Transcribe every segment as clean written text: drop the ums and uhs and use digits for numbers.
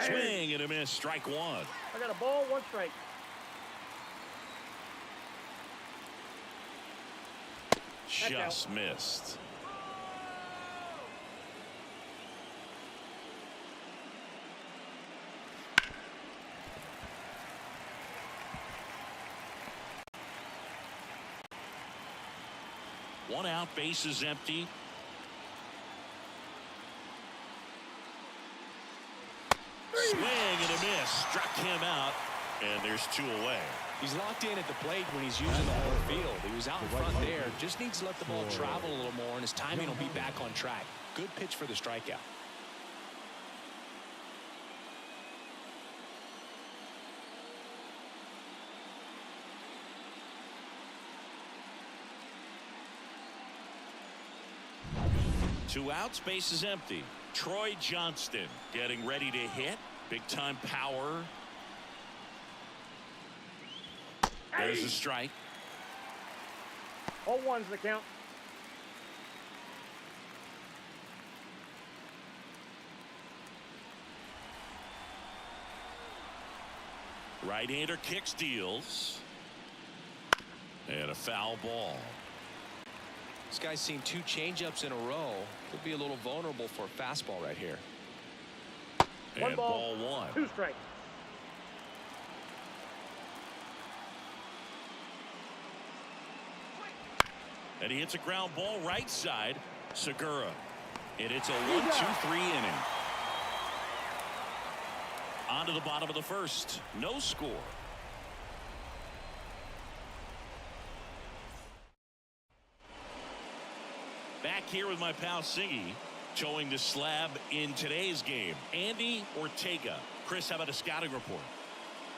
Swing and a miss. Strike one. I got a ball, one strike. Just missed. One out, base is empty. Swing and a miss. Struck him out, and there's two away. He's locked in at the plate when he's using the whole field. He was out in front there. Just needs to let the ball travel a little more, and his timing will be back on track. Good pitch for the strikeout. Two outs, base is empty. Troy Johnston getting ready to hit. Big time power. There's a strike. 0-1's the count. Right-hander kicks, deals. And a foul ball. This guy's seen two changeups in a row. Could be a little vulnerable for a fastball right here. And ball one. Two strikes. And he hits a ground ball right side. Segura. And it's a 1-2-3 inning. On to the bottom of the first. No score. Back here with my pal Singy, showing the slab in today's game. Andy Ortega. Chris, how about a scouting report?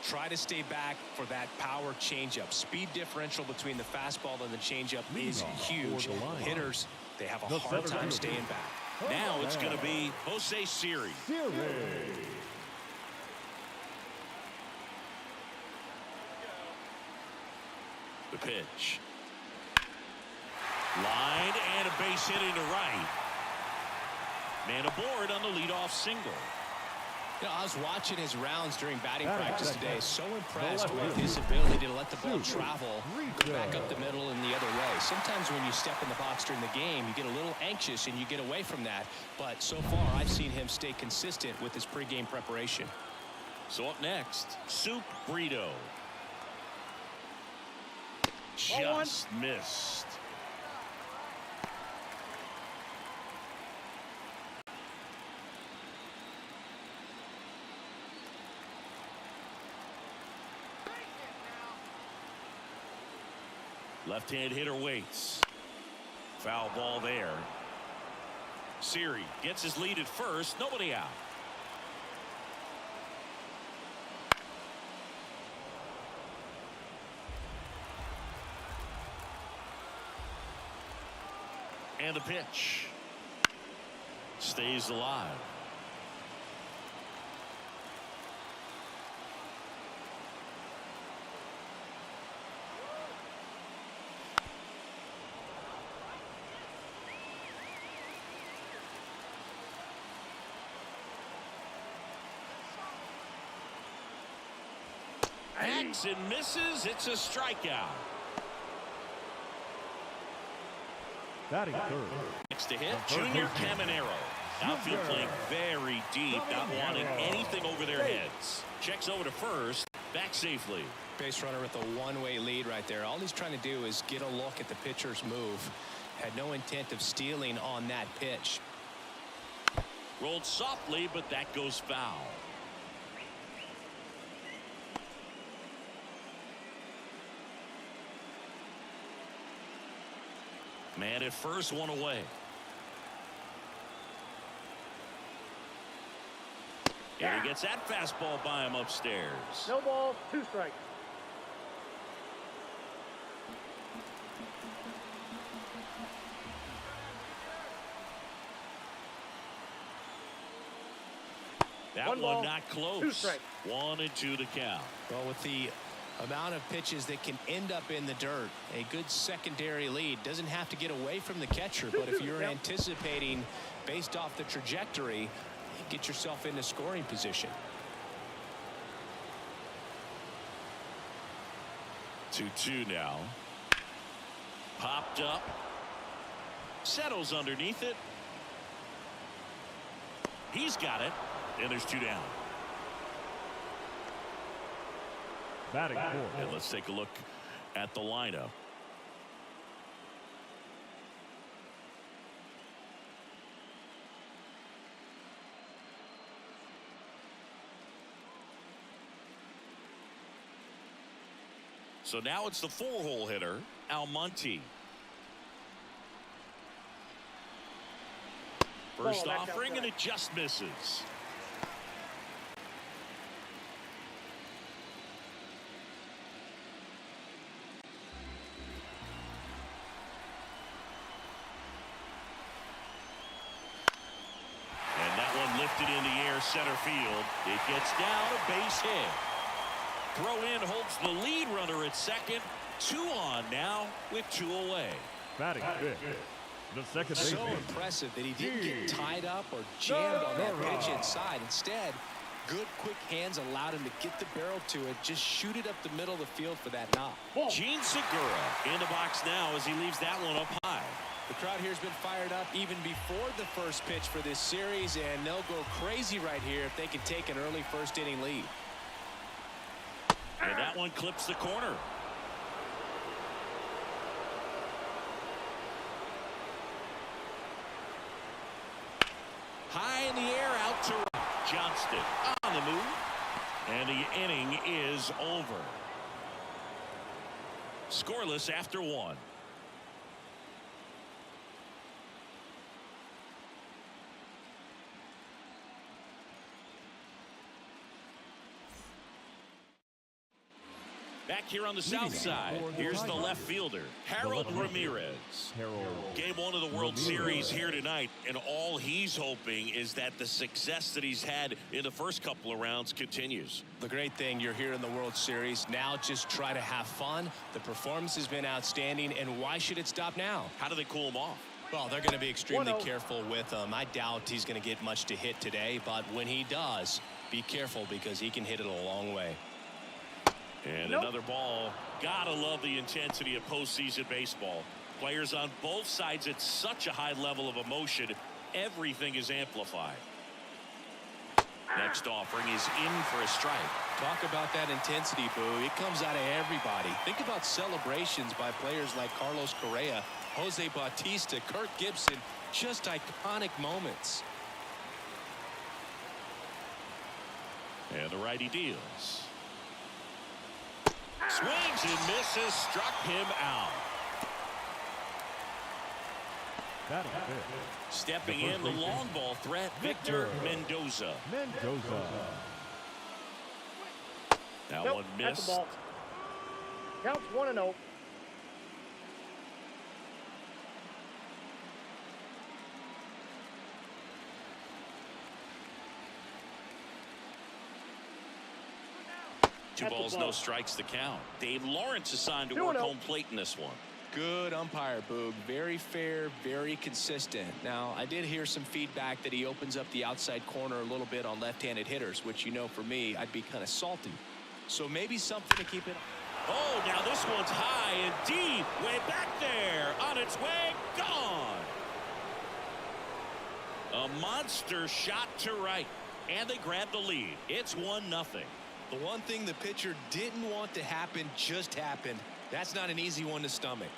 Try to stay back for that power changeup. Speed differential between the fastball and the changeup is huge. Hitters, they have a hard time staying back. Now it's going to be Jose Siri. The pitch. Line and a base hit into right. Man aboard on the leadoff single. You know, I was watching his rounds during batting practice today. So impressed with his ability to let the ball travel, go back up the middle and the other way. Sometimes when you step in the box during the game, you get a little anxious and you get away from that. But so far, I've seen him stay consistent with his pregame preparation. So up next, Soup Brito. Just missed. Left-hand hitter waits. Foul ball there. Siri gets his lead at first. Nobody out. And the pitch. Stays alive. Hacks and misses. It's a strikeout. Batting third. Next to hit, Junior Caminero. Outfield playing very deep, not wanting anything over their heads. Checks over to first, back safely. Base runner with a one-way lead right there. All he's trying to do is get a look at the pitcher's move. Had no intent of stealing on that pitch. Rolled softly, but that goes foul. Man at first, one away. And he gets that fastball by him upstairs. No ball, two strikes. That one not close. 2 strikes. 1-2 to count. Well, with the amount of pitches that can end up in the dirt, a good secondary lead. Doesn't have to get away from the catcher, but if you're anticipating based off the trajectory, get yourself into scoring position. 2-2 now. Popped up. Settles underneath it. He's got it. And there's 2 down. Batting fourth. And let's take a look at the lineup. So now it's the 4-hole hitter, Almonte. First offering, and it just misses. And that one lifted in the air, center field. It gets down, a base hit. Throw in holds the lead runner at second. 2 on now with 2 away. Batting fifth. The second So baseman. impressive that he didn't get tied up or jammed on that pitch inside. Instead, good quick hands allowed him to get the barrel to it, just shoot it up the middle of the field for that knock. Gene Segura in the box now as he leaves that one up high. The crowd here has been fired up even before the first pitch for this series, and they'll go crazy right here if they can take an early first inning lead. And that one clips the corner. High in the air, out to right. Johnston on the move. And the inning is over. Scoreless after 1. Back here on the south side, here's the left fielder, Harold Ramirez. Game 1 of the World Series here tonight, and all he's hoping is that the success that he's had in the first couple of rounds continues. The great thing, you're here in the World Series. Now just try to have fun. The performance has been outstanding, and why should it stop now? How do they cool him off? Well, they're going to be extremely careful with him. I doubt he's going to get much to hit today, but when he does, be careful because he can hit it a long way. And another ball. Gotta love the intensity of postseason baseball. Players on both sides at such a high level of emotion. Everything is amplified. Next offering is in for a strike. Talk about that intensity, Boo. It comes out of everybody. Think about celebrations by players like Carlos Correa, Jose Bautista, Kirk Gibson. Just iconic moments. And the righty deals. Swings and misses, struck him out. Batting fifth. Stepping in, the long ball threat, Victor Mendoza. That one missed. That's the ball. Counts 1-0. Two balls, no strikes to count. Dave Lawrence assigned to work home plate in this one. Good umpire, Boog. Very fair, very consistent. Now, I did hear some feedback that he opens up the outside corner a little bit on left-handed hitters, which, you know, for me, I'd be kind of salty. So maybe something to keep it. Oh, now this one's high and deep. Way back there. On its way. Gone. A monster shot to right. And they grab the lead. It's 1-0. The one thing the pitcher didn't want to happen just happened. That's not an easy one to stomach.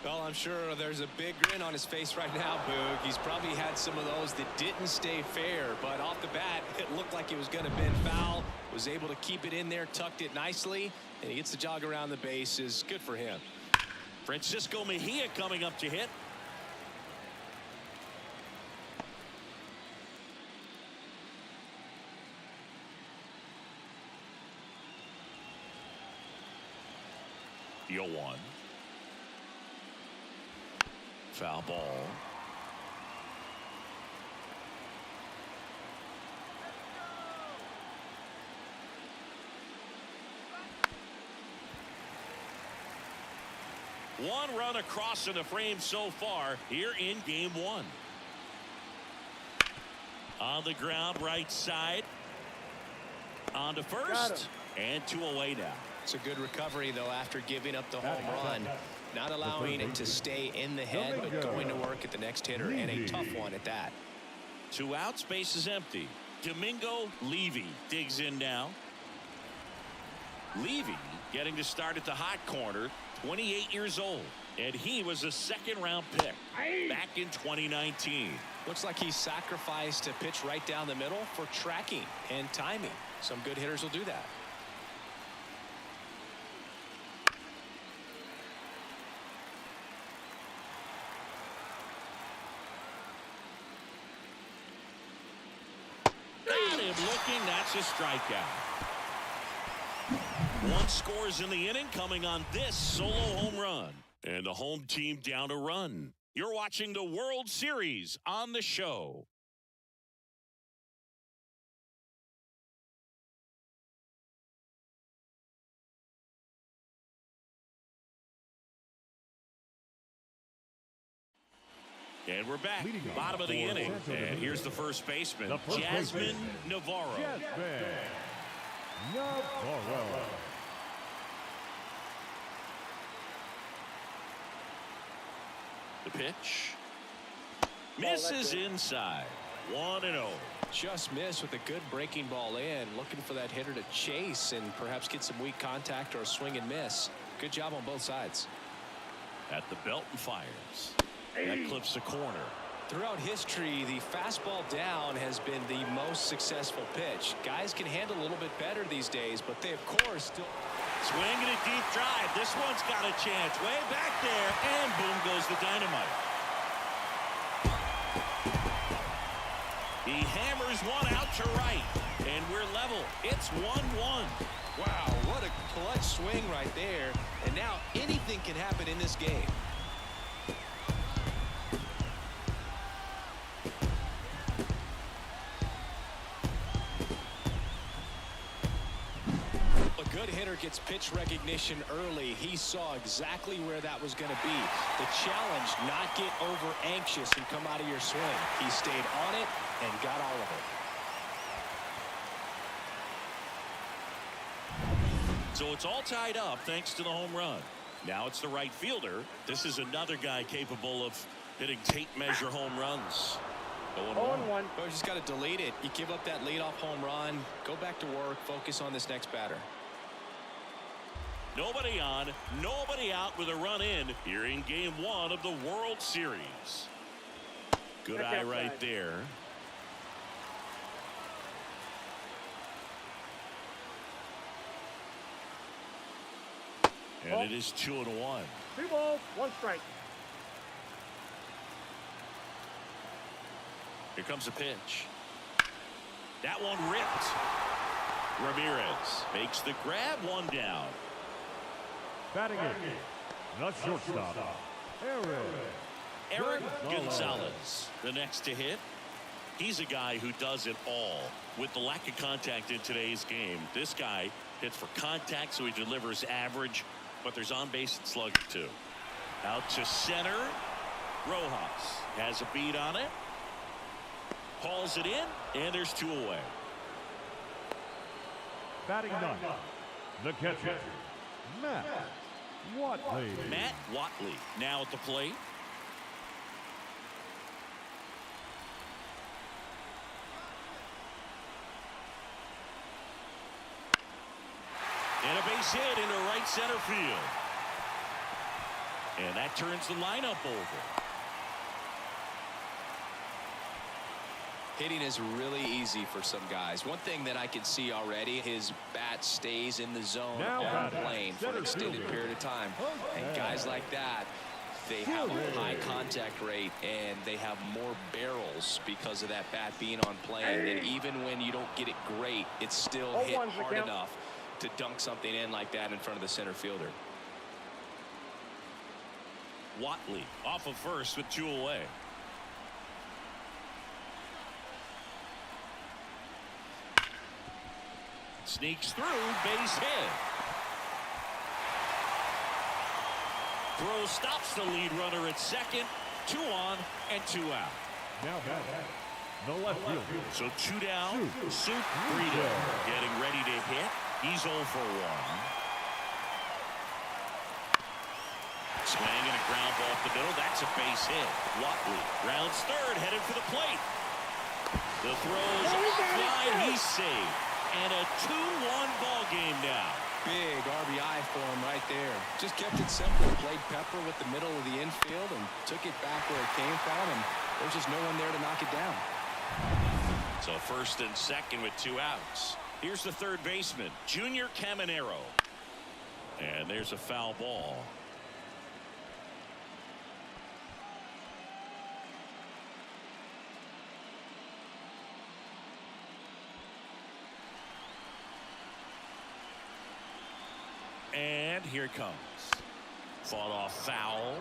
Well, I'm sure there's a big grin on his face right now, Boog. He's probably had some of those that didn't stay fair, but off the bat, it looked like it was going to bend foul. Was able to keep it in there, tucked it nicely, and he gets the jog around the bases. Good for him. Francisco Mejia coming up to hit. The 0-1. Foul ball. One run across in the frame so far here in game 1. On the ground, right side. On to first. And 2 away now. It's a good recovery, though, after giving up the home run. Not allowing it to stay in the head, but going to work at the next hitter, and a tough one at that. 2 outs, base is empty. Domingo Levy digs in now. Levy getting to start at the hot corner, 28 years old. And he was a second-round pick back in 2019. Looks like he sacrificed a pitch right down the middle for tracking and timing. Some good hitters will do that. Got him looking. That's a strikeout. 1 scores in the inning, coming on this solo home run. And the home team down a run. You're watching the World Series on the show. And we're back, bottom of the inning. And here's the first baseman, Jasmine Navarro. The pitch. Misses inside. 1-0. Just missed with a good breaking ball in. Looking for that hitter to chase and perhaps get some weak contact or a swing and miss. Good job on both sides. At the belt and fires. That clips the corner. Throughout history, the fastball down has been the most successful pitch. Guys can handle a little bit better these days, but they, of course, still... Swinging a deep drive. This one's got a chance. Way back there. And boom goes the dynamite. He hammers one out to right. And we're level. It's 1-1. Wow, what a clutch swing right there. And now anything can happen in this game. Good hitter gets pitch recognition early. He saw exactly where that was going to be. The challenge, not get over anxious and come out of your swing. He stayed on it and got all of it. So it's all tied up thanks to the home run. Now it's the right fielder. This is another guy capable of hitting tape measure home runs. 0-1. Well, you just got to delete it. You give up that leadoff home run. Go back to work. Focus on this next batter. Nobody on, nobody out with a run in here in Game 1 of the World Series. Good eye right there. And it is 2-1. 2 balls, 1 strike. Here comes a pitch. That one ripped. Ramirez makes the grab, 1 down. Batting in, the shortstop, Eric Gonzalez, the next to hit. He's a guy who does it all. With the lack of contact in today's game, this guy hits for contact, so he delivers average, but there's on-base and slugging too. Out to center. Rojas has a beat on it. Hauls it in, and there's 2 away. Batting 9, the catcher, Matt Watley. Matt Watley now at the plate. And a base hit into right center field. And that turns the lineup over. Hitting is really easy for some guys. One thing that I can see already, his bat stays in the zone on the plane for an extended period of time. And guys like that, they have a high contact rate and they have more barrels because of that bat being on plane. And even when you don't get it great, it's still hit hard enough to dunk something in like that in front of the center fielder. Watley off of first with 2 away. Sneaks through, base hit. Throw stops the lead runner at second. 2 on and 2 out. Now batting, The left fielder. So 2 down. Escogido getting ready to hit. He's 0 for 1. Swing and a ground ball up the middle. That's a base hit. Watley rounds third, headed for the plate. The throw's offline. He's safe. And a 2-1 ball game now. Big RBI for him right there. Just kept it simple. Played pepper with the middle of the infield and took it back where it came from. And there's just no one there to knock it down. So first and second with 2 outs. Here's the third baseman, Junior Caminero. And there's a foul ball. And here it comes. Fought off foul.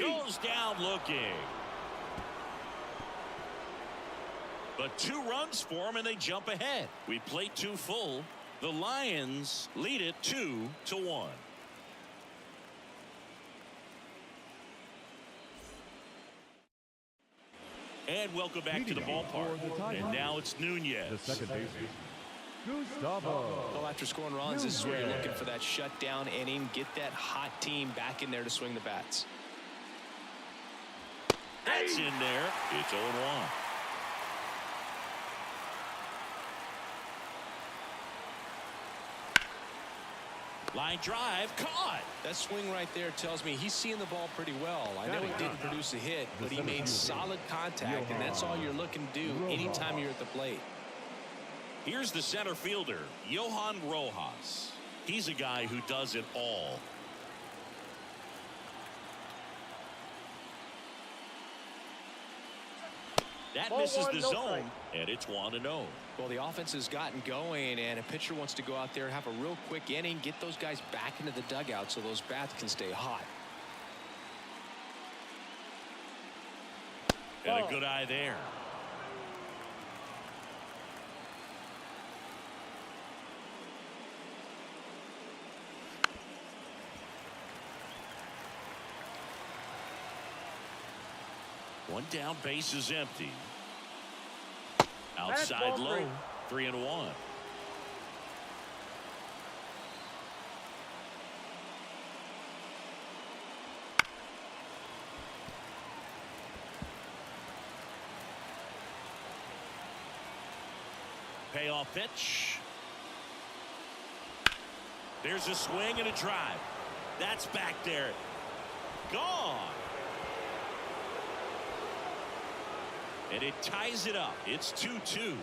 Goes down looking. But 2 runs for him and they jump ahead. We play 2 full. The Lions lead it 2-1. And welcome back to the ballpark. And now it's Nunez. The second baseman, Gustavo. Well, after scoring runs, this is where you're looking for that shutdown inning. Get that hot team back in there to swing the bats. That's in there. It's 0-1. Line drive caught. That swing right there tells me he's seeing the ball pretty well. I know he didn't produce a hit, but he made solid contact, and that's all you're looking to do anytime you're at the plate. Here's the center fielder, Johan Rojas. He's a guy who does it all. That misses the zone, and it's 1-0. Well, the offense has gotten going, and a pitcher wants to go out there, have a real quick inning, get those guys back into the dugout so those bats can stay hot. And a good eye there. One down, base is empty. Outside low, 3-1. Payoff pitch. There's a swing and a drive. That's back there. Gone. And it ties it up. It's 2-2.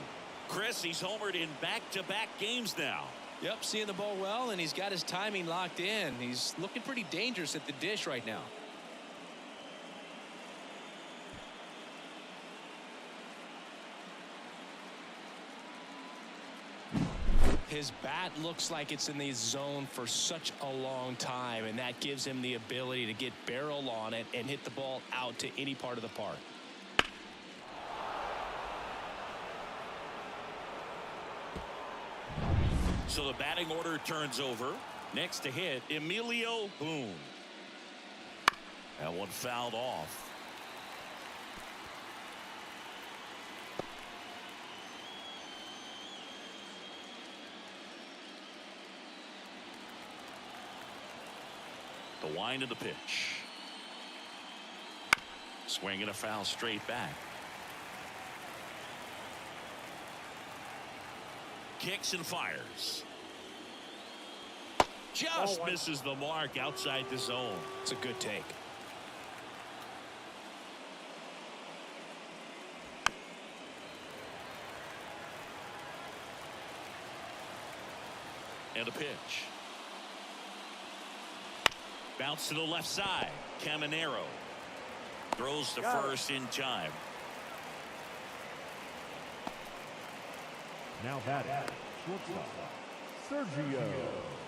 Chris, he's homered in back-to-back games now. Yep, seeing the ball well, and he's got his timing locked in. He's looking pretty dangerous at the dish right now. His bat looks like it's in the zone for such a long time, and that gives him the ability to get barrel on it and hit the ball out to any part of the park. So the batting order turns over. Next to hit, Emilio Boone. That one fouled off. The wind of the pitch. Swinging a foul straight back. Kicks and fires. Just misses the mark outside the zone. It's a good take. And a pitch. Bounce to the left side. Caminero throws to first in time. Now batting, shortstop, Sergio.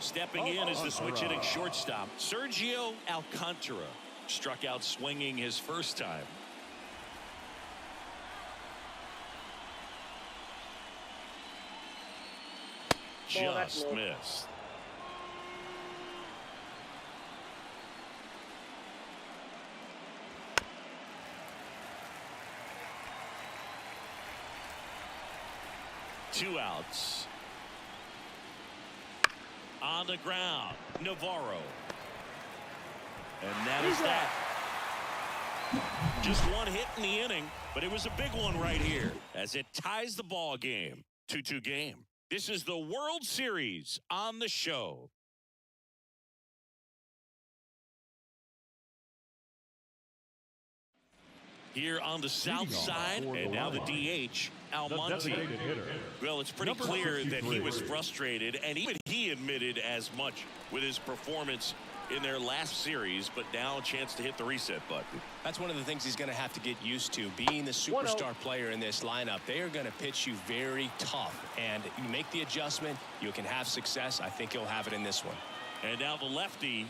Stepping in is the switch hitting shortstop, Sergio Alcantara. Struck out swinging his first time. Just missed. 2 outs. On the ground, Navarro. And that is that. Just one hit in the inning, but it was a big one right here as it ties the ball game. 2-2 game. This is the World Series on the show. Here on the south side, and now the DH, Almonte. Well, it's pretty clear that he was frustrated, and even he admitted as much with his performance in their last series, but now a chance to hit the reset button. That's one of the things he's going to have to get used to. Being the superstar player in this lineup, they are going to pitch you very tough, and you make the adjustment, you can have success. I think he'll have it in this one. And now the lefty.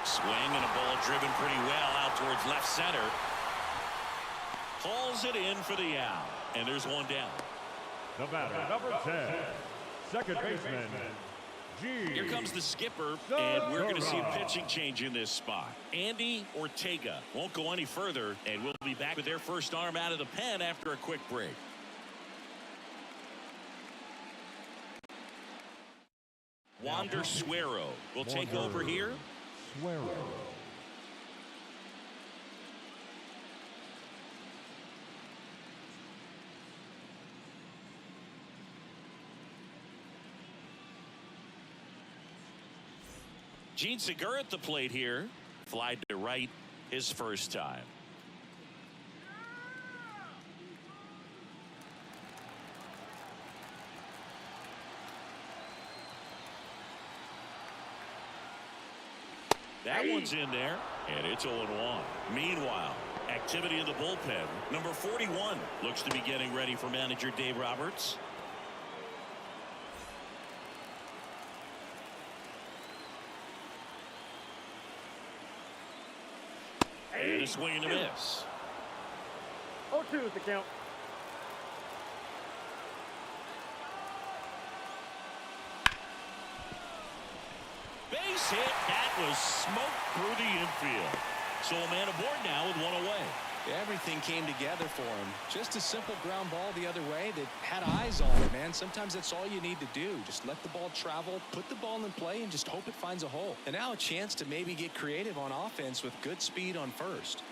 Swing and a ball driven pretty well out towards left center. Hauls it in for the out, and there's one down. The batter, number 10, second baseman, G. Here comes the skipper, and we're going to see a pitching change in this spot. Andy Ortega won't go any further, and we'll be back with their first arm out of the pen after a quick break. Wander Suero will take over here. Suero. Gene Segura at the plate here. Fly to right his first time. That one's in there, and it's 0-1. Meanwhile, activity in the bullpen. Number 41 looks to be getting ready for manager Dave Roberts. And a swing and a miss. 0-2 is the count. Base hit. That was smoked through the infield. So a man aboard now with one away. Everything came together for him. Just a simple ground ball the other way that had eyes on it, man. Sometimes that's all you need to do. Just let the ball travel, put the ball in play, and just hope it finds a hole. And now a chance to maybe get creative on offense with good speed on first.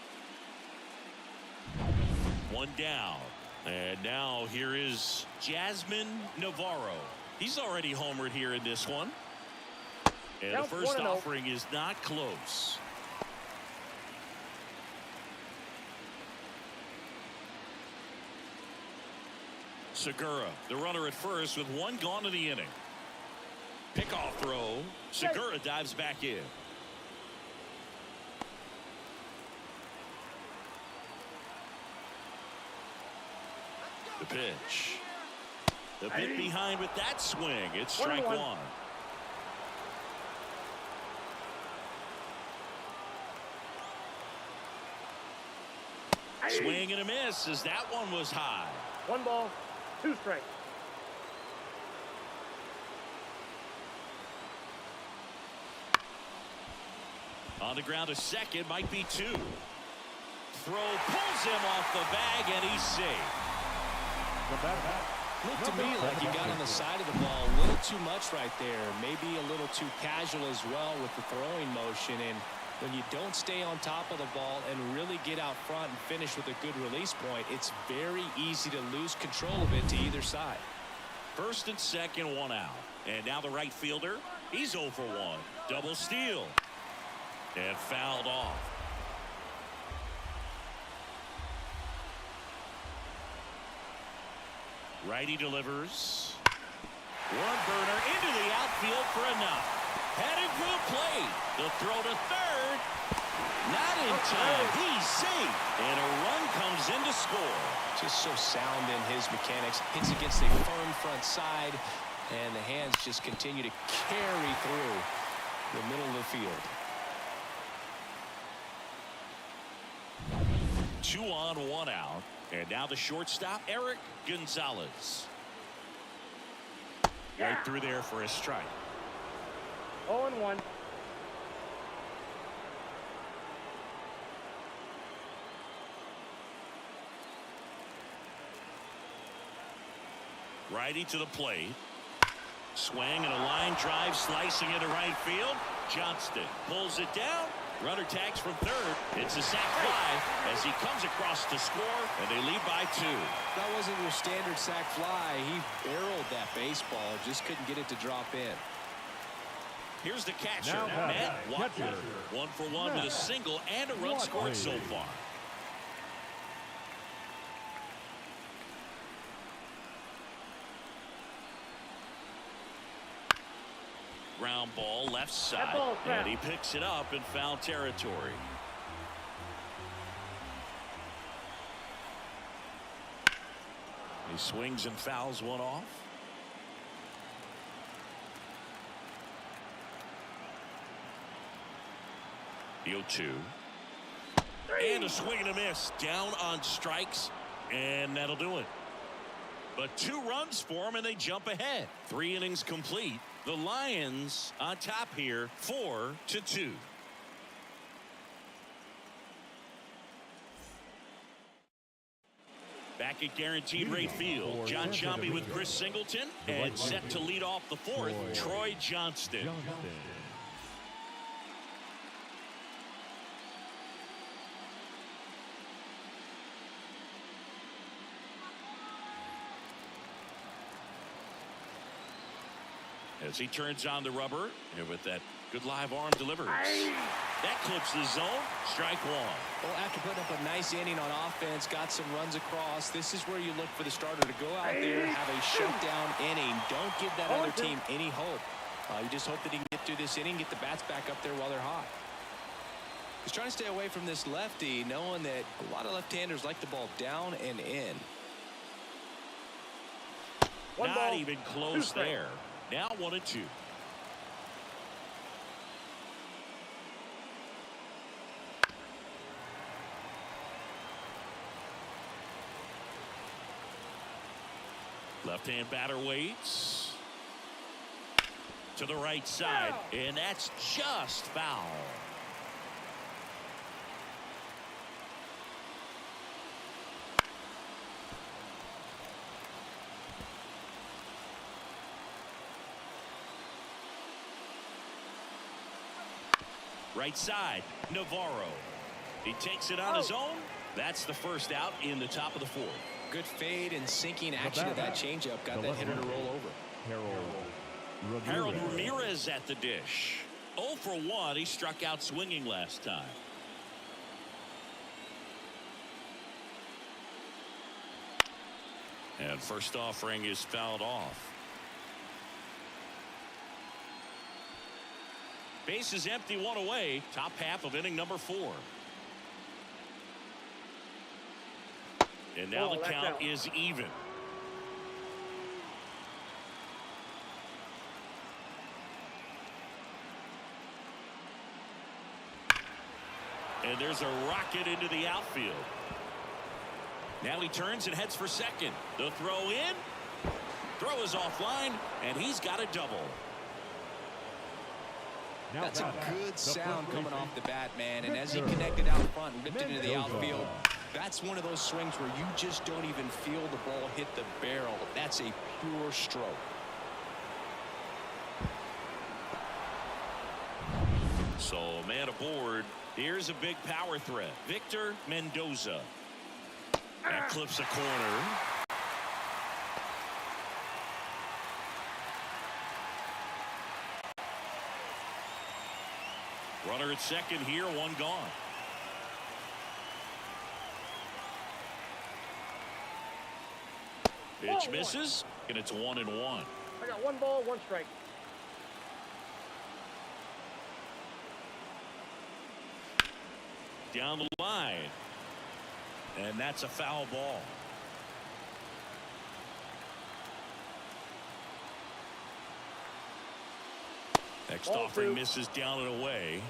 One down. And now here is Jasmine Navarro. He's already homered here in this one. And the first offering is not close. Segura, the runner at first with one gone in the inning. Pickoff throw. Segura dives back in. The pitch. The bit behind with that swing. It's strike one. Swing and a miss as that one was high. 1 ball, 2 strikes. On the ground, a second, might be 2. Throw pulls him off the bag, and he's safe. Looked to me like he got on the side of the ball a little too much right there. Maybe a little too casual as well with the throwing motion. And when you don't stay on top of the ball and really get out front and finish with a good release point, it's very easy to lose control of it to either side. First and second, 1 out. And now the right fielder, he's 0 for 1. Double steal. And fouled off. Righty delivers. One burner into the outfield for a knock. Headed for the plate. The throw to third. Not in time. He's safe. And a run comes in to score. Just so sound in his mechanics. Hits against a firm front side. And the hands just continue to carry through the middle of the field. 2 on, 1 out. And now the shortstop, Eric Gonzalez. Right through there for a strike. 0-1. Righty to the plate. Swing and a line drive slicing into right field. Johnston pulls it down. Runner tags from third. It's a sac fly as he comes across to score, and they lead by 2. That wasn't your standard sac fly. He barreled that baseball, just couldn't get it to drop in. Here's the catcher, Now Matt Watson. catcher. 1 for 1 with a single and a run scored so far. Ground ball left side, and he picks it up in foul territory. He swings and fouls one off. The 0-2. And a swing and a miss. Down on strikes, and that'll do it. But 2 runs for him, and they jump ahead. 3 innings complete. The Lions on top here, 4-2. Back at guaranteed rate field, John Shambi with Chris Singleton, and set to lead off the 4th, Troy Johnston. As he turns on the rubber, and with that good live arm delivers. That clips the zone. Strike 1. Well, after putting up a nice inning on offense, got some runs across, this is where you look for the starter to go out there, have a shutdown inning. Don't give that other team any hope. You just hope that he can get through this inning, get the bats back up there while they're hot. He's trying to stay away from this lefty, knowing that a lot of left-handers like the ball down and in. Not even close there. Now 1-2. Left-hand batter waits. To the right side, and that's just foul. Right side, Navarro. He takes it on his own. That's the first out in the top of the 4th. Good fade and sinking action of that changeup. Got that hitter to roll over. Harold Ramirez at the dish. 0 for 1. He struck out swinging last time. And first offering is fouled off. Base is empty, 1 away. Top half of inning number 4. And now the count is even. And there's a rocket into the outfield. Now he turns and heads for second. The throw in. Throw is offline, and he's got a double. That's a good sound coming off the bat, man. And as he connected out front and ripped it into the outfield, that's one of those swings where you just don't even feel the ball hit the barrel. That's a pure stroke. So a man aboard. Here's a big power threat. Victor Mendoza. That clips a corner. Runner at second here, 1 gone. Pitch misses, and it's 1-1. I got 1 ball, 1 strike. Down the line. And that's a foul ball. Next offering misses down and away.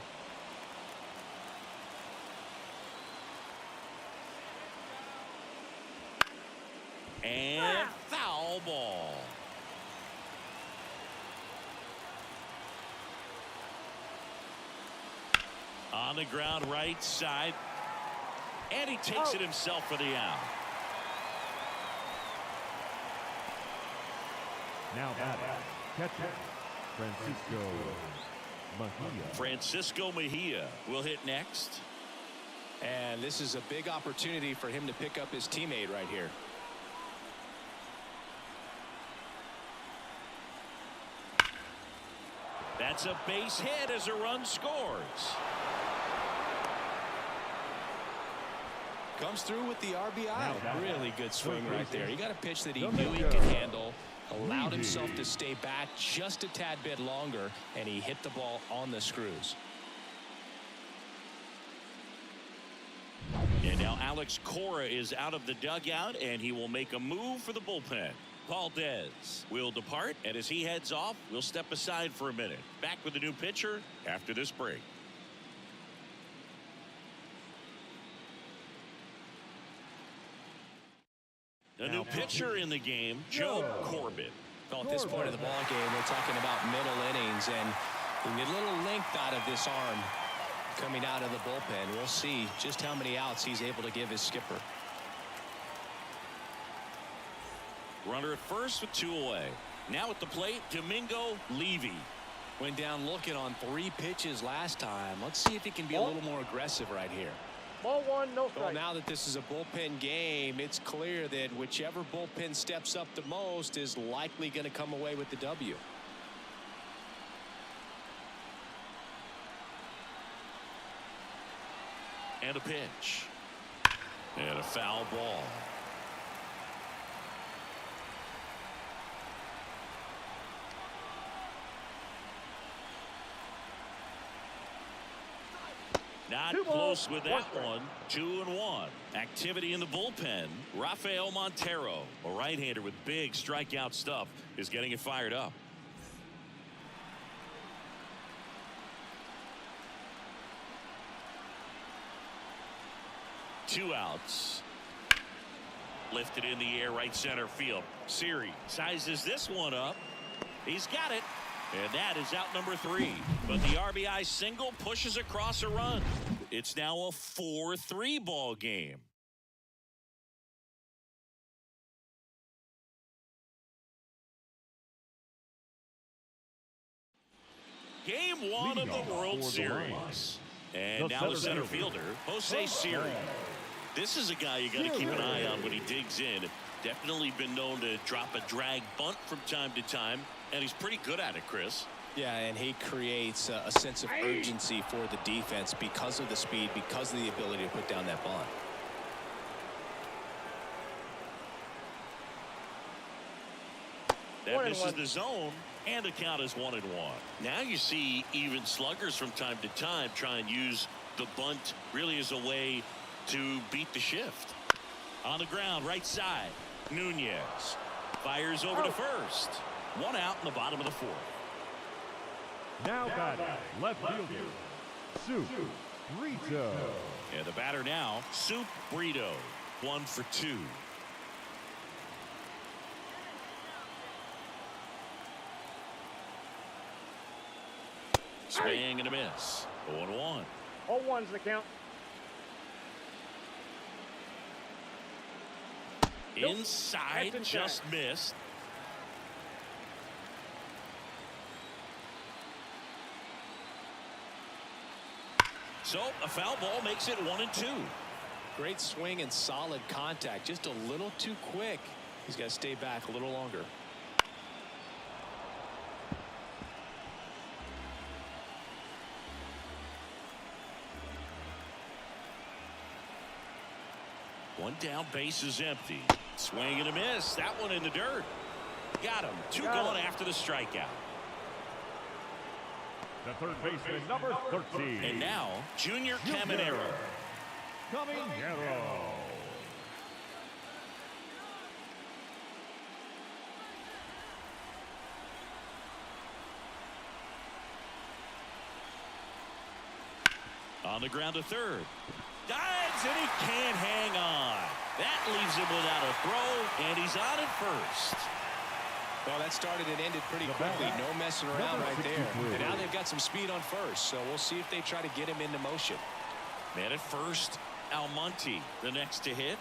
And foul ball. On the ground right side. And he takes it himself for the out. Now batting, catcher, Francisco Mejia will hit next. And this is a big opportunity for him to pick up his teammate right here. That's a base hit as a run scores. Comes through with the RBI. Really good swing right there. He got a pitch that he knew he could handle, allowed himself to stay back just a tad bit longer, and he hit the ball on the screws. And now Alex Cora is out of the dugout, and he will make a move for the bullpen. Valdez will depart, and as he heads off, we'll step aside for a minute. Back with a new pitcher after this break. A new pitcher in the game, Joe Corbett. Well, at this point of the ball game, we're talking about middle innings, and we get a little length out of this arm coming out of the bullpen. We'll see just how many outs he's able to give his skipper. Runner at first with 2 away. Now at the plate, Domingo Levy. Went down looking on 3 pitches last time. Let's see if he can be a little more aggressive right here. Ball 1, no strike. Well, now that this is a bullpen game, it's clear that whichever bullpen steps up the most is likely going to come away with the W. And a pitch. And a foul ball. Not close with that one. 2-1. Activity in the bullpen. Rafael Montero, a right-hander with big strikeout stuff, is getting it fired up. Two outs. Lifted in the air, right center field. Siri sizes this one up. He's got it. And that is out number 3. But the RBI single pushes across a run. It's now a 4-3 ball game. Game 1 of the World Series. And now the center fielder, Jose Siri. This is a guy you got to keep an eye on when he digs in. Definitely been known to drop a drag bunt from time to time, and he's pretty good at it, Chris. Yeah, and he creates a sense of urgency for the defense because of the speed, because of the ability to put down that bunt. That misses the zone, and the count is 1-1. Now you see even sluggers from time to time try and use the bunt really as a way to beat the shift. On the ground, right side, Nunez fires over to first. 1 out in the bottom of the 4th. Now batting, left fielder, Soup Brito. And the batter now, Soup Brito. 1 for 2. Swing and a miss. 0-1. 0-1's the count. Inside, just missed. So a foul ball makes it 1-2. Great swing and solid contact. Just a little too quick. He's got to stay back a little longer. One down, base is empty. Swing and a miss. That one in the dirt. Got him. 2 gone after the strikeout. The third baseman, number 13. And now, Junior Caminero. Caminero. On the ground to third. Dives, and he can't hang on. That leaves him without a throw, and he's on at first. Well, that started and ended pretty quickly. No messing around right there. And now they've got some speed on first, so we'll see if they try to get him into motion. Man at first, Almonte, the next to hit.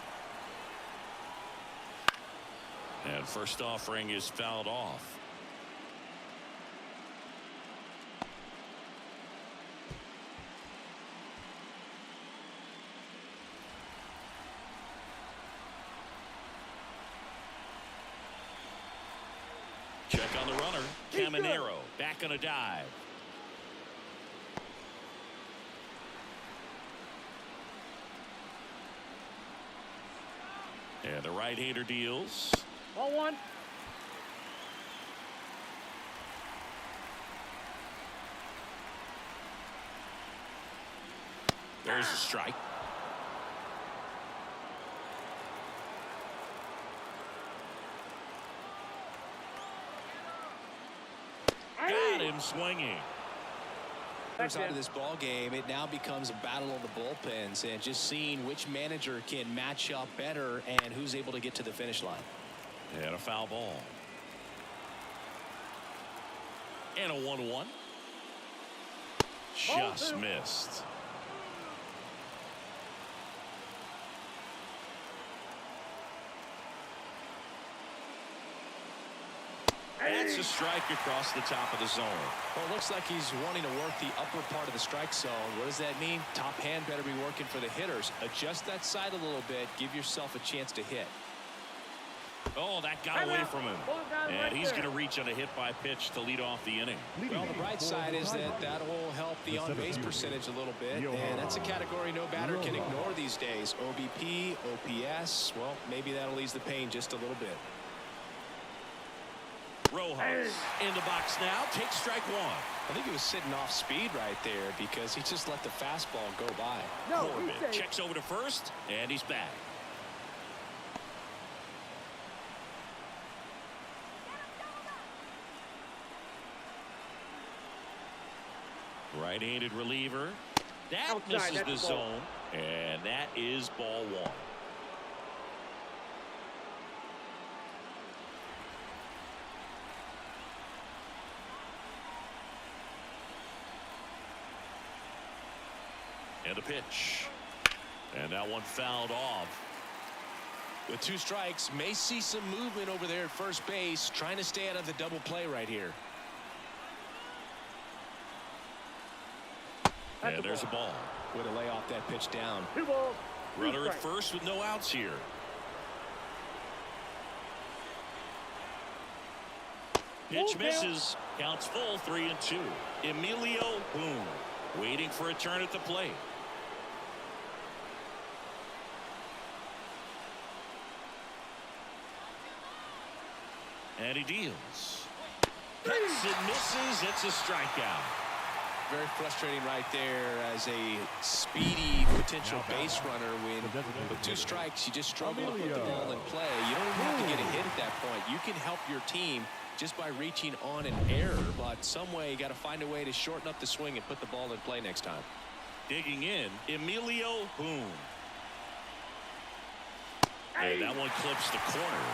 And first offering is fouled off. Check on the runner. Caminero back on a dive. And the right-hander deals. Ball one. There's a strike. Got him swinging. Out of this ball game, it now becomes a battle of the bullpens and just seeing which manager can match up better and who's able to get to the finish line. And a foul ball. And a 1-1. Just missed. That's a strike across the top of the zone. Well, it looks like he's wanting to work the upper part of the strike zone. What does that mean? Top hand better be working for the hitters. Adjust that side a little bit. Give yourself a chance to hit. Oh, that got away from him. And he's going to reach on a hit by pitch to lead off the inning. Well, the bright side is that will help the on-base percentage a little bit. And that's a category no batter can ignore these days. OBP, OPS. Well, maybe that'll ease the pain just a little bit. Rojas in the box now. Takes strike one. I think he was sitting off speed right there because he just let the fastball go by. Corbin checks over to first, and he's back. Right-handed reliever. That misses the zone, and that is ball one. And a pitch. And that one fouled off. With two strikes, may see some movement over there at first base, trying to stay out of the double play right here. And there's a ball. Way to lay off that pitch down. 2 balls. Runner at first with no outs here. Pitch misses. Counts full, 3-2. Emilio Boone waiting for a turn at the plate. And he deals. Hits and misses. It's a strikeout. Very frustrating right there as a speedy potential base runner when with two strikes you just struggle to put the ball in play. You don't even have to get a hit at that point. You can help your team just by reaching on an error, but some way you got to find a way to shorten up the swing and put the ball in play next time. Digging in, Emilio Boone. And that one clips the corner.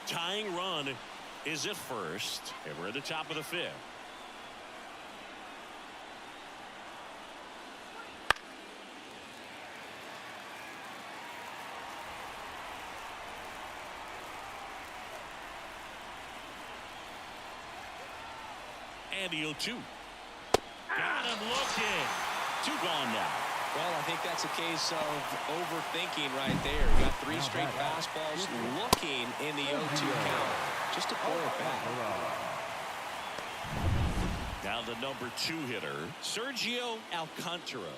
Tying run is at first, and we're at the top of the fifth. And the 0-2. Got him looking. 2 gone now. Well, I think that's a case of overthinking right there. Got 3 straight fastballs looking in the 0-2 count. Just to pull it back. Now the number 2 hitter, Sergio Alcantara.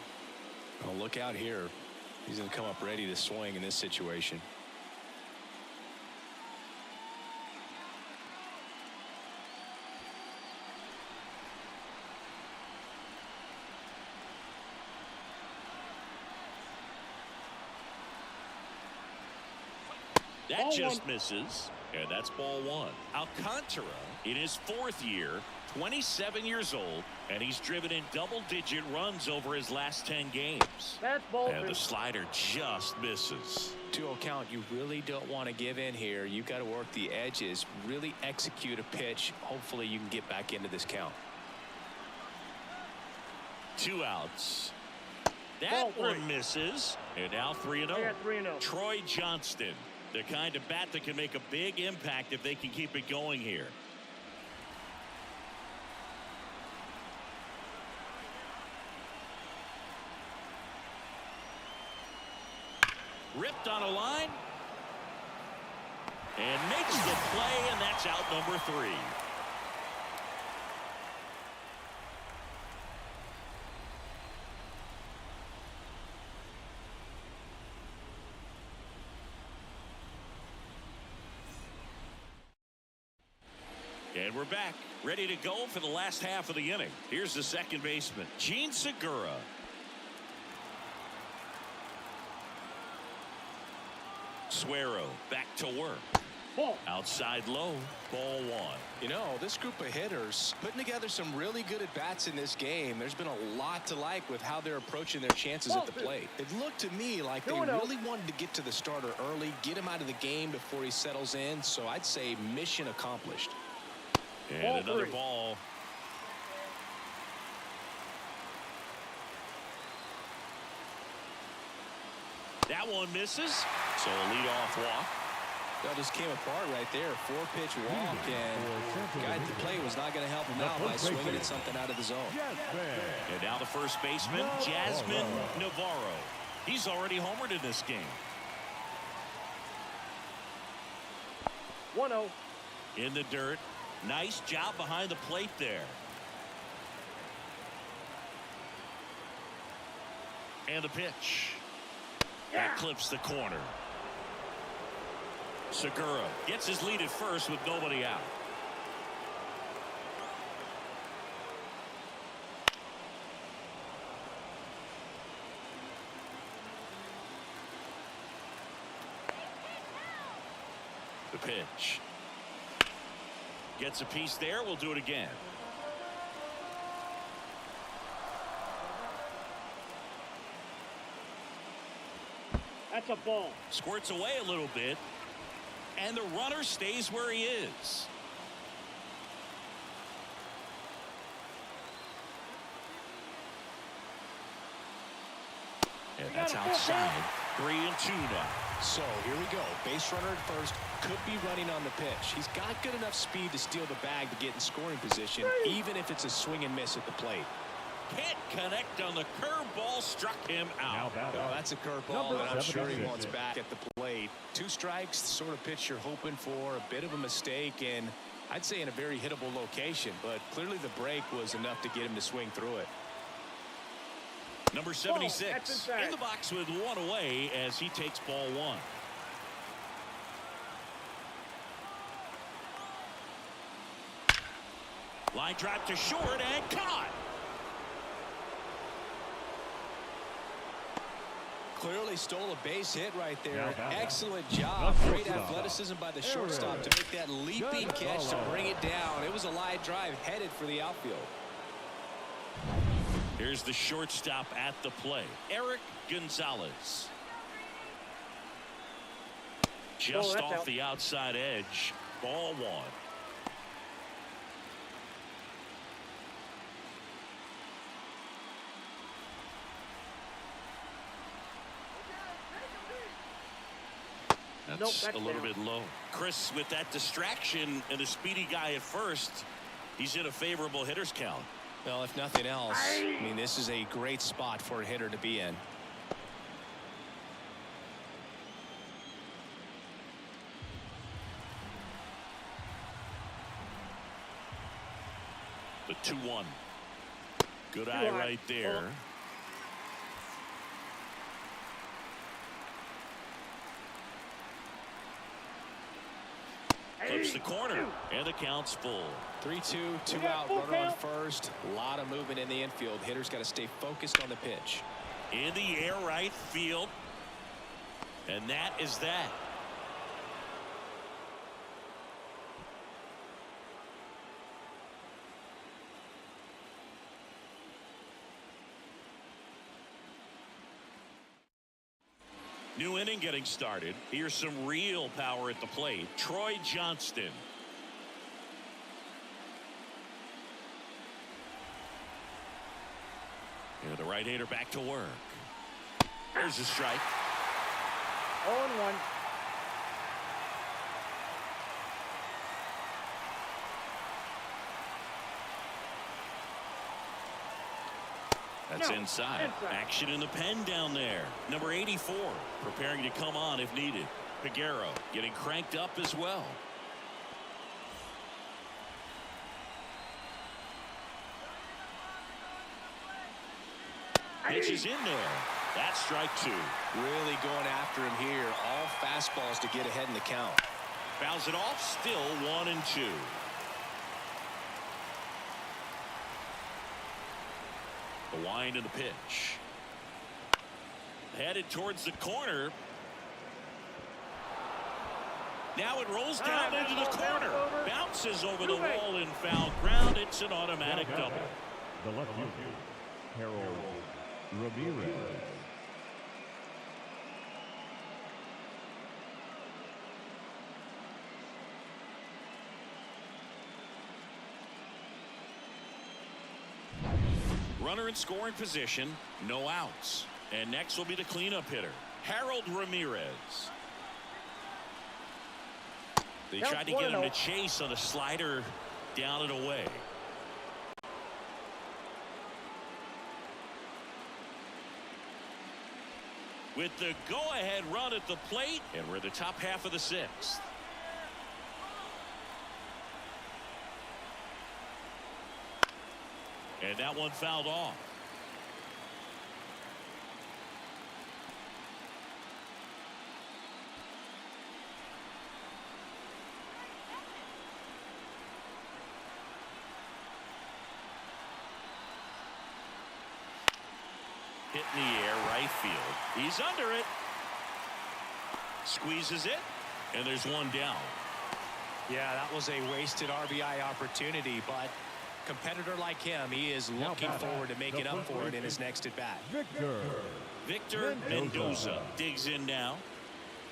Oh, look out here. He's going to come up ready to swing in this situation. That just misses, and that's ball 1. Alcantara, in his 4th year, 27 years old, and he's driven in double-digit runs over his last 10 games. That's ball 2. And the slider just misses. 2-0 count. You really don't want to give in here. You've got to work the edges, really execute a pitch. Hopefully you can get back into this count. 2 outs. That one misses, and now 3-0. 3-0. Troy Johnston, the kind of bat that can make a big impact if they can keep it going here. Ripped on a line. And makes the play, and that's out number 3. And we're back, ready to go for the last half of the inning. Here's the second baseman, Gene Segura. Suero back to work. Ball. Outside low, ball 1. You know, this group of hitters putting together some really good at-bats in this game. There's been a lot to like with how they're approaching their chances at the plate. It looked to me like they really wanted to get to the starter early, get him out of the game before he settles in. So I'd say mission accomplished. And Ball another 3. ball. That one misses. So a leadoff walk. That just came apart right there. 4-pitch walk, and the guy at the plate was not going to help him out by swinging at something out of the zone. And now the first baseman, Jasmine Navarro. He's already homered in this game. 1-0. In the dirt. Nice job behind the plate there. And the pitch. That clips the corner. Segura gets his lead at first with nobody out. The pitch. Gets a piece there. We'll do it again. That's a ball. Squirts away a little bit. And the runner stays where he is. And that's outside. 3-2 now. So here we go. Base runner at first. Could be running on the pitch. He's got good enough speed to steal the bag to get in scoring position, even if it's a swing and miss at the plate. Can't connect on the curveball, struck him out. Well, that's a curveball that I'm sure he wants back at the plate. 2 strikes, the sort of pitch you're hoping for. A bit of a mistake, and I'd say in a very hittable location, but clearly the break was enough to get him to swing through it. Number 76 in the box with 1 away as he takes ball 1. Line drive to short and caught. Clearly stole a base hit right there. Excellent job. Great athleticism by the shortstop to make that leaping catch to bring it down. It was a line drive headed for the outfield. Here's the shortstop at the plate, Eric Gonzalez. Just off the outside edge. Ball 1. That's a little bit low. Chris, with that distraction and a speedy guy at first, he's in a favorable hitter's count. Well, if nothing else, I mean, this is a great spot for a hitter to be in. The 2-1. Good eye right there. Clips the corner, and the count's full. 3-2, 2 out, runner on first. A lot of movement in the infield. Hitters got to stay focused on the pitch. In the air right field. And that is that. New inning getting started. Here's some real power at the plate. Troy Johnston. And the right-hander back to work. There's a strike. 0-1. That's inside. Action in the pen down there. Number 84 preparing to come on if needed. Figueroa getting cranked up as well. Pitch is in there. That's strike 2. Really going after him here. All fastballs to get ahead in the count. Fouls it off. Still 1-2. The wind and the pitch. Headed towards the corner. Now it rolls down into the corner. Bounces over the wall in foul ground. It's an automatic double. The left fielder, Harold Ramirez. Runner in scoring position, no outs. And next will be the cleanup hitter, Harold Ramirez. They tried to get him to chase on a slider down and away. With the go-ahead run at the plate, and we're in the top half of the 6th. And that one fouled off. Hit in the air, right field. He's under it. Squeezes it, and there's one down. Yeah, that was a wasted RBI opportunity, but competitor like him, he is looking forward to making up for it in his next at bat. Victor Mendoza digs in now.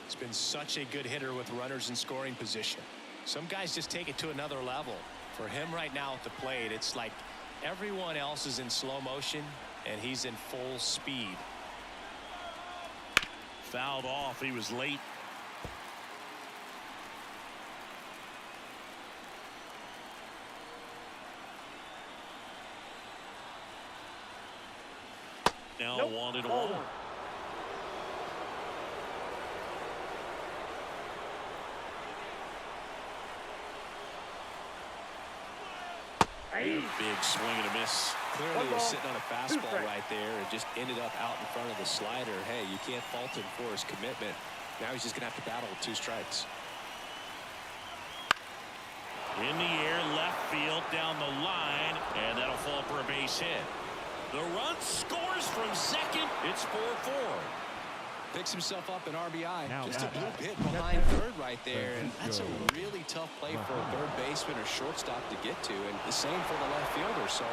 It's been such a good hitter with runners in scoring position. Some guys just take it to another level. For him right now at the plate, it's like everyone else is in slow motion and he's in full speed. Fouled off. He was late. Now 1-1. Big swing and a miss. Clearly was sitting on a fastball right there and just ended up out in front of the slider. Hey, you can't fault him for his commitment. Now he's just going to have to battle with 2 strikes. In the air, left field, down the line, and that'll fall for a base hit. The run scores from second. It's 4-4. Picks himself up an RBI. Now just a blue hit behind third right there, and that's a really tough play for a third baseman or shortstop to get to, and the same for the left fielder. So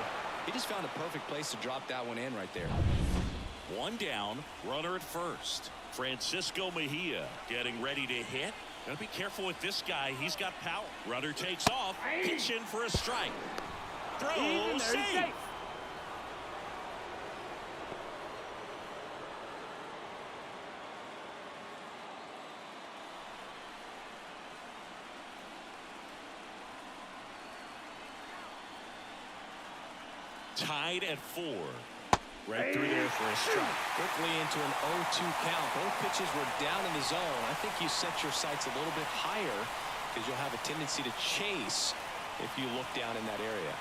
he just found a perfect place to drop that one in right there. One down, runner at first. Francisco Mejia getting ready to hit. Gotta be careful with this guy. He's got power. Runner takes off. Pitch in for a strike. Throw safe. Tied at 4. Right through there for a strike. Quickly into an 0-2 count. Both pitches were down in the zone. I think you set your sights a little bit higher because you'll have a tendency to chase if you look down in that area.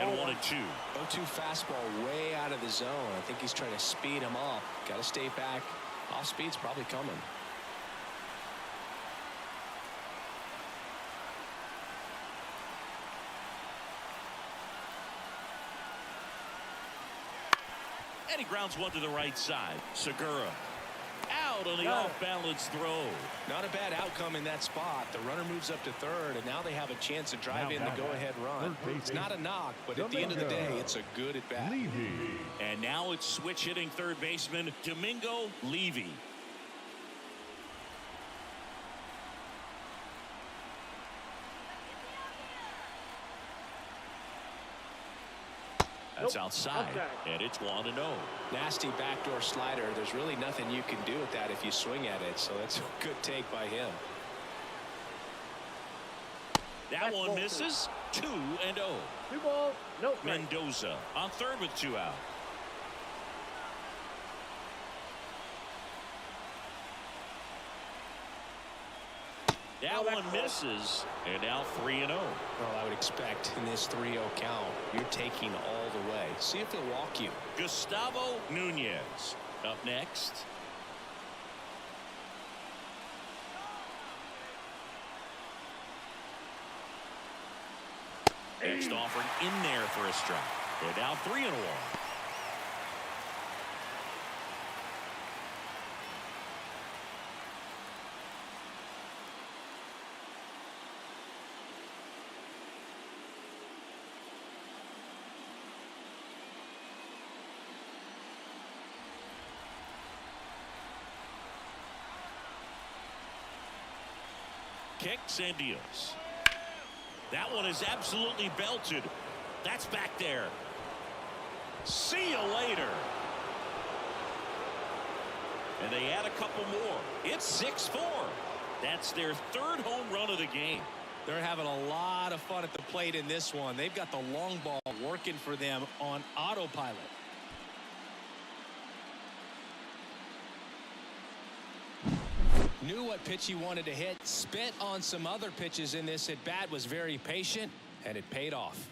And 1-2. 0-2 fastball way out of the zone. I think he's trying to speed him up. Got to stay back. Off speed's probably coming. And he grounds one to the right side. Segura out on the off-balance throw. Not a bad outcome in that spot. The runner moves up to third, and now they have a chance to drive in the go-ahead run. It's not a knock, but at the end of the day, it's a good at-bat. And now it's switch hitting third baseman Domingo Levy. That's outside, and it's 1-0. Nasty backdoor slider. There's really nothing you can do with that if you swing at it, so that's a good take by him. That one misses, 2-0. 2 balls, no strikes. Mendoza on third with 2 out. That one misses, and now 3-0. Well, I would expect in this 3-0 count, you're taking all the way. See if he'll walk you. Gustavo Nunez up next. Next offered in there for a strike. They're now 3-1. Kicks and deals. That one is absolutely belted. That's back there. See you later. And they add a couple more. It's 6-4. That's their third home run of the game. They're having a lot of fun at the plate in this one. They've got the long ball working for them on autopilot. Knew what pitch he wanted to hit, spent on some other pitches in this at bat, was very patient, and it paid off.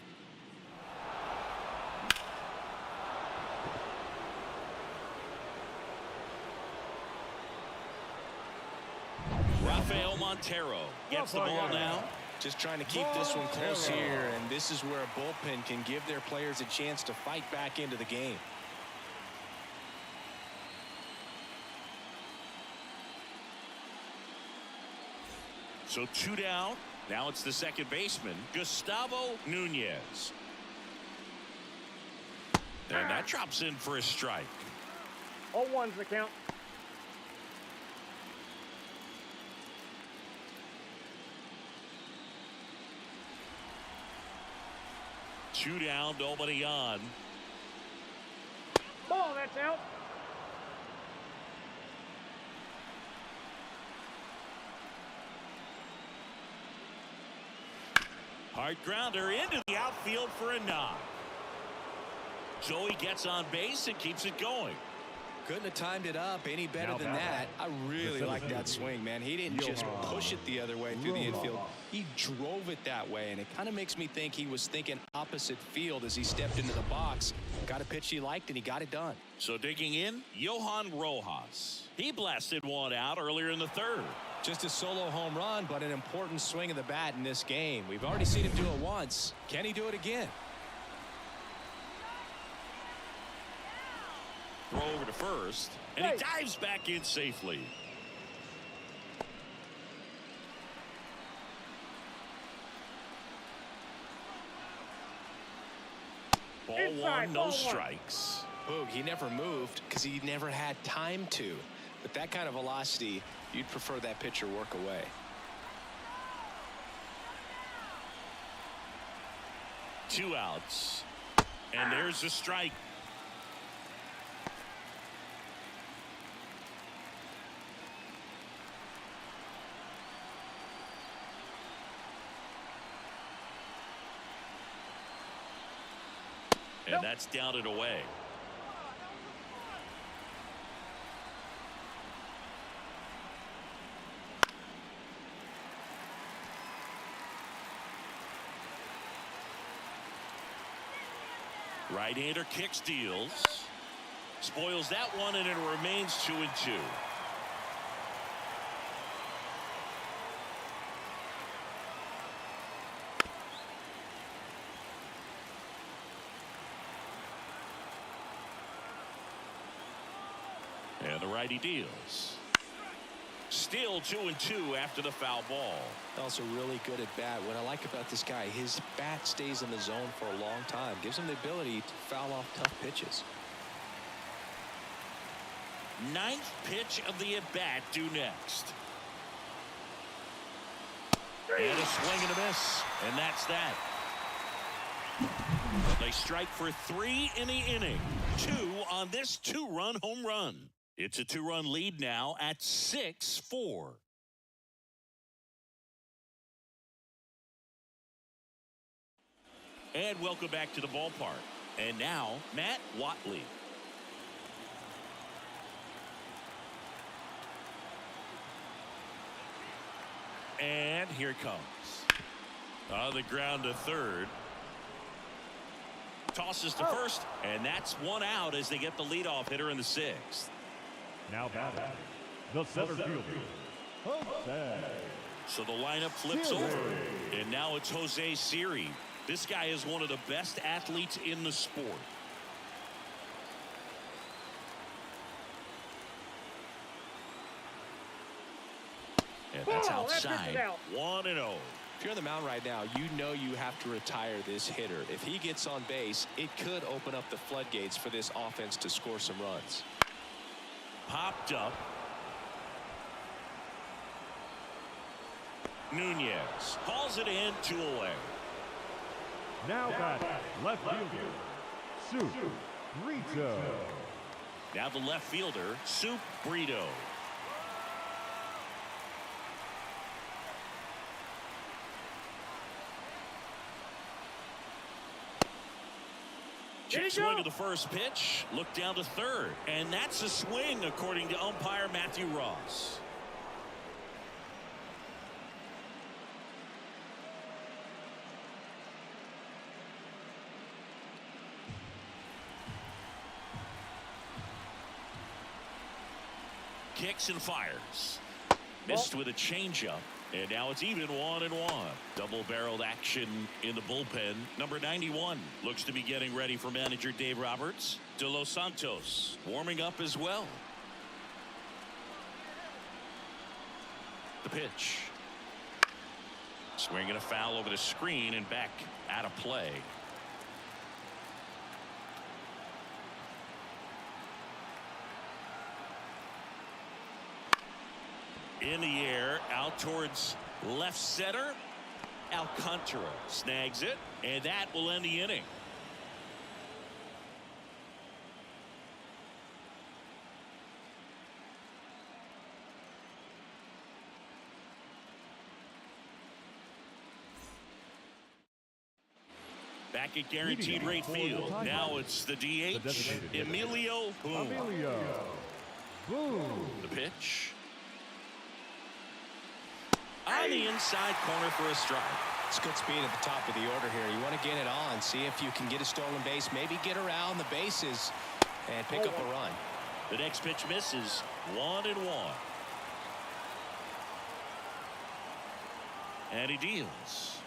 Rafael Montero gets the ball now. Just trying to keep this one close here, and this is where a bullpen can give their players a chance to fight back into the game. So 2 down. Now it's the second baseman, Gustavo Nunez. And that drops in for a strike. 0-1's the count. Two down, nobody on. Ball, that's out. Hard grounder into the outfield for a knock. Joey gets on base and keeps it going. Couldn't have timed it up any better than that. I really like that swing, man. He didn't just push it the other way through the infield. He drove it that way, and it kind of makes me think he was thinking opposite field as he stepped into the box. Got a pitch he liked, and he got it done. So digging in, Johan Rojas. He blasted one out earlier in the third. Just a solo home run, but an important swing of the bat in this game. We've already seen him do it once. Can he do it again? Throw over to first, and he dives back in safely. Ball one, no strikes. Boog, he never moved because he never had time to. But that kind of velocity, you'd prefer that pitcher work away. Two outs, and there's a strike. And that's down and away. Right-hander kicks, deals. Spoils that one, and it remains 2-2. And the righty deals. Still 2-2 after the foul ball. Also really good at bat. What I like about this guy, his bat stays in the zone for a long time. Gives him the ability to foul off tough pitches. Ninth pitch of the at-bat due next. And a swing and a miss. And that's that. They strike for 3 in the inning. 2 on this 2-run home run. It's a 2-run lead now at 6-4. And welcome back to the ballpark. And now, Matt Watley. And here it comes. On the ground to third. Tosses to first, and that's one out as they get the leadoff hitter in the sixth. Now batting, the center fielder, Jose. So the lineup flips over, and now it's Jose Siri. This guy is one of the best athletes in the sport. And that's outside. 1-0. If you're on the mound right now, you know you have to retire this hitter. If he gets on base, it could open up the floodgates for this offense to score some runs. Popped up. Nunez calls it in, 2 away. Now batting, left fielder, Brito. Now the left fielder, Brito. Check swing of the first pitch. Look down to third. And that's a swing, according to umpire Matthew Ross. Kicks and fires. Missed with a changeup. And now it's even 1-1. Double-barreled action in the bullpen. Number 91 looks to be getting ready for manager Dave Roberts. De Los Santos warming up as well. The pitch. Swinging a foul over the screen and back out of play. In the air, out towards left center. Alcantara snags it, and that will end the inning. Back at guaranteed rate field. Now it's the DH, Emilio Boone. The pitch. On the inside corner for a strike. It's good speed at the top of the order here. You want to get it on, see if you can get a stolen base, maybe get around the bases and pick up a run. The next pitch misses. 1-1. And he deals.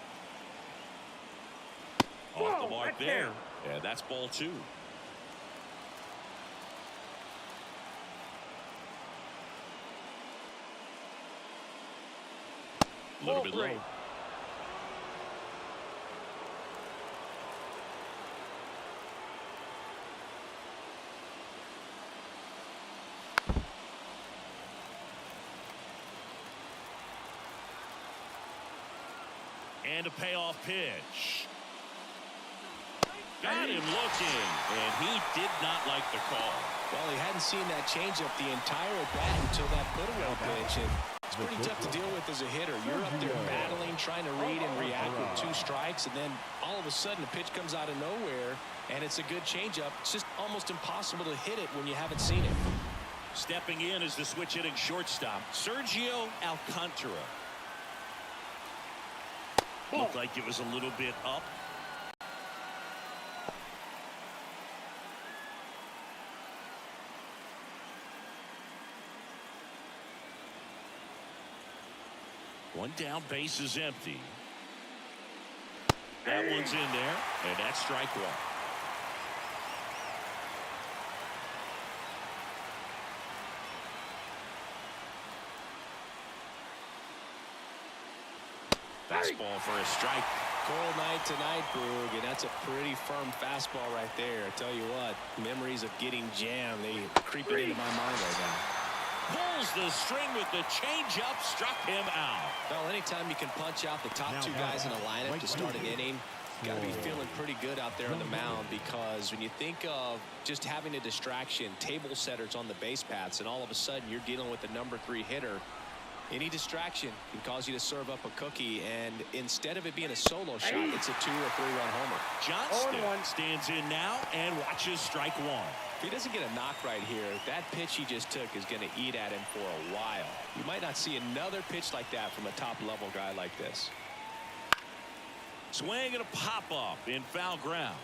Off the mark there. And that's ball 2. A little bit low. And a payoff pitch. Got him looking, and he did not like the call. Well, he hadn't seen that changeup the entire at bat until that put-away pitch. And it's pretty tough to deal with as a hitter. You're up there battling, trying to read and react with 2 strikes, and then all of a sudden a pitch comes out of nowhere, and it's a good changeup. It's just almost impossible to hit it when you haven't seen it. Stepping in is the switch-hitting shortstop, Sergio Alcantara. Looked like it was a little bit up. One down, base is empty. That one's in there, and that's strike 1. Fastball for a strike. Cold night tonight, Boog, and that's a pretty firm fastball right there. I tell you what, memories of getting jammed, they creep into my mind right now. Pulls the string with the changeup, struck him out. Well, anytime you can punch out the top 2 guys in a lineup to start an inning, got to be feeling pretty good out there on the mound, because when you think of just having a distraction, table setters on the base paths, and all of a sudden you're dealing with the number 3 hitter, Any distraction can cause you to serve up a cookie, and instead of it being a solo shot, it's a 2- or 3-run homer. Johnston stands in now and watches strike one. If he doesn't get a knock right here, that pitch he just took is going to eat at him for a while. You might not see another pitch like that from a top-level guy like this. Swing and a pop-up in foul ground.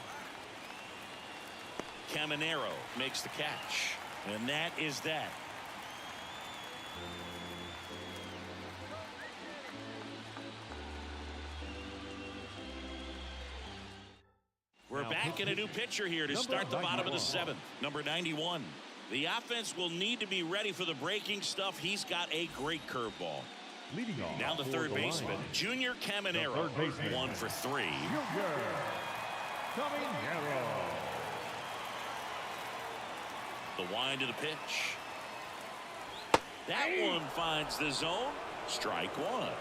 Caminero makes the catch, and that is that. We're back in a new pitcher here to start the bottom of the 7th. Number 91. The offense will need to be ready for the breaking stuff. He's got a great curveball. Leading off Now the third baseman, Junior Caminero, 1 for 3. Caminero. The wind of the pitch. That one finds the zone. Strike one.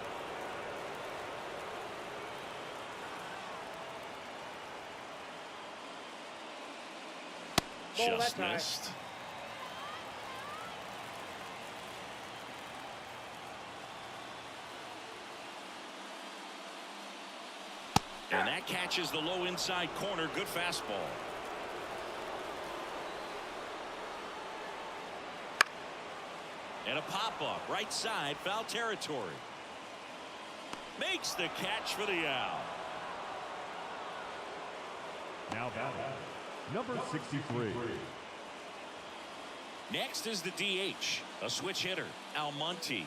Just missed. And that catches the low inside corner. Good fastball. And a pop-up right side, foul territory. Makes the catch for the out. Now batting, number 63. Next is the DH, a switch hitter, Almonte.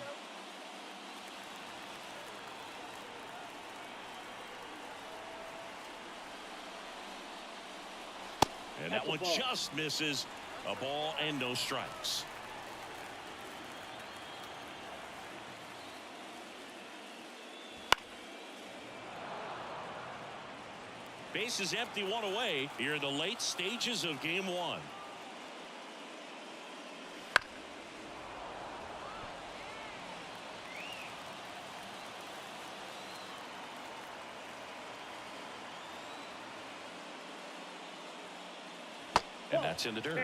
And that one just misses. A ball and no strikes. Base is empty, one away here in the late stages of game one. And that's in the dirt.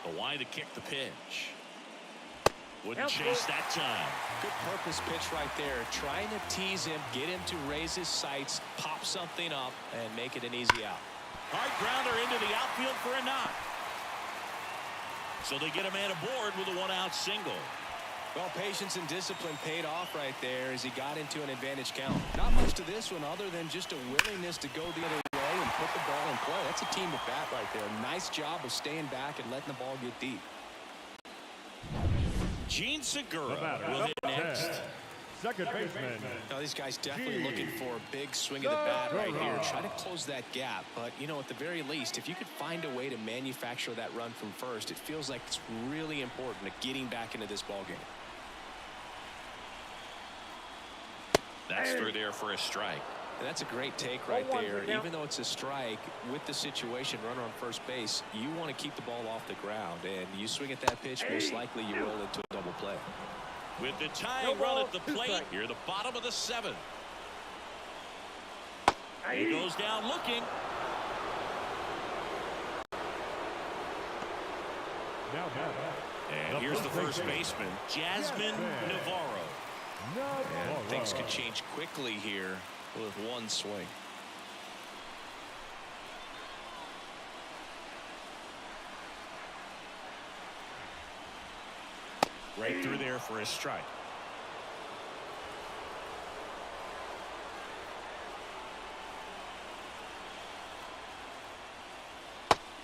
The wide to kick the pitch. Wouldn't chase that time. Good purpose pitch right there. Trying to tease him, get him to raise his sights, pop something up, and make it an easy out. Hard grounder into the outfield for a knock. So they get a man aboard with a one-out single. Well, patience and discipline paid off right there as he got into an advantage count. Not much to this one other than just a willingness to go the other way and put the ball in play. That's a team at bat right there. Nice job of staying back and letting the ball get deep. Gene Segura will hit next. Second baseman. Now, these guys definitely looking for a big swing of the bat right here. Trying to close that gap. But, you know, at the very least, if you could find a way to manufacture that run from first, it feels like it's really important to getting back into this ball game. That's through there for a strike. And that's a great take right there. Even though it's a strike, with the situation, runner on first base, you want to keep the ball off the ground. And you swing at that pitch, most likely you roll into a double play. With the tying run at the plate, here the bottom of the 7th. He goes down looking. And here's the first baseman, Jasmine Navarro. And things could change quickly here with one swing. Right through there for a strike.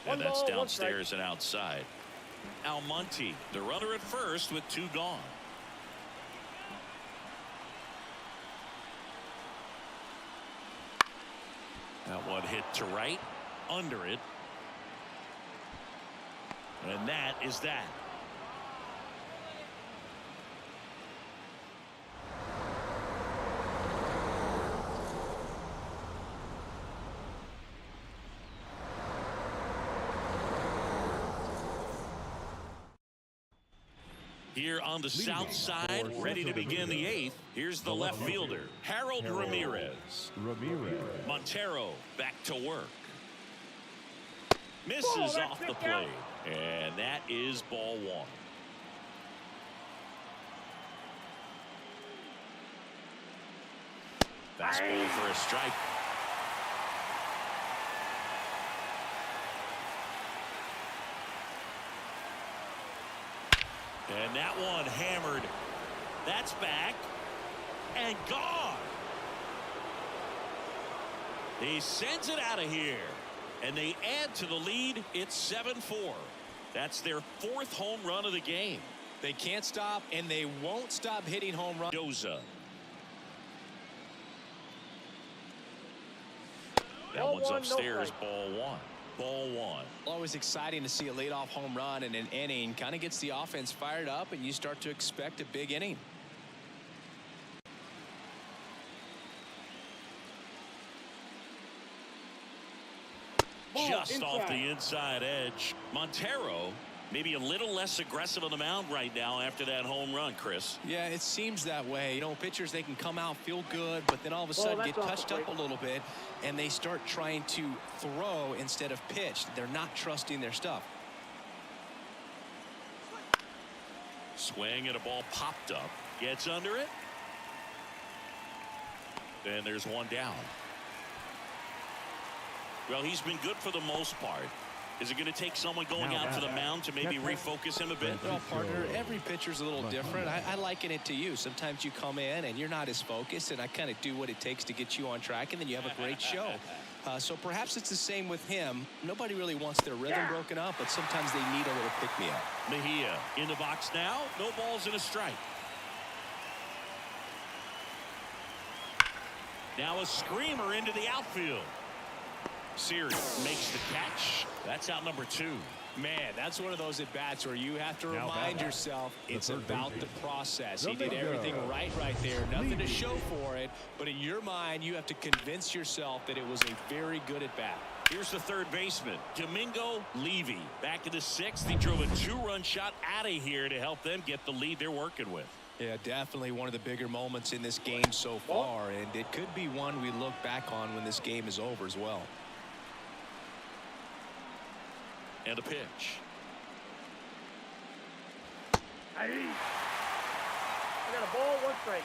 And that's downstairs and outside. Almonte, the runner at first with 2 gone. That one hit to right, under it. And that is that. Here on the south side, ready to begin the 8th. Here's the left fielder, Harold Ramirez. Montero back to work. Misses off the plate. And that is ball 1. Fastball for a strike. And that one hammered. That's back and gone. He sends it out of here. And they add to the lead. It's 7-4. That's their 4th home run of the game. They can't stop, and they won't stop hitting home runs. Doza. That one's upstairs, ball 1. Ball 1. Always exciting to see a leadoff home run in an inning. Kind of gets the offense fired up, and you start to expect a big inning. Just off the inside edge. Montero maybe a little less aggressive on the mound right now after that home run, Chris. Yeah, it seems that way. You know, pitchers, they can come out, feel good, but then all of a sudden get touched up a little bit, and they start trying to throw instead of pitch. They're not trusting their stuff. Swing and a ball popped up. Gets under it. And there's one down. Well, he's been good for the most part. Is it going to take someone going out to the mound to maybe refocus him a bit? Well, partner, every pitcher's a little different. I liken it to you. Sometimes you come in and you're not as focused, and I kind of do what it takes to get you on track, and then you have a great show. So perhaps it's the same with him. Nobody really wants their rhythm broken up, but sometimes they need a little pick-me-up. Mejia in the box now. No balls and a strike. Now a screamer into the outfield. Siri makes the catch. That's out number 2. Man, that's one of those at-bats where you have to remind yourself it's about the process. He did everything right there. Nothing to show for it, but in your mind, you have to convince yourself that it was a very good at-bat. Here's the third baseman, Domingo Levy. Back to the 6th. He drove a 2-run shot out of here to help them get the lead they're working with. Yeah, definitely one of the bigger moments in this game so far, and it could be one we look back on when this game is over as well. And a pitch. I got a ball, 1 strike.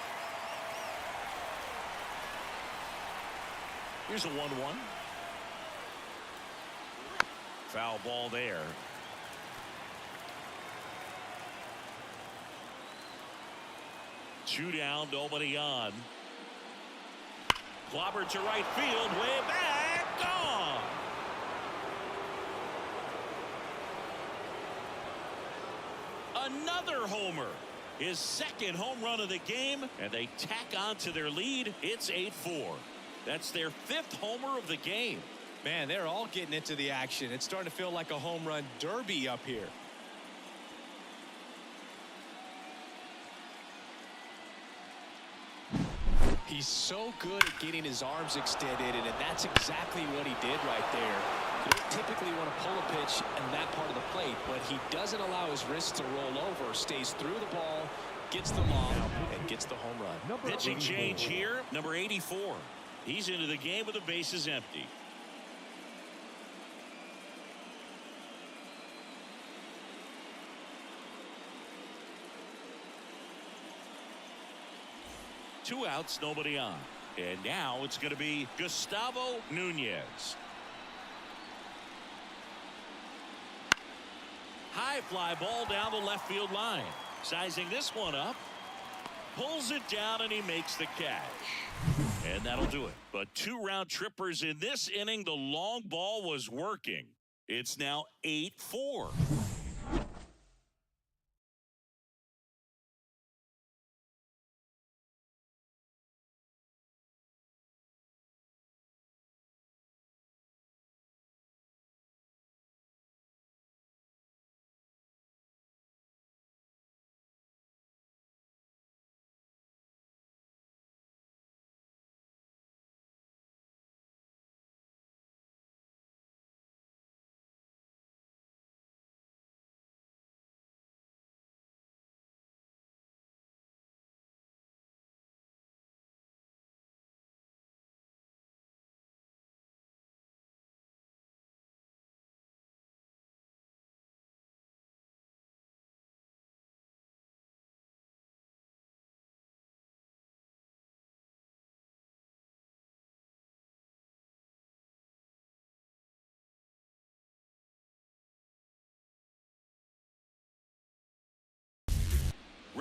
Here's a 1-1. Foul ball there. Two down, nobody on. Clobber to right field, way back, gone. Another homer. His 2nd home run of the game, and they tack on to their lead. It's 8-4. That's their 5th homer of the game. Man, they're all getting into the action. It's starting to feel like a home run derby up here. He's so good at getting his arms extended, and that's exactly what he did right there. You don't typically want to pull a pitch in that part of the plate, but he doesn't allow his wrist to roll over, stays through the ball, gets the lob, and gets the home run. Pitching change here, number 84. He's into the game with the bases empty. Two outs, nobody on. And now it's going to be Gustavo Nunez. High fly ball down the left field line. Sizing this one up. Pulls it down and he makes the catch. And that'll do it. But 2 round trippers in this inning. The long ball was working. It's now 8-4.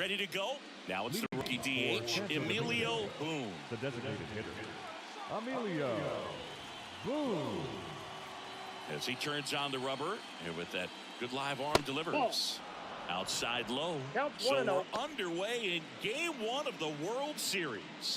Ready to go? Now it's the rookie DH, Emilio Boone. The designated hitter, Emilio Boone. As he turns on the rubber, and with that good live arm delivers. Outside low. So we're underway in Game 1 of the World Series.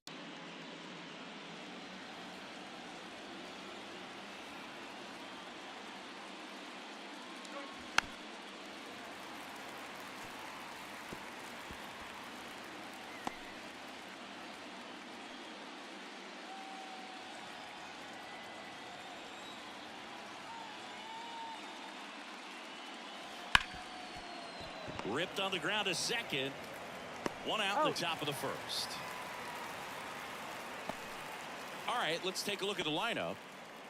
Ripped on the ground to second. One out in the top of the first. All right, let's take a look at the lineup.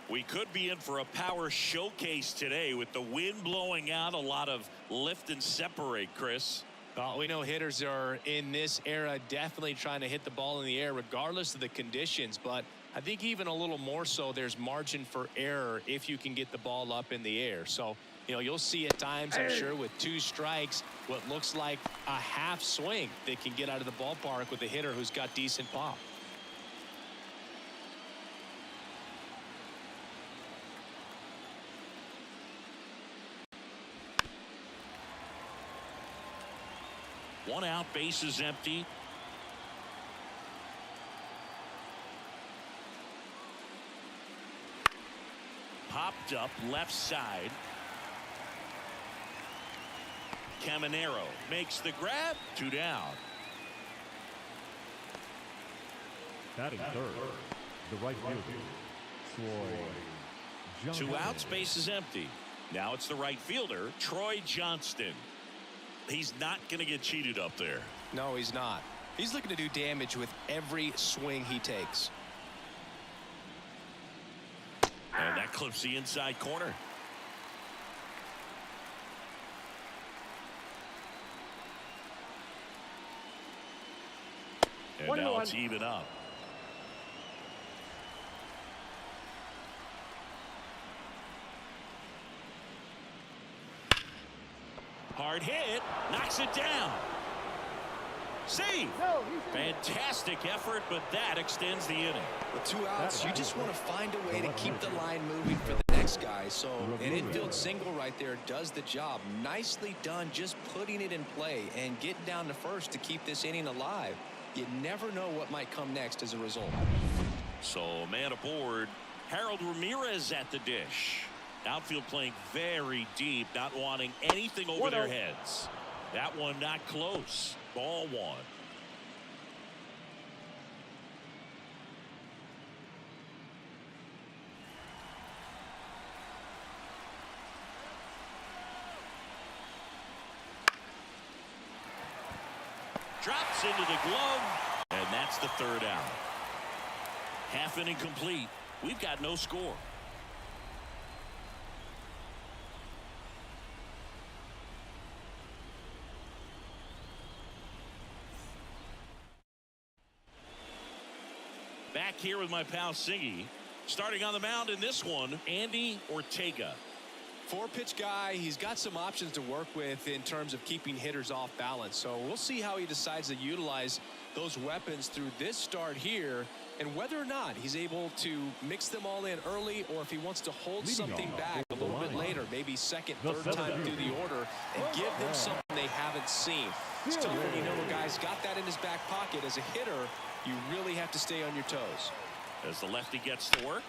We could be in for a power showcase today with the wind blowing out, a lot of lift and separate, Chris. We know hitters are in this era definitely trying to hit the ball in the air regardless of the conditions, but I think even a little more so there's margin for error if you can get the ball up in the air. So, you know, you'll see at times, I'm sure, with 2 strikes, what looks like a half swing that can get out of the ballpark with a hitter who's got decent pop. One out, bases empty. Popped up left side. Caminero makes the grab. 2 down. Batting third, the right fielder, Troy Johnston. 2 outs, bases empty. Now it's the right fielder, Troy Johnston. He's not going to get cheated up there. No, he's not. He's looking to do damage with every swing he takes. And that clips the inside corner. And now it's even up. Hard hit, knocks it down. See, fantastic effort, but that extends the inning. With 2 outs, you just want to find a way to keep the line moving for the next guy. So an infield single right there does the job. Nicely done, just putting it in play and getting down to first to keep this inning alive. You never know what might come next as a result. So man aboard, Harold Ramirez at the dish. Outfield playing very deep, not wanting anything over their heads. That one not close. Ball 1. Drops into the glove, and that's the 3rd out. Half inning complete. We've got no score. Back here with my pal Singy. Starting on the mound in this one, Andy Ortega. 4-pitch guy. He's got some options to work with in terms of keeping hitters off balance. So we'll see how he decides to utilize those weapons through this start here, and whether or not he's able to mix them all in early, or if he wants to hold something back a little bit later, maybe second, third time through the order, and give them something they haven't seen. It's tough when you know a guy's got that in his back pocket. As a hitter, you really have to stay on your toes. As the lefty gets to work.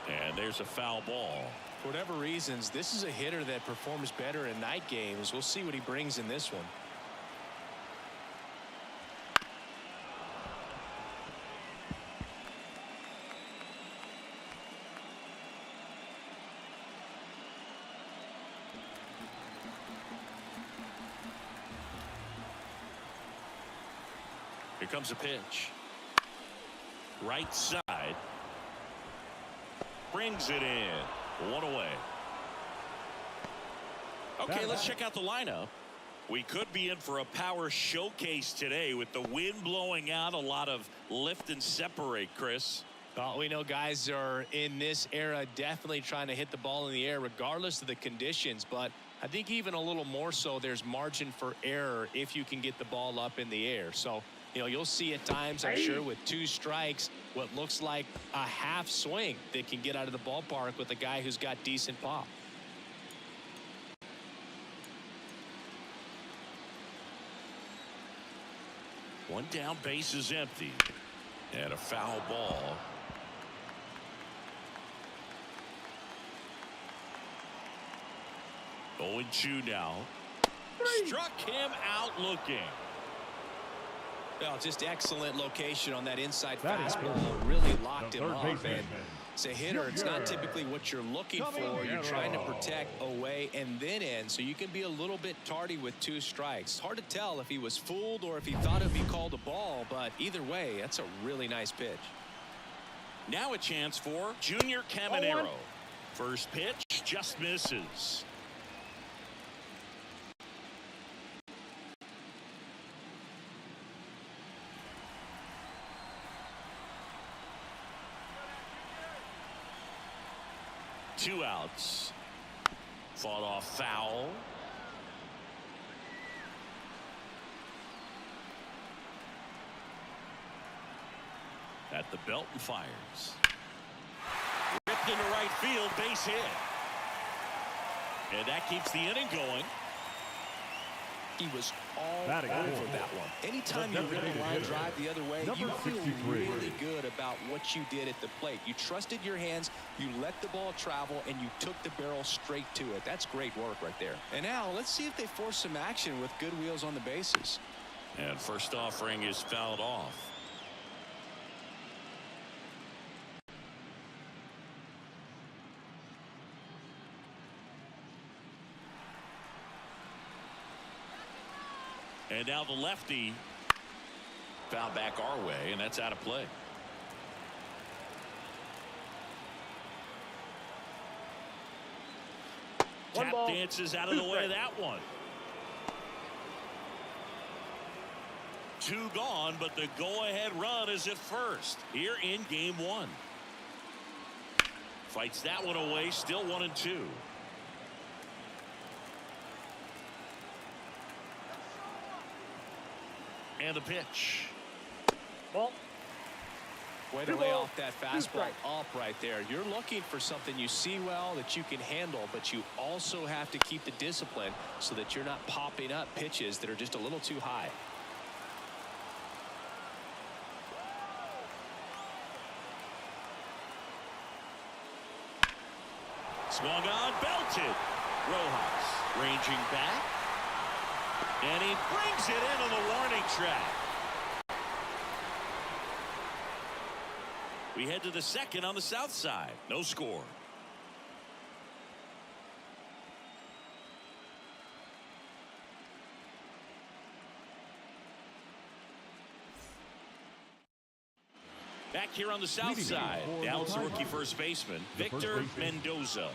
And there's a foul ball. For whatever reasons, this is a hitter that performs better in night games. We'll see what he brings in this one. Here comes a pitch. Right side. Brings it in. 1 away. Okay, let's check out the lineup. We could be in for a power showcase today with the wind blowing out, a lot of lift and separate, Chris. We know guys are in this era definitely trying to hit the ball in the air regardless of the conditions, but I think even a little more so there's margin for error if you can get the ball up in the air. So, you know, you'll see at times, I'm sure, with 2 strikes, what looks like a half swing that can get out of the ballpark with a guy who's got decent pop. One down, base is empty. And a foul ball. Oh, 0-2 now. Struck him out looking. Well, just excellent location on that inside fastball. Really locked him off. And as a hitter, it's not typically what you're looking for. You're trying to protect away and then in, so you can be a little bit tardy with 2 strikes. Hard to tell if he was fooled or if he thought it'd be called a ball, but either way, that's a really nice pitch. Now a chance for Junior Caminero. First pitch just misses. Two outs. Fought off foul. At the belt and fires. Ripped into right field, base hit. And that keeps the inning going. He was all over that one. Anytime you rip a line drive the other way, you feel really good about what you did at the plate. You trusted your hands, you let the ball travel, and you took the barrel straight to it. That's great work right there. And now let's see if they force some action with good wheels on the bases. And first offering is fouled off. And now the lefty fouled back our way, and that's out of play. Tap dances out of the way of that one. 2 gone, but the go-ahead run is at first here in game 1. Fights that one away, still 1-2. And the pitch. Ball. Way to lay off that fastball up right there. You're looking for something you see well that you can handle, but you also have to keep the discipline so that you're not popping up pitches that are just a little too high. Swung on, belted. Rojas ranging back. And he brings it in on the warning track. We head to the second on the south side. No score. Back here on the south side, Dallas rookie first baseman, Victor Mendoza.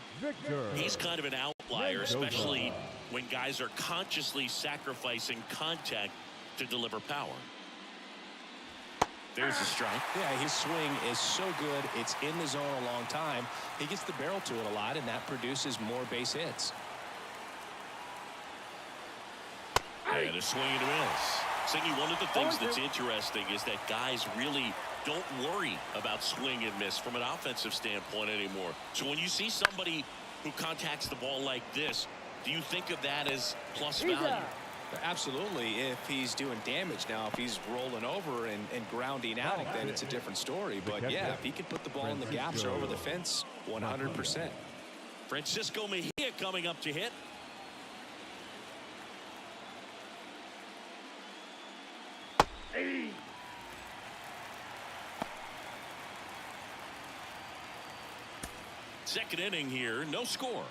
He's kind of an outlier, especially when guys are consciously sacrificing contact to deliver power. There's a strike. Yeah, his swing is so good. It's in the zone a long time. He gets the barrel to it a lot, and that produces more base hits. And a swing and a miss. Singy, one of the things that's interesting is that guys really don't worry about swing and miss from an offensive standpoint anymore. So when you see somebody who contacts the ball like this, do you think of that as plus value? Absolutely, if he's doing damage. Now, if he's rolling over and grounding out, then it's a different story. But yeah, if he can put the ball in the gaps or over the fence, 100%. Francisco Mejia coming up to hit. Second inning here, no score.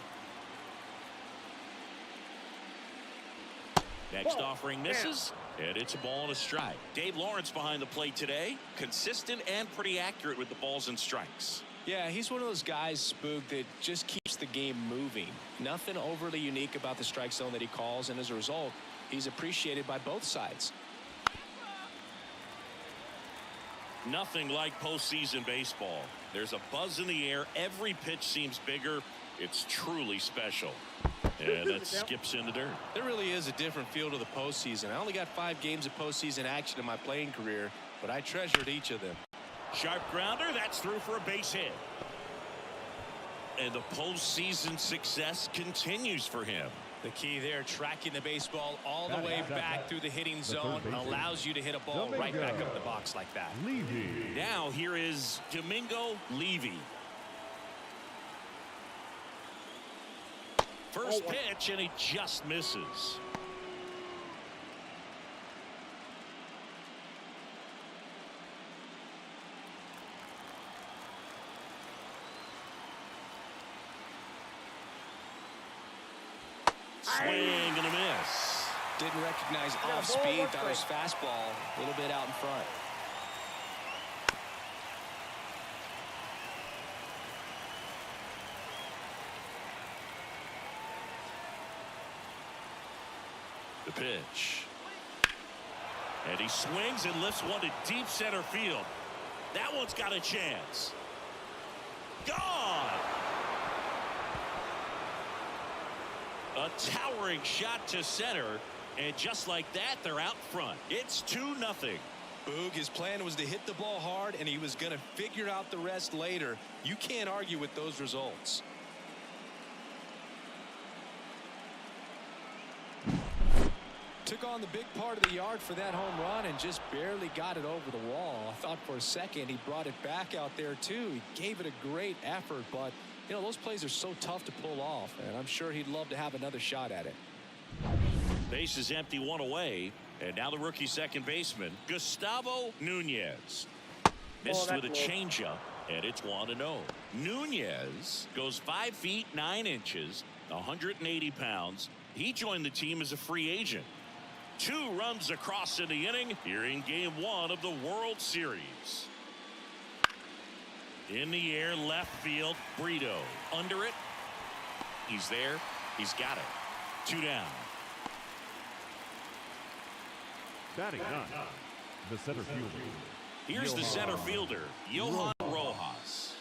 Next offering misses, and it's a ball and a strike. Dave Lawrence behind the plate today. Consistent and pretty accurate with the balls and strikes. Yeah, he's one of those guys, Spook, that just keeps the game moving. Nothing overly unique about the strike zone that he calls, and as a result, he's appreciated by both sides. Nothing like postseason baseball. There's a buzz in the air. Every pitch seems bigger. It's truly special. And that skips in the dirt. There really is a different feel to the postseason. I only got 5 games of postseason action in my playing career, but I treasured each of them. Sharp grounder. That's through for a base hit. And the postseason success continues for him. The key there, tracking the baseball all the way back through the hitting zone, allows you to hit a ball right back up the box like that. Now here is Domingo Levy. First pitch, and he just misses. Swing and a miss. Didn't recognize off speed. Thought it was fastball. A little bit out in front. The pitch. And he swings and lifts one to deep center field. That one's got a chance. Gone. A towering shot to center, and just like that, they're out front. It's 2-0. Boog, his plan was to hit the ball hard, and he was going to figure out the rest later. You can't argue with those results. Took on the big part of the yard for that home run and just barely got it over the wall. I thought for a second he brought it back out there too. He gave it a great effort, but you know, those plays are so tough to pull off, and I'm sure he'd love to have another shot at it. Base is empty, 1 away, and now the rookie second baseman, Gustavo Nunez. Missed with a changeup, and it's 1-0. Nunez goes 5 feet 9 inches, 180 pounds. He joined the team as a free agent. 2 runs across in the inning here in Game 1 of the World Series. In the air, left field, Brito under it. He's there. He's got it. 2 down. Batting 9, the center fielder. Here's the center fielder, Johan Rojas.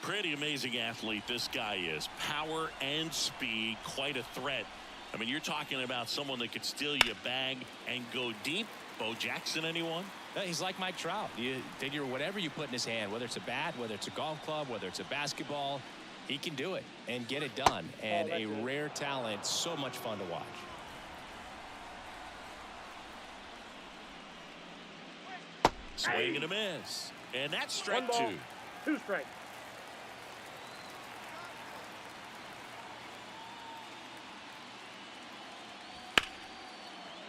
Pretty amazing athlete this guy is. Power and speed, quite a threat. I mean, you're talking about someone that could steal you a bag and go deep. Bo Jackson, anyone? He's like Mike Trout. You figure whatever you put in his hand, whether it's a bat, whether it's a golf club, whether it's a basketball, he can do it and get it done. And a rare talent, so much fun to watch. Swing and a miss. And that's strike 2. 2 strikes.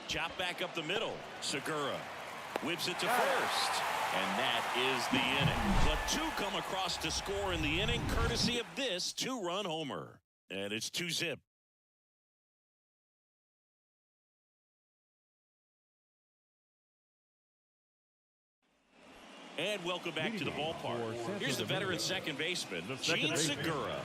Chop back up the middle. Segura whips it to first. And that is the inning. But 2 come across to score in the inning, courtesy of this 2-run homer. And it's 2-zip. And welcome back to the ballpark. Here's the veteran second baseman, Gene Segura.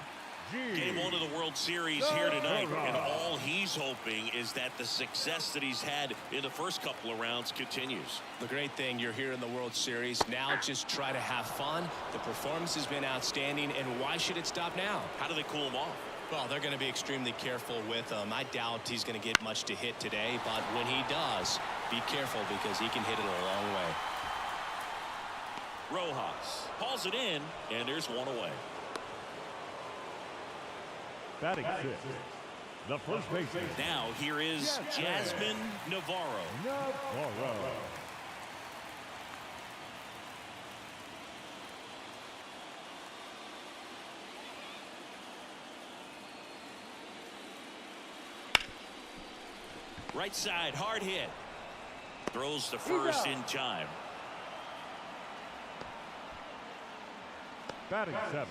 Game 1 of the World Series here tonight, and all he's hoping is that the success that he's had in the first couple of rounds continues. The great thing, you're here in the World Series. Now just try to have fun. The performance has been outstanding, and why should it stop now? How do they cool him off? Well, they're going to be extremely careful with him. I doubt he's going to get much to hit today, but when he does, be careful because he can hit it a long way. Rojas hauls it in, and there's 1 away. Batting 6, the first baseman. Now here is Jasmine Navarro. Right side, hard hit. Throws to first in time. Batting 7,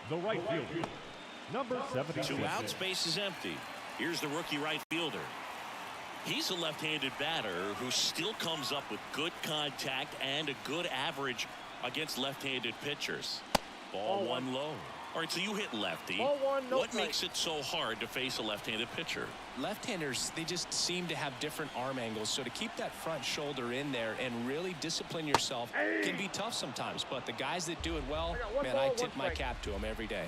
the right fielder, number 76. 2 outs, base is empty. Here's the rookie right fielder. He's a left-handed batter who still comes up with good contact and a good average against left-handed pitchers. Ball 1 low. All right, so you hit lefty. Ball one, no What strike. makes it so hard to face a left-handed pitcher? Left-handers, they just seem to have different arm angles. So to keep that front shoulder in there and really discipline yourself can be tough sometimes. But the guys that do it well, man, I tip my cap to them every day.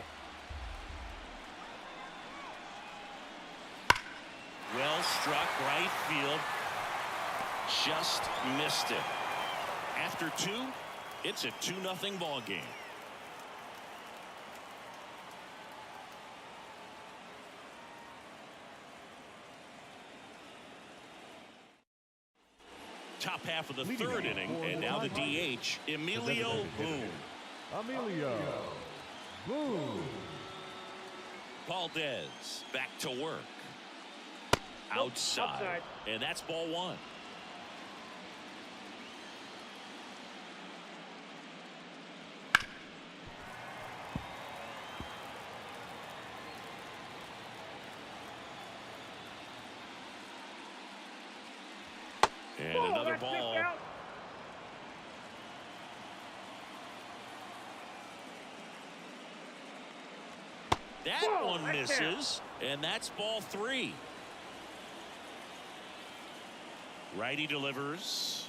Well struck, right field. Just missed it. After 2, it's a 2-0 ball game. Top half of the third inning, and now the DH, Emilio Boone. Emilio Boone. Valdez back to work. Outside. And that's ball 1. And another ball. That one misses, and that's ball 3. Righty delivers.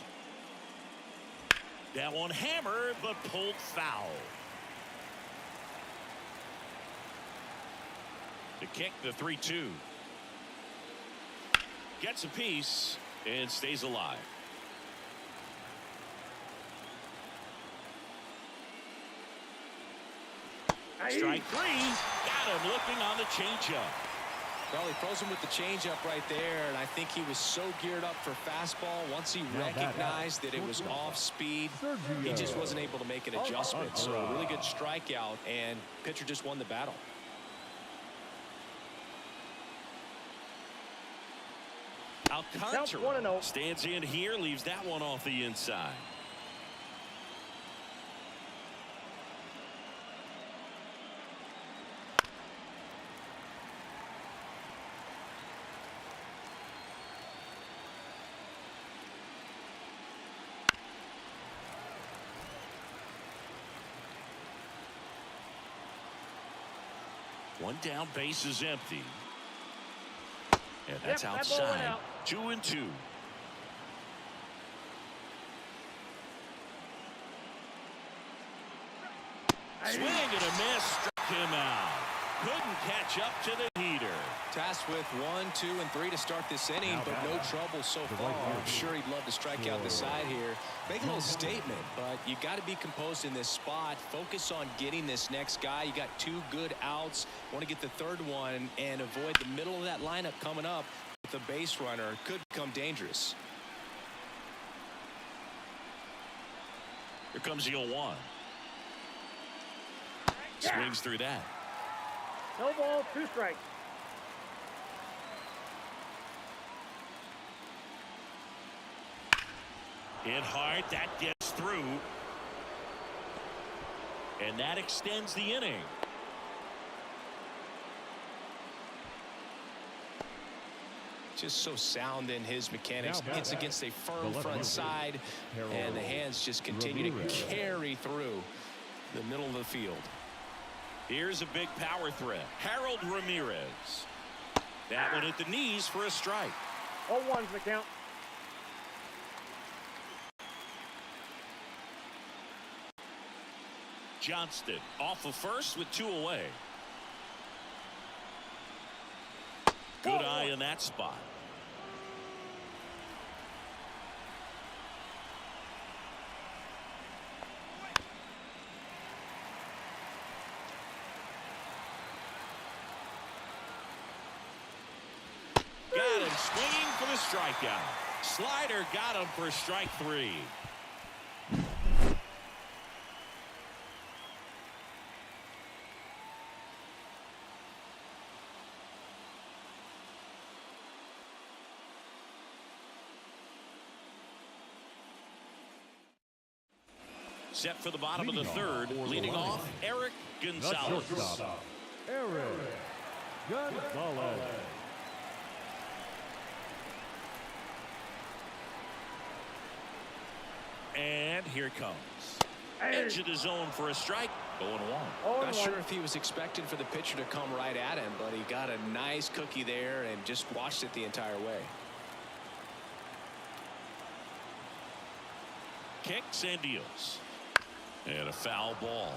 That one hammered, but pulled foul. The kick, the 3-2. Gets a piece and stays alive. Strike 3. Got him looking on the changeup. Well, he throws him with the changeup right there, and I think he was so geared up for fastball. Once he recognized that it was off speed, he just wasn't able to make an adjustment. So a really good strikeout, and pitcher just won the battle. Alcantara stands in here, leaves that one off the inside. One down, base is empty. And that's outside. 2-2. Swing and a miss. Struck him out. Couldn't catch up to the heater. Tasked with 1, 2, and 3 to start this inning, but no trouble so far. I'm sure he'd love to strike out the side here. Make a little statement, but you got to be composed in this spot. Focus on getting this next guy. You got 2 good outs. Want to get the third one and avoid the middle of that lineup coming up. The base runner could become dangerous. Here comes the 0-1. Swings through that. No ball, 2 strikes. Hit hard, that gets through. And that extends the inning. Just so sound in his mechanics. Hits against a firm front side, and the hands just continue to carry through the middle of the field. Here's a big power threat. Harold Ramirez. That one at the knees for a strike. 0-1's the count. Johnston off of first with 2 away. Good eye in that spot. Got him swinging for the strikeout. Slider got him for strike 3. Set for the bottom of the third, leading off Eric Gonzalez. Eric Gonzalez. And here it comes. Edge of the zone for a strike. 0-1. Not sure if he was expecting for the pitcher to come right at him, but he got a nice cookie there and just watched it the entire way. Kicks and deals. And a foul ball.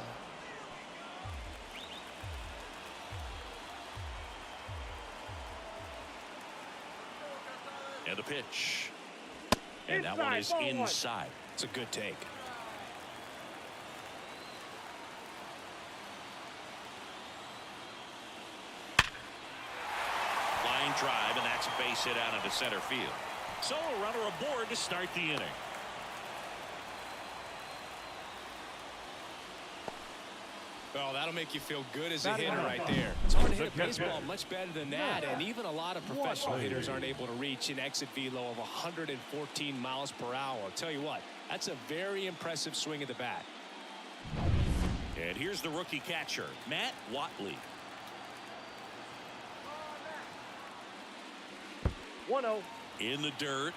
And a pitch. And that one is inside. It's a good take. Line drive, and that's a base hit out into center field. So a runner aboard to start the inning. Well, that'll make you feel good as a hitter right there. It's hard to hit a baseball much better than that, and even a lot of professional hitters aren't able to reach an exit velo of 114 miles per hour. I'll tell you what, that's a very impressive swing of the bat. And here's the rookie catcher, Matt Watley. 1-0. In the dirt.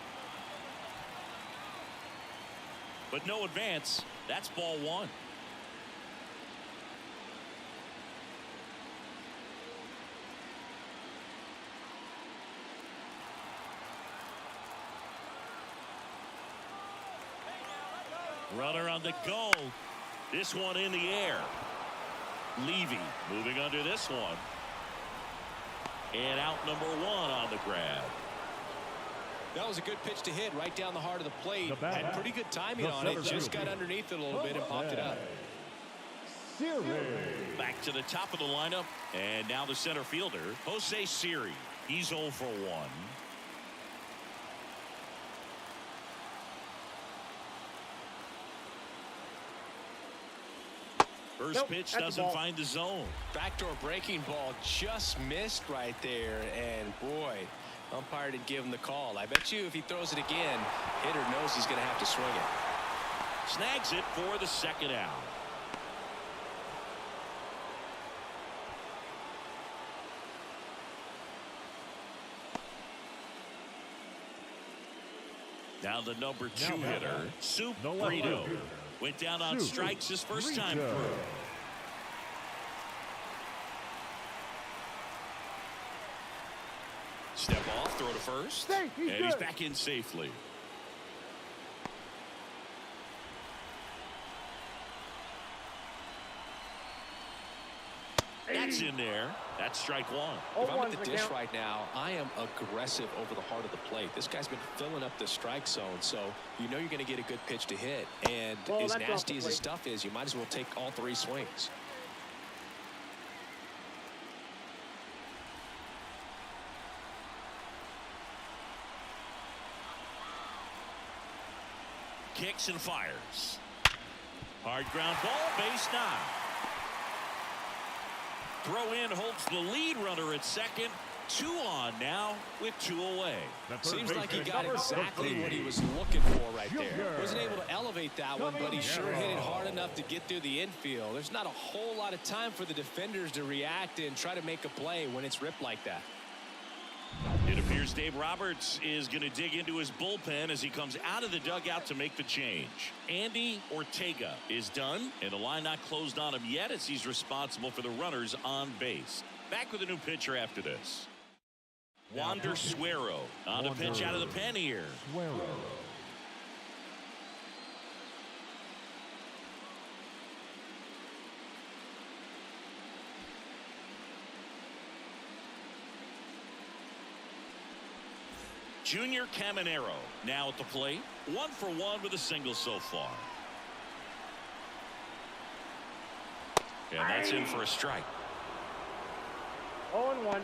But no advance. That's ball one. Runner on the go. This one in the air. Levy moving under this one. And out number one on the grab. That was a good pitch to hit right down the heart of the plate. Had pretty good timing on it. Just got underneath it a little bit and popped it up. Back to the top of the lineup. And now the center fielder, Jose Siri. He's 0 for 1. First pitch doesn't find the zone. Backdoor breaking ball just missed right there. And boy, umpire didn't give him the call. I bet you if he throws it again, hitter knows he's going to have to swing it. Snags it for the second out. Now the number 2 hitter, Soup Brito. Went down on strikes his first time through. Step off, throw to first. And he's back in safely. That's in there. That's strike one. If I'm at the dish right now, I am aggressive over the heart of the plate. This guy's been filling up the strike zone, so you know you're going to get a good pitch to hit. And as nasty as his stuff is, you might as well take all 3 swings. Kicks and fires. Hard ground ball, base knock. Throw in holds the lead runner at second. 2 on now with 2 away. Seems like he got exactly what he was looking for right there. Wasn't able to elevate that one, but he sure hit it hard enough to get through the infield. There's not a whole lot of time for the defenders to react and try to make a play when it's ripped like that. It appears Dave Roberts is going to dig into his bullpen as he comes out of the dugout to make the change. Andy Ortega is done, and the line not closed on him yet as he's responsible for the runners on base. Back with a new pitcher after this. Wander Suero on a pitch out of the pen here. Junior Caminero now at the plate. 1 for 1 with a single so far. And that's in for a strike. 0-1.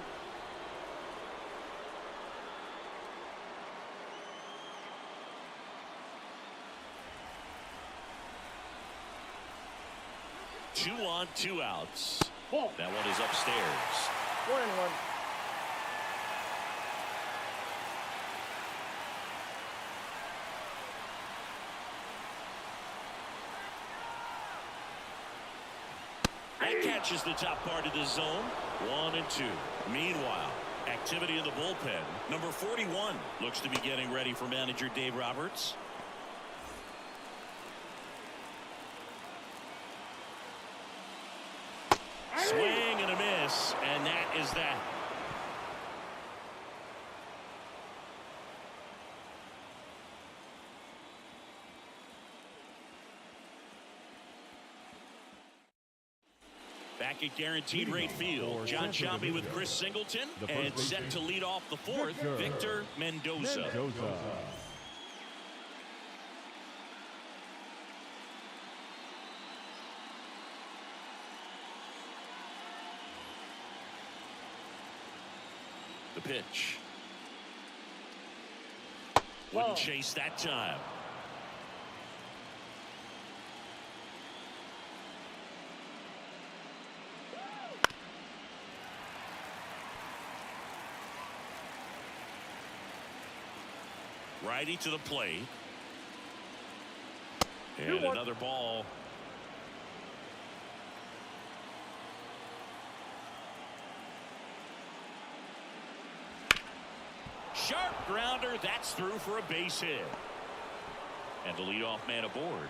Two on, 2 outs. That one is upstairs. 1-1. That catches the top part of the zone. 1 and 2. Meanwhile, activity in the bullpen. Number 41 looks to be getting ready for manager Dave Roberts. swing and a miss, and that is that. Back at Guaranteed Rate Field, John Sciambi with Chris Singleton, and set to lead off the fourth, Victor Mendoza. The pitch. Wouldn't chase that time. Righty to the plate. And another ball. Sharp grounder. That's through for a base hit. And the leadoff man aboard.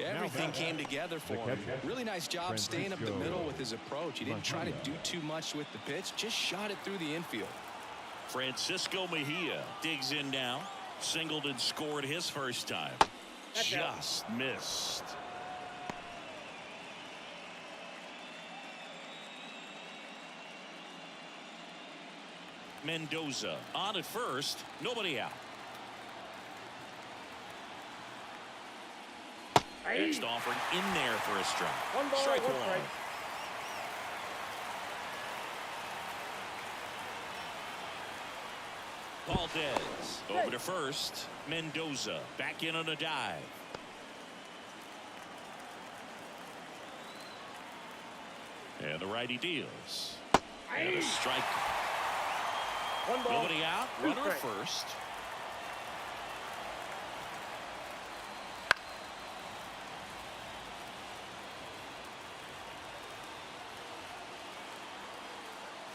Everything came together for him. Really nice job staying up the middle with his approach. He didn't try to do too much with the pitch. Just shot it through the infield. Francisco Mejia digs in now. Singleton scored his first time. Just missed. Mendoza on at first. Nobody out. Next offering in there for a strike. One ball, Strike one one. strike. Valdez over to first. Mendoza back in on a dive. And the righty deals. And a strike. One ball. Nobody out. Runner at first.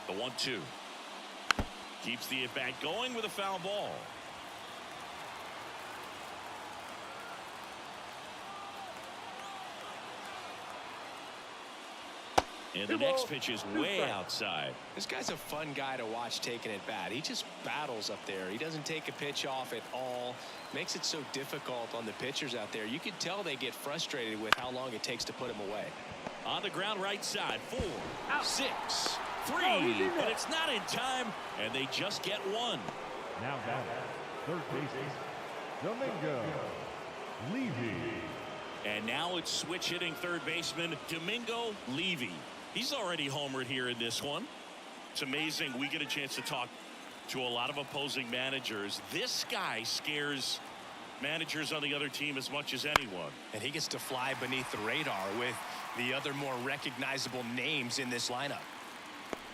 The 1-2. Keeps the at-bat going with a foul ball. And the next pitch is way outside. This guy's a fun guy to watch taking at bat. He just battles up there. He doesn't take a pitch off at all. Makes it so difficult on the pitchers out there. You can tell they get frustrated with how long it takes to put him away. On the ground right side. 4, 6, 3. But it's not in time, and they just get one. Now batting, third baseman, Domingo Levy. And now it's switch hitting third baseman Domingo Levy. He's already homered here in this one. It's amazing we get a chance to talk to a lot of opposing managers. This guy scares managers on the other team as much as anyone. And he gets to fly beneath the radar with the other more recognizable names in this lineup.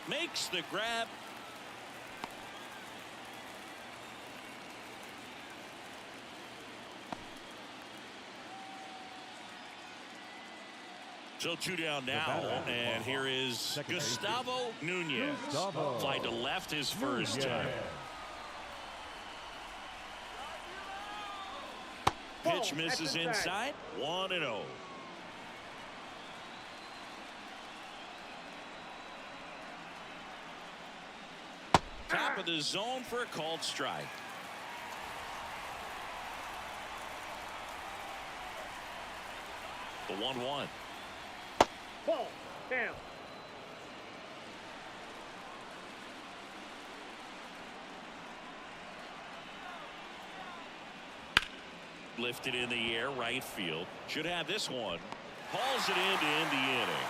Makes the grab. So 2 down now, and here is Gustavo Nunez. Fly to left his first time. Pitch misses inside. 1-0. Top of the zone for a called strike. The 1-1. Ball down. Lifted in the air, right field. Should have this one. Hauls it in to end the inning.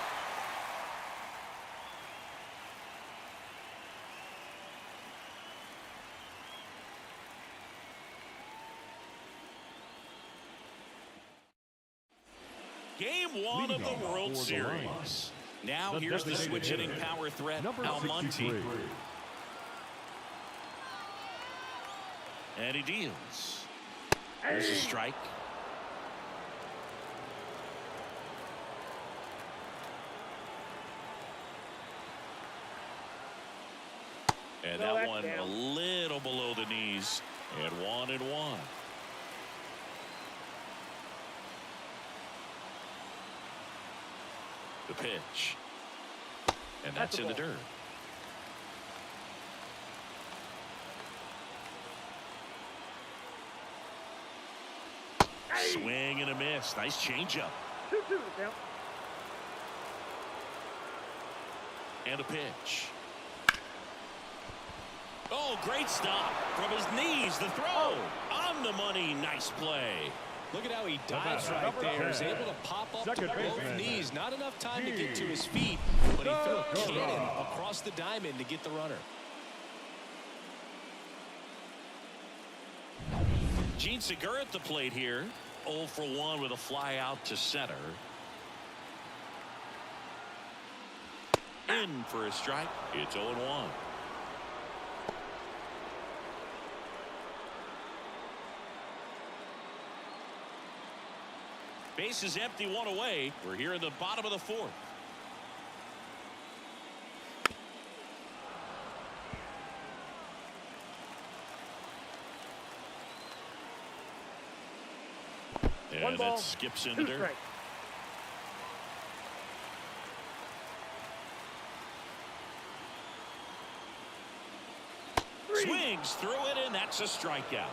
Game 1 of the World Series. Now here's the switch hitting power threat, Almonte. And he deals. There's a strike. And that one a little below the knees. And 1-1. The pitch. And that's in the dirt. Swing and a miss. Nice changeup. 2-2 the count. And a pitch. Oh, great stop from his knees. The throw on the money. Nice play. Look at how he dives right there. He's able to pop up to both knees. Not enough time to get to his feet, but he threw a cannon across the diamond to get the runner. Gene Segura at the plate here. 0 for 1 with a fly out to center. In for a strike. It's 0-1. Base is empty, 1 away. We're here in the bottom of the 4th. And that skips in the dirt. Swings through it, and that's a strikeout.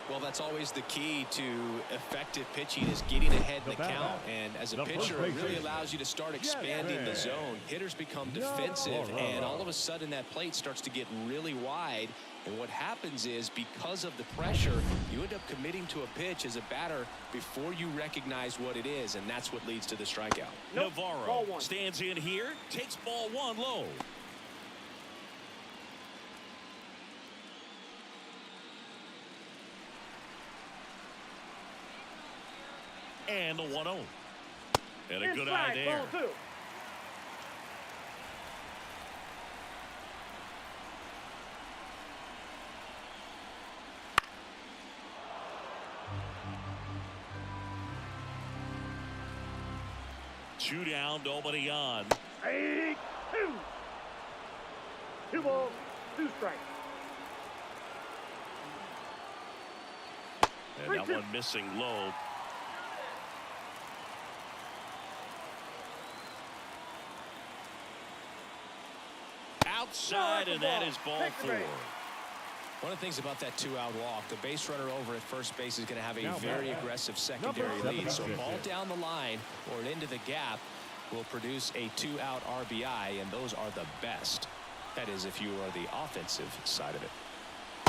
Well, that's always the key to effective pitching, is getting ahead in the count. And as a pitcher, it really allows you to start expanding the zone. Hitters become defensive, and all of a sudden that plate starts to get really wide. And what happens is, because of the pressure, you end up committing to a pitch as a batter before you recognize what it is, and that's what leads to the strikeout. Navarro stands in here, takes ball 1 low. And the 1-0. And a good eye there. Ball 2. Two down, nobody on. 8-2. 2 balls, 2 strikes. And that one missing low. Outside, and that is ball 4. One of the things about that 2-out walk, the base runner over at first base is going to have a very aggressive secondary lead. So ball down the line or into the gap will produce a 2-out RBI, and those are the best. That is, if you are the offensive side of it.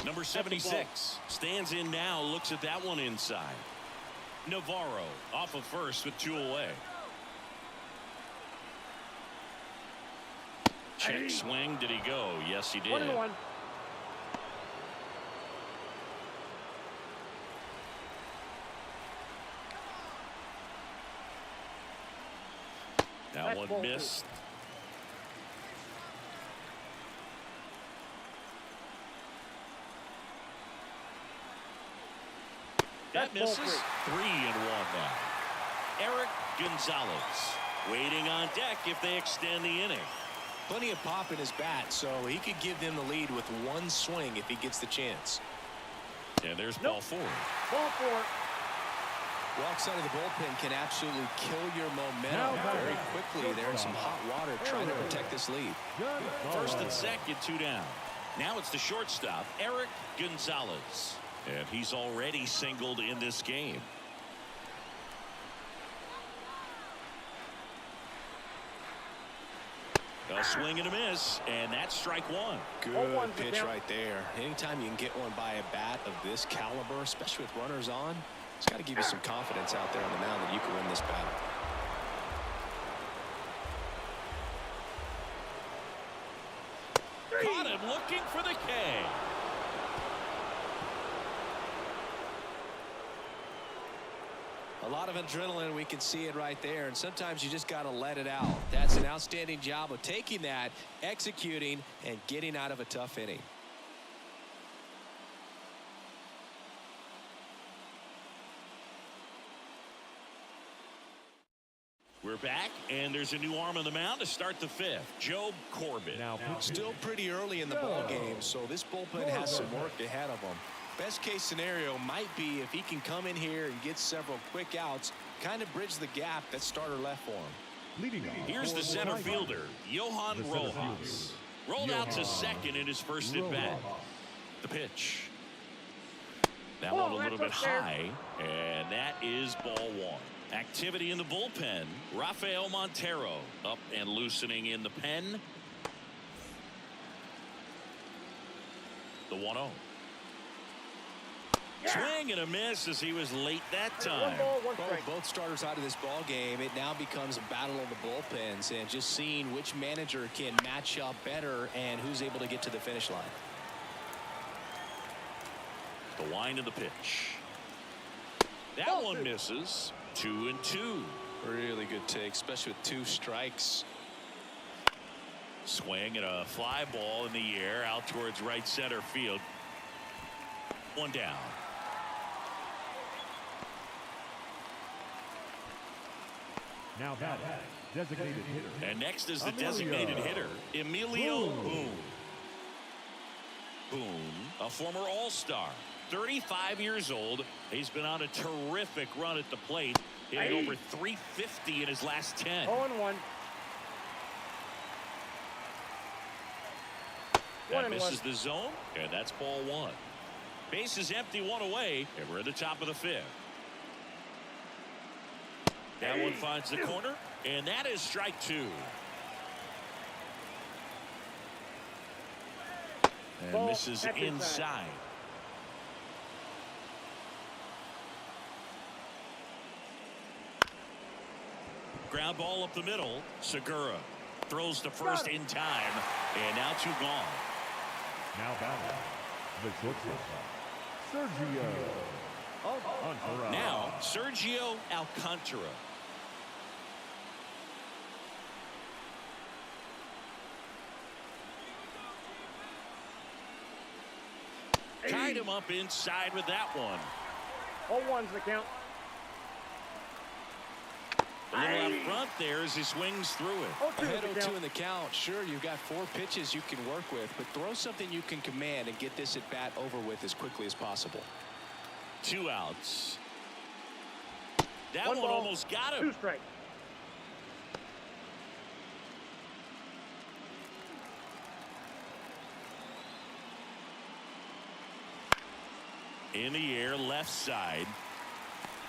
Number 76 stands in now, looks at that one inside. Navarro off of first with 2 away. Check swing. Did he go? Yes, he did. 1-1. That one missed. That misses. 3-1 now. Eric Gonzalez waiting on deck if they extend the inning. Plenty of pop in his bat, so he could give them the lead with 1 swing if he gets the chance. And there's ball 4. Ball 4. Walk side of the bullpen can absolutely kill your momentum very quickly. They're in some hot water trying to protect this lead. First and second, 2 down. Now it's the shortstop, Eric Gonzalez. And he's already singled in this game. A swing and a miss, and that's strike 1. Good pitch right there. Anytime you can get one by a bat of this caliber, especially with runners on, it's got to give you some confidence out there on the mound that you can win this battle. Caught him looking for the K. A lot of adrenaline, we can see it right there, and sometimes you just got to let it out. That's an outstanding job of taking that, executing, and getting out of a tough inning. We're back, and there's a new arm on the mound to start the 5th. Joe Corbett. Now still pretty early in the ball game, so this bullpen has some work ahead of them. Best case scenario might be if he can come in here and get several quick outs, kind of bridge the gap that starter left for him. Leading off Here's for the center Tigers, fielder, Johan the center Rojas. fielder, Rolled out to Johan second in his first at bat. The pitch. That Oh, one a little bit that's up there. high, and that is ball one. Activity in the bullpen. Rafael Montero up and loosening in the pen. The 1-0. Swing and a miss as he was late that time. Both starters out of this ball game. It now becomes a battle of the bullpens and just seeing which manager can match up better and who's able to get to the finish line. The wind of the pitch. That one misses. 2-2. Really good take, especially with 2 strikes. Swing and a fly ball in the air out towards right center field. 1 down. Now batting, designated hitter. And next is the designated hitter, Emilio Boone. Boone, a former All-Star, 35 years old. He's been on a terrific run at the plate, hitting over 350 in his last 10. 0-1. That misses the zone, and that's ball one. Base is empty, 1 away, and we're at the top of the 5th. That one finds the corner, and that is strike 2. And Ball misses inside. Ground ball up the middle. Segura throws to first in time, and now 2 gone. Now batting, the shortstop, Sergio Alcantara. Now Sergio Alcantara. Tied him up inside with that one. 0-1's the count. A little out front there as he swings through it. 0-2 Ahead is the 0-2 count. in the count. Sure, you've got 4 pitches you can work with, but throw something you can command and get this at bat over with as quickly as possible. 2 outs. That 1 one ball, almost got 2 him. strikes. In the air, left side.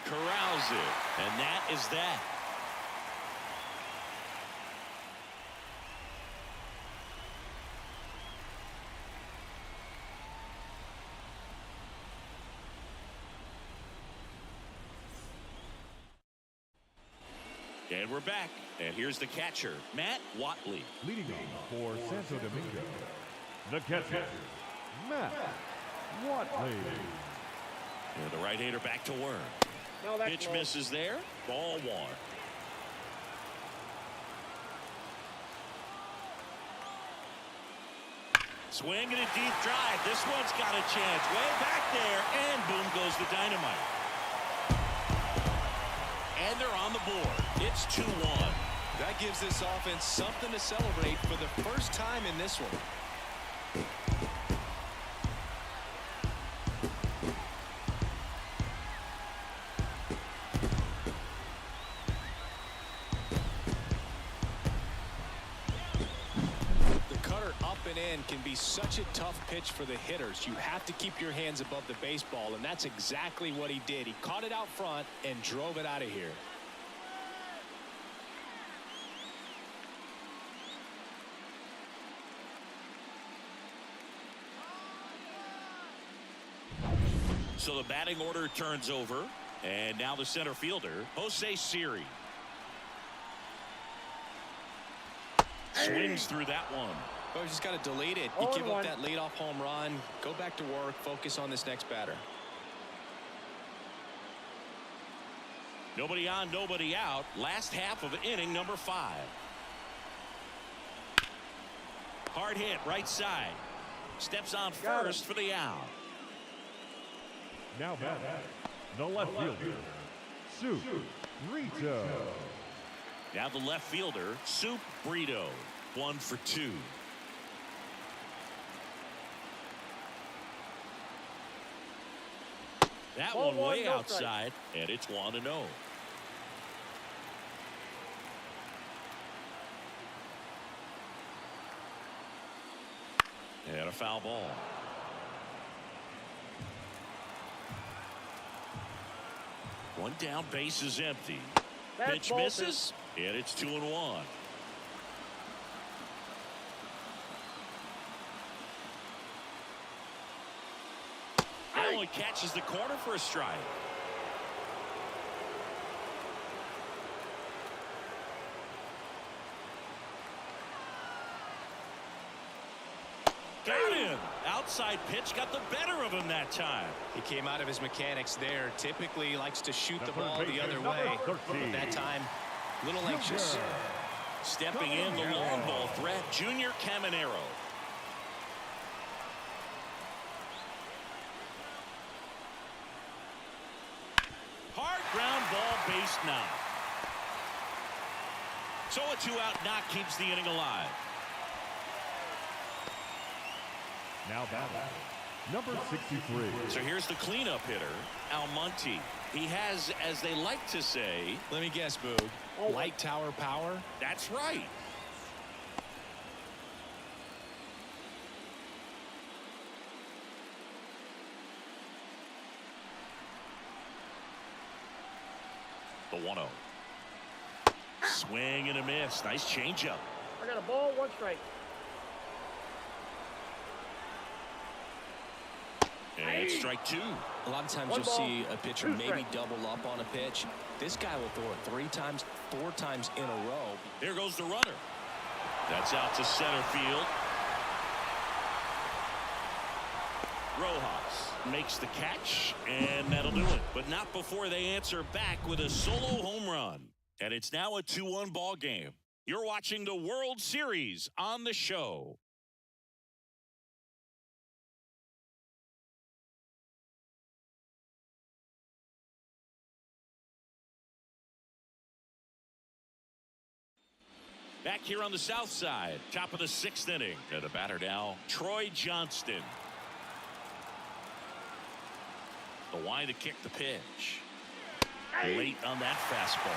Corrals it, and that is that. And we're back. And here's the catcher, Matt Watley. Leading off for Santo Domingo, the catcher, Matt Watley. And the right-hander back to work. No, that's Pitch low. misses there. Ball 1. Swing and a deep drive. This one's got a chance. Way back there. And boom goes the dynamite. And they're on the board. It's 2-1. That gives this offense something to celebrate for the first time in this one. Can be such a tough pitch for the hitters. You have to keep your hands above the baseball, and that's exactly what he did. He caught it out front and drove it out of here. So the batting order turns over, and now the center fielder, Jose Siri. Swings through that one. Oh, you just got to delete it. You give 0-1. up that leadoff home run, go back to work, focus on this next batter. Nobody on, nobody out. Last half of inning number 5. Hard hit, right side. Steps on first for the out. Now batting, the left fielder, Soup Rito. Now the left fielder, Soup Brito. 1 for 2. That Ball one one, way no outside, and it's 1-0. And a foul ball. One down, base is empty. Pitch misses, and it's 2-1. That only catches the corner for a strike. Got him. Outside pitch got the better of him that time. He came out of his mechanics there. Typically likes to shoot the ball the other way. But that time, a little anxious. Stepping in the long ball threat, Junior Caminero. Hard ground ball, base knock. So a 2-out knock keeps the inning alive. Now batting, number 63. So here's the cleanup hitter, Almonte. He has, as they like to say, Let me guess, Boog. Light tower power? that's right. The 1-0. Swing and a miss. Nice changeup. I got a ball, 1 strike. And strike 2. A lot of times One you'll ball, see a pitcher 2 maybe strikes. double up on a pitch. This guy will throw it 3 times, 4 times in a row. Here goes the runner. That's out to center field. Rojas makes the catch, and that'll do it. But not before they answer back with a solo home run. And it's now a 2-1 ball game. You're watching the World Series on the show. Back here on the south side, top of the 6th inning. And the batter now, Troy Johnston. The wind to kick the pitch. Late on that fastball.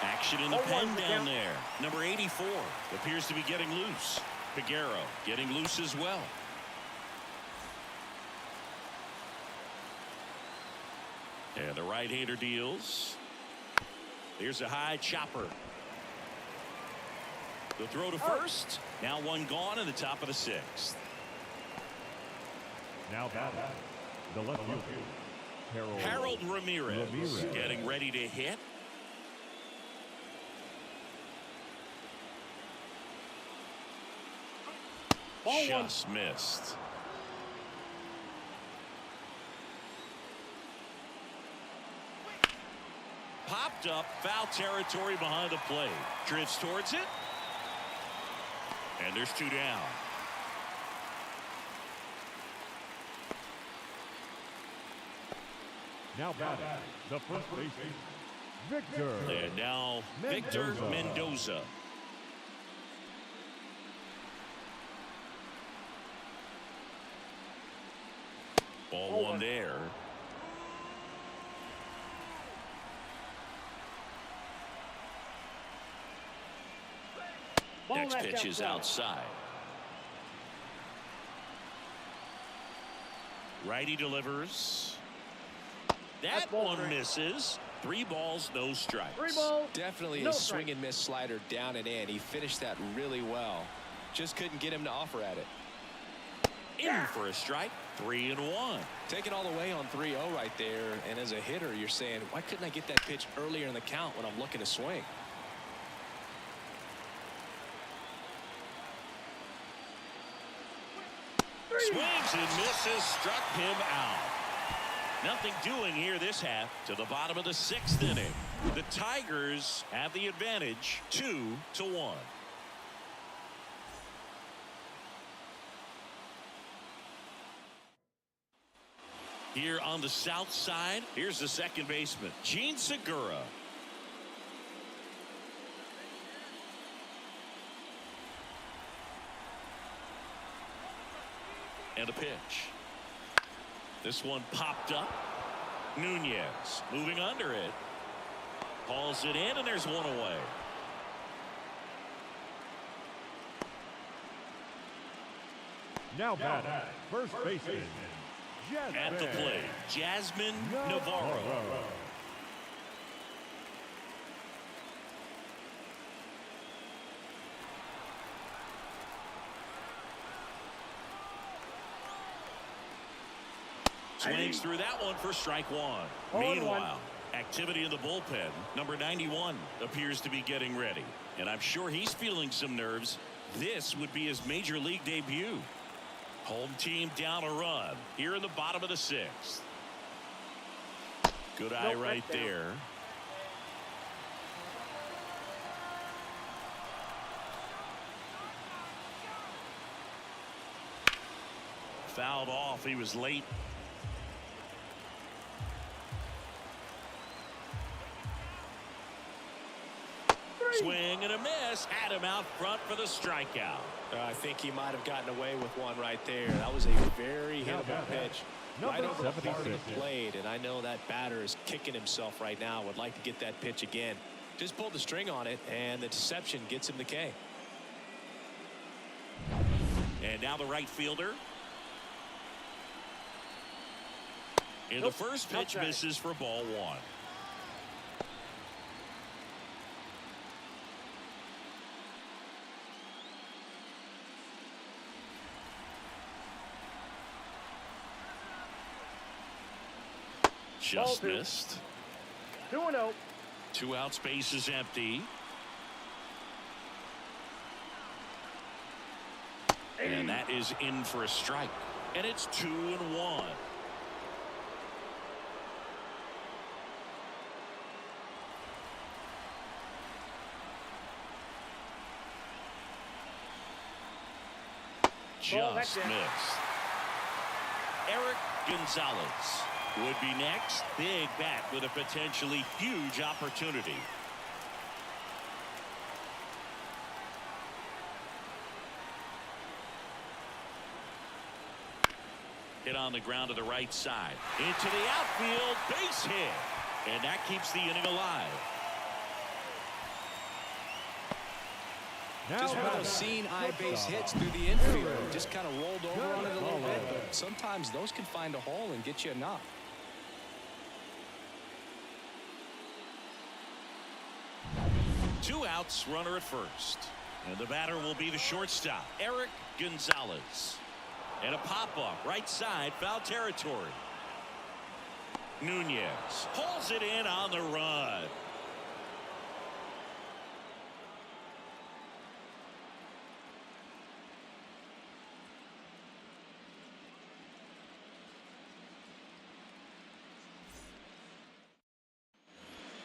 Action in the pen down there. Number 84 appears to be getting loose. Figueroa getting loose as well. And the right-hander deals. Here's a high chopper. The throw to first. Now one gone in the top of the 6th. Now batting, the left fielder, Harold Ramirez getting ready to hit. Just missed. Popped up, foul territory behind the plate. Drifts towards it. And there's 2 down. Now batting, the first baseman, Victor. And now Victor Mendoza. Ball 1 there. Next pitch is outside. Righty delivers. That one misses. 3 balls, no strikes. 3 balls. Definitely No a swing strike. and miss slider down and in. He finished that really well. Just couldn't get him to offer at it. In for a strike. 3-1. Take it all the way on 3-0 right there. And as a hitter, you're saying, why couldn't I get that pitch earlier in the count when I'm looking to swing? Swings and misses, struck him out. Nothing doing here this half to the bottom of the 6th inning. The Tigers have the advantage 2-1. Here on the south side, here's the second baseman, Gene Segura. And a pitch. This one popped up. Nunez moving under it. Hauls it in, and there's 1 away. Now batting, first baseman, Jasmine. At the plate, Jasmine Navarro. Swings through that one for strike one. Meanwhile, activity in the bullpen. Number 91 appears to be getting ready. And I'm sure he's feeling some nerves. This would be his major league debut. Home team down a run here in the bottom of the sixth. Good eye right there. Fouled off. He was late. Swing and a miss. Had him out front for the strikeout. I think he might have gotten away with one right there. That was a very hittable pitch. Right over the part of the plate, and I know that batter is kicking himself right now. Would like to get that pitch again. Just pulled the string on it, and the deception gets him the K. And now the right fielder. And the first pitch misses for ball one. Just missed. 2-0. 2 outs, base is empty. And that is in for a strike. And it's 2-1. Just missed. Eric Gonzalez would be next. Big bat with a potentially huge opportunity. Hit on the ground to the right side. Into the outfield, base hit. And that keeps the inning alive. Just one of those seeing eye base hits through the infield. Just kind of rolled over on it a little bit, but sometimes those can find a hole and get you a knock. Two outs, runner at first. And the batter will be the shortstop, Eric Gonzalez. And a pop-up, right side, foul territory. Nunez pulls it in on the run.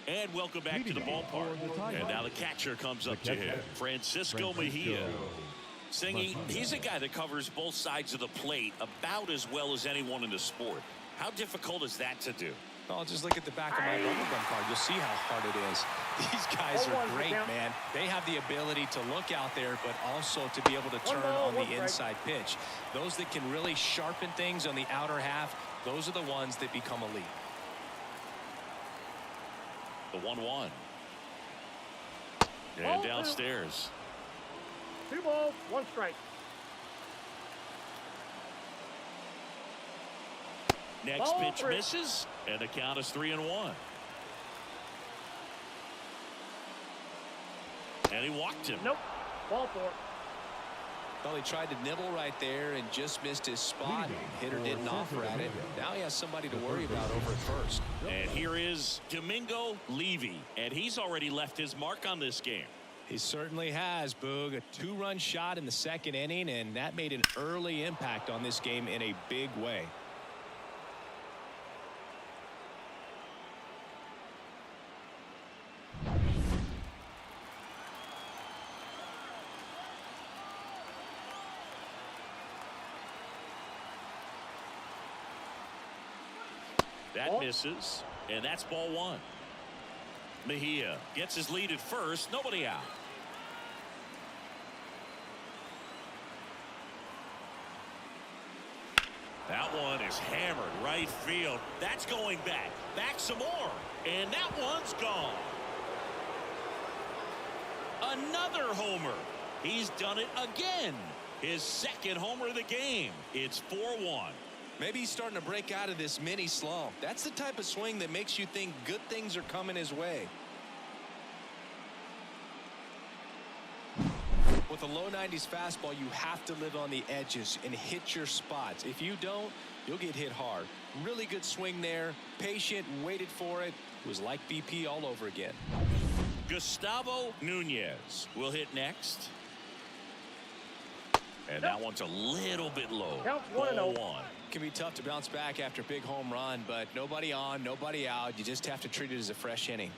And welcome back to the ballpark. And now the catcher comes up to him, Francisco Mejia. Singing, he's a guy that covers both sides of the plate about as well as anyone in the sport. How difficult is that to do? Oh, just look at the back of my rubber band card. You'll see how hard it is. These guys are great, man. They have the ability to look out there, but also to be able to turn on the inside pitch. Those that can really sharpen things on the outer half, those are the ones that become elite. The 1-1. And downstairs. 2 balls, 1 strike. Next pitch misses, and the count is 3-1. And he walked him. Nope. Ball 4. Well, he tried to nibble right there and just missed his spot. Hitter didn't offer at it. Now he has somebody to worry about over at first. And here is Domingo Levy, and he's already left his mark on this game. He certainly has, Boog. A 2-run shot in the second inning, and that made an early impact on this game in a big way. That misses, and that's ball 1. Mejia gets his lead at first, nobody out. That one is hammered right field. That's going back some more, and that one's gone. Another homer. He's done it again. His second homer of the game. It's 4-1. Maybe he's starting to break out of this mini slump. That's the type of swing that makes you think good things are coming his way. With a low 90s fastball, you have to live on the edges and hit your spots. If you don't, you'll get hit hard. Really good swing there. Patient, waited for it. It was like BP all over again. Gustavo Nunez will hit next. And that one's a little bit low. Count 1-0. Can be tough to bounce back after a big home run, but nobody on, nobody out. You just have to treat it as a fresh inning.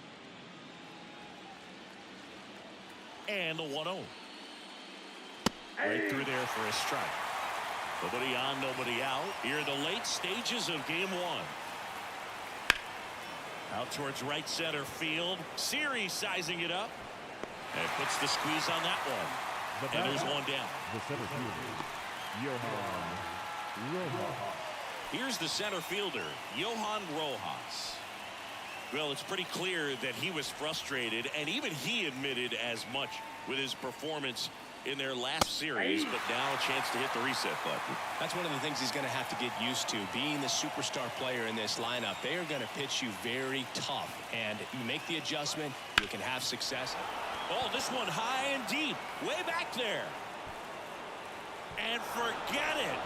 And the 1-0. Right through there for a strike. Nobody on, nobody out. Here are the late stages of game one. Out towards right center field. Series sizing it up. And puts the squeeze on that one. And there's one down. The center fielder, Johan Rojas. Here's the center fielder, Johan Rojas. Well, it's pretty clear that he was frustrated, and even he admitted as much with his performance in their last series, but now a chance to hit the reset button. That's one of the things he's going to have to get used to, being the superstar player in this lineup. They are going to pitch you very tough, and you make the adjustment, you can have success. Oh, this one high and deep, way back there. And forget it.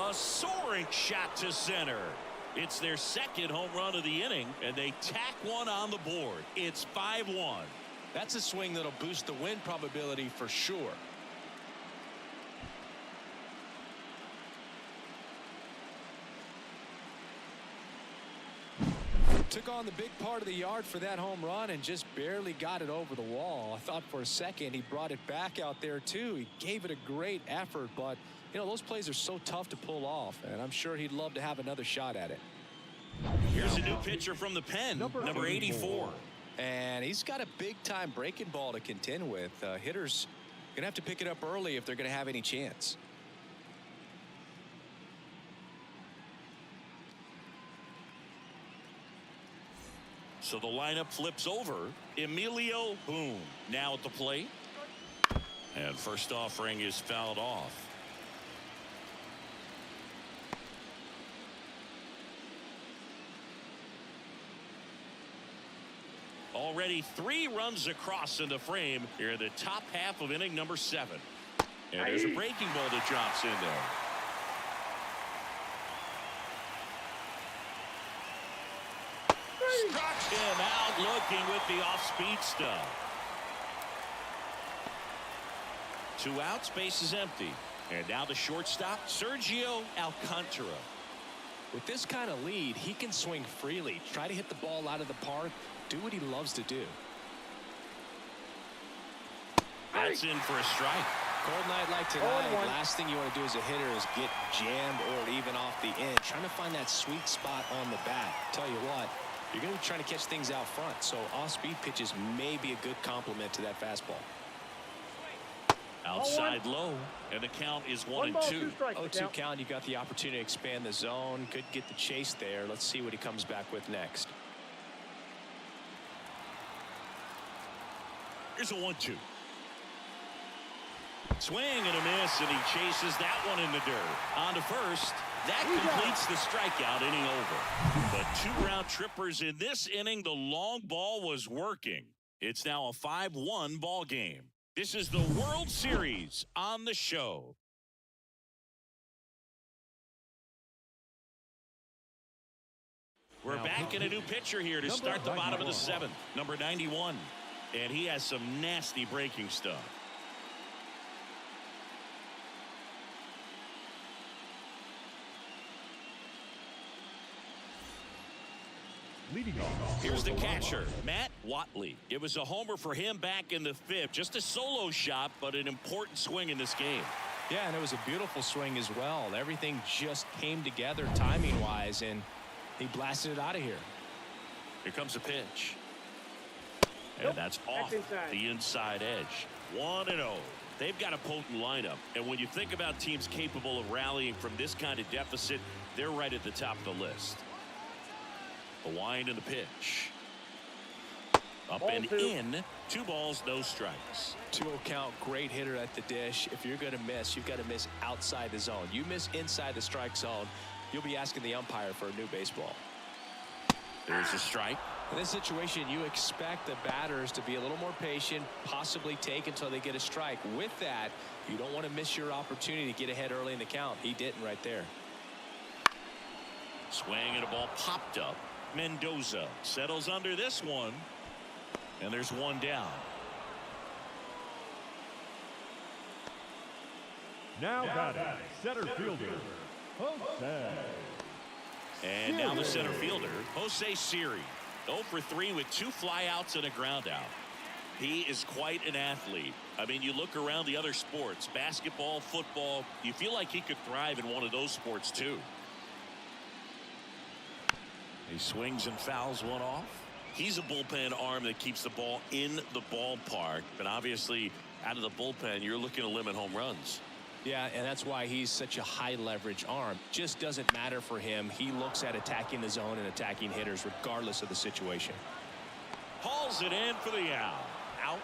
A soaring shot to center. It's their second home run of the inning, and they tack one on the board. It's 5-1. That's a swing that'll boost the win probability for sure. Took on the big part of the yard for that home run and just barely got it over the wall. I thought for a second he brought it back out there too. He gave it a great effort, but you know, those plays are so tough to pull off, and I'm sure he'd love to have another shot at it. Here's a new pitcher from the pen, number 84. And he's got a big-time breaking ball to contend with. Hitters going to have to pick it up early if they're going to have any chance. So the lineup flips over. Emilio Boone now at the plate. And first offering is fouled off. Already 3 runs across in the frame here in the top half of inning number 7. And there's a breaking ball that drops in there. Struck him out looking with the off-speed stuff. 2 outs, base is empty. And now the shortstop, Sergio Alcantara. With this kind of lead, he can swing freely, try to hit the ball out of the park, do what he loves to do. That's in for a strike. Cold night like tonight, last thing you want to do as a hitter is get jammed or even off the end. Trying to find that sweet spot on the bat. Tell you what, you're going to be trying to catch things out front, so off-speed pitches may be a good complement to that fastball. Outside low, and the count is 1-2. 0-2 count. You got the opportunity to expand the zone. Could get the chase there. Let's see what he comes back with next. Here's a 1-2. Swing and a miss, and he chases that one in the dirt. On to first. That completes the strikeout, inning over. But 2 round trippers in this inning. The long ball was working. It's now a 5-1 ball game. This is the World Series on the show. We're back in a new pitcher here to start the bottom of the 7th. Number 91. And he has some nasty breaking stuff. Leading off. Here's the catcher, Matt Watley. It was a homer for him back in the 5th. Just a solo shot, but an important swing in this game. Yeah, and it was a beautiful swing as well. Everything just came together timing-wise, and he blasted it out of here. Here comes a pitch. And that's off the inside edge. 1-0. They've got a potent lineup. And when you think about teams capable of rallying from this kind of deficit, they're right at the top of the list. A wind and the pitch. Up and in. 2 balls, no strikes. 2-0 count, great hitter at the dish. If you're going to miss, you've got to miss outside the zone. You miss inside the strike zone, you'll be asking the umpire for a new baseball. There's a strike. In this situation, you expect the batters to be a little more patient, possibly take until they get a strike. With that, you don't want to miss your opportunity to get ahead early in the count. He didn't right there. Swing and a ball popped up. Mendoza settles under this one. And there's 1 down. Now batting, center fielder, Jose. And now the center fielder, Jose Siri. 0 for 3 with 2 flyouts and a ground out. He is quite an athlete. I mean, you look around the other sports, basketball, football, you feel like he could thrive in one of those sports too. He swings and fouls one off. He's a bullpen arm that keeps the ball in the ballpark, but obviously out of the bullpen, you're looking to limit home runs. Yeah, and that's why he's such a high leverage arm. Just doesn't matter for him. He looks at attacking the zone and attacking hitters regardless of the situation. Hauls it in for the out. Out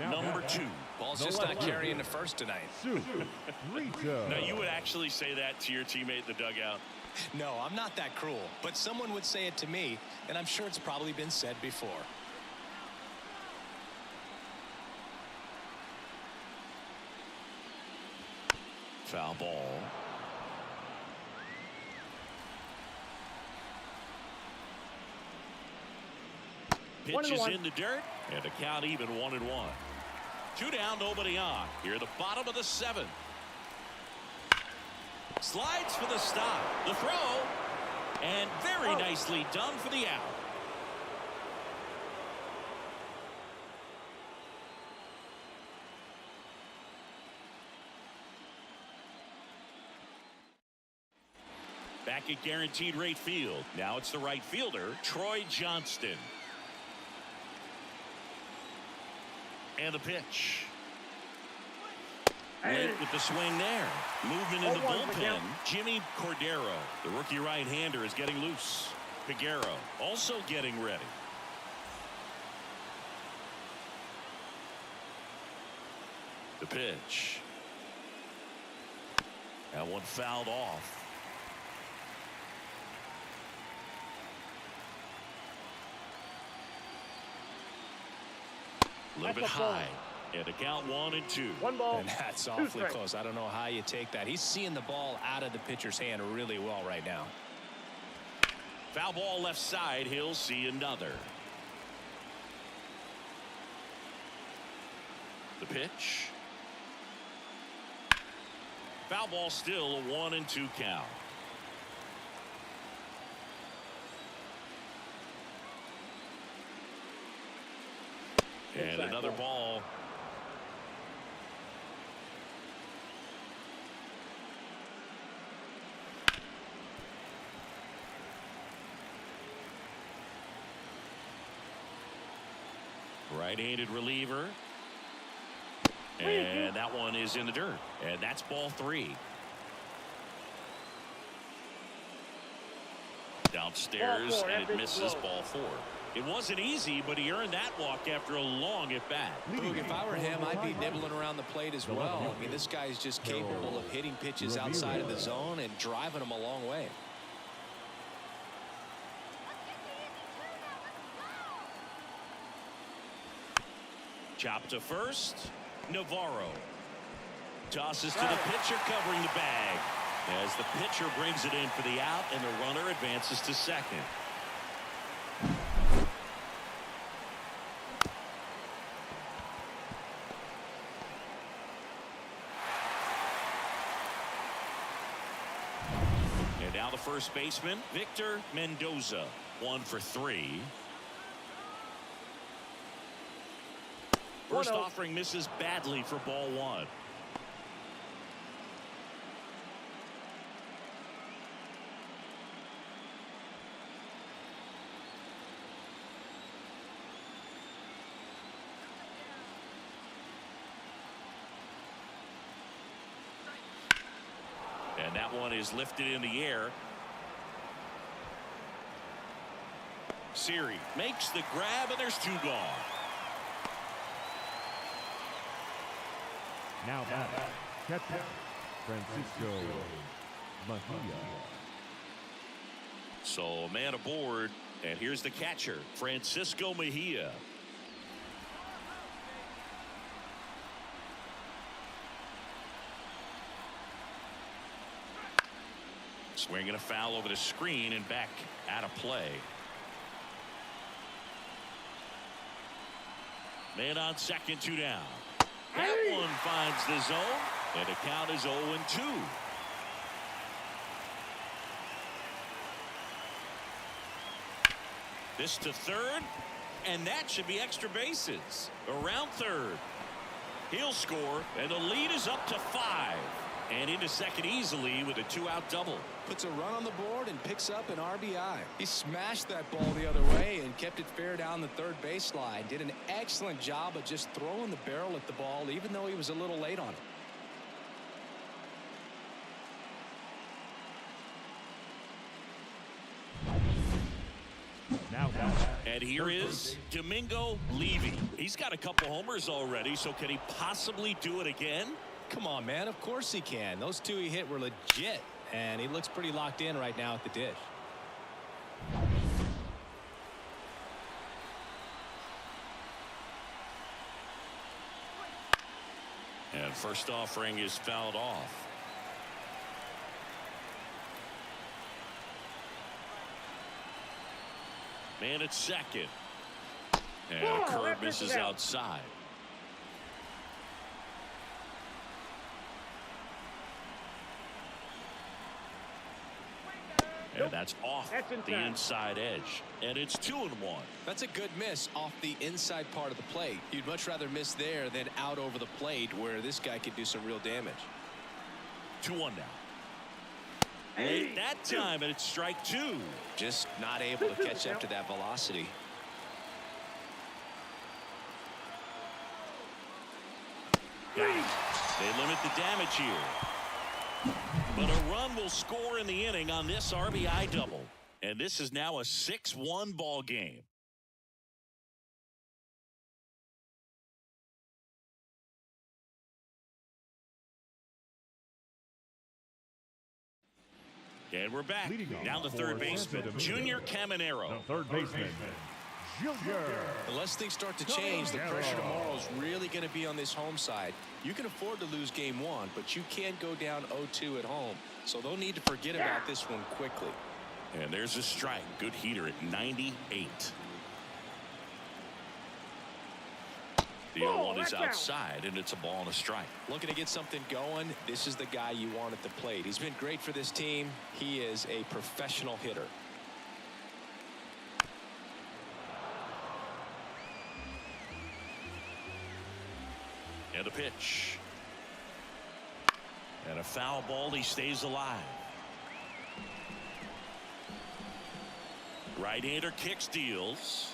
number 2. Ball's just not carrying the first tonight. Now you would actually say that to your teammate in the dugout? No, I'm not that cruel, but someone would say it to me, and I'm sure it's probably been said before. Foul ball. Pitch is in the dirt, and the count even 1-1. 2 down, nobody on. Here at the bottom of the 7th. Slides for the stop. The throw. And very nicely done for the out. Back at Guaranteed Rate Field. Now it's the right fielder, Troy Johnston. And the pitch. Late with the swing there. Movement in the bullpen. Jimmy Cordero, the rookie right-hander, is getting loose. Figueroa also getting ready. The pitch. That one fouled off. A little bit high. And a count 1 and 2. 1 ball. And that's awfully close. I don't know how you take that. He's seeing the ball out of the pitcher's hand really well right now. Foul ball left side. He'll see another. The pitch. Foul ball still a 1 and 2 count. And another ball. Right-handed reliever. And that one is in the dirt. And that's ball 3. Downstairs, and it misses ball 4. It wasn't easy, but he earned that walk after a long at-bat. Boog, if I were him, I'd be nibbling around the plate as well. I mean, this guy's just capable of hitting pitches outside of the zone and driving them a long way. Chop to first. Navarro tosses to the pitcher covering the bag as the pitcher brings it in for the out, and the runner advances to second. And now the first baseman, Victor Mendoza, 1 for 3. First offering misses badly for ball 1. And that one is lifted in the air. series. Makes the grab, and there's 2 gone. Now back, catcher, Francisco Mejia. So a man aboard, and here's the catcher, Francisco Mejia. Swinging a foul over the screen and back out of play. Man on second, 2 down. That one finds the zone, and the count is 0-2. This to third, and that should be extra bases. Around third. He'll score, and the lead is up to 5. And into second easily with a 2-out double. Puts a run on the board and picks up an RBI. He smashed that ball the other way and kept it fair down the third baseline. Did an excellent job of just throwing the barrel at the ball, even though he was a little late on it. And here is Domingo Levy. He's got a couple homers already, so can he possibly do it again? Come on, man. Of course he can. Those 2 he hit were legit, and he looks pretty locked in right now at the dish. And first offering is fouled off. Man at second. And a curve misses outside. And that's off the inside edge. And it's 2-1. That's a good miss off the inside part of the plate. You'd much rather miss there than out over the plate where this guy could do some real damage. 2-1 now. Late that time, and it's strike 2. Just not able to catch up to that velocity. They limit the damage here. But a run will score in the inning on this RBI double. And this is now a 6-1 ball game. And we're back. Down the third baseman, Junior Caminero. The third baseman, Junior. Unless things start to change, the pressure tomorrow is really going to be on this home side. You can afford to lose game 1, but you can't go down 0-2 at home. So they'll need to forget about this one quickly. And there's a strike. Good heater at 98. The 0-1 is outside, and it's a ball and a strike. Looking to get something going. This is the guy you want at the plate. He's been great for this team. He is a professional hitter. And a pitch. And a foul ball. He stays alive. Right-hander kicks, deals.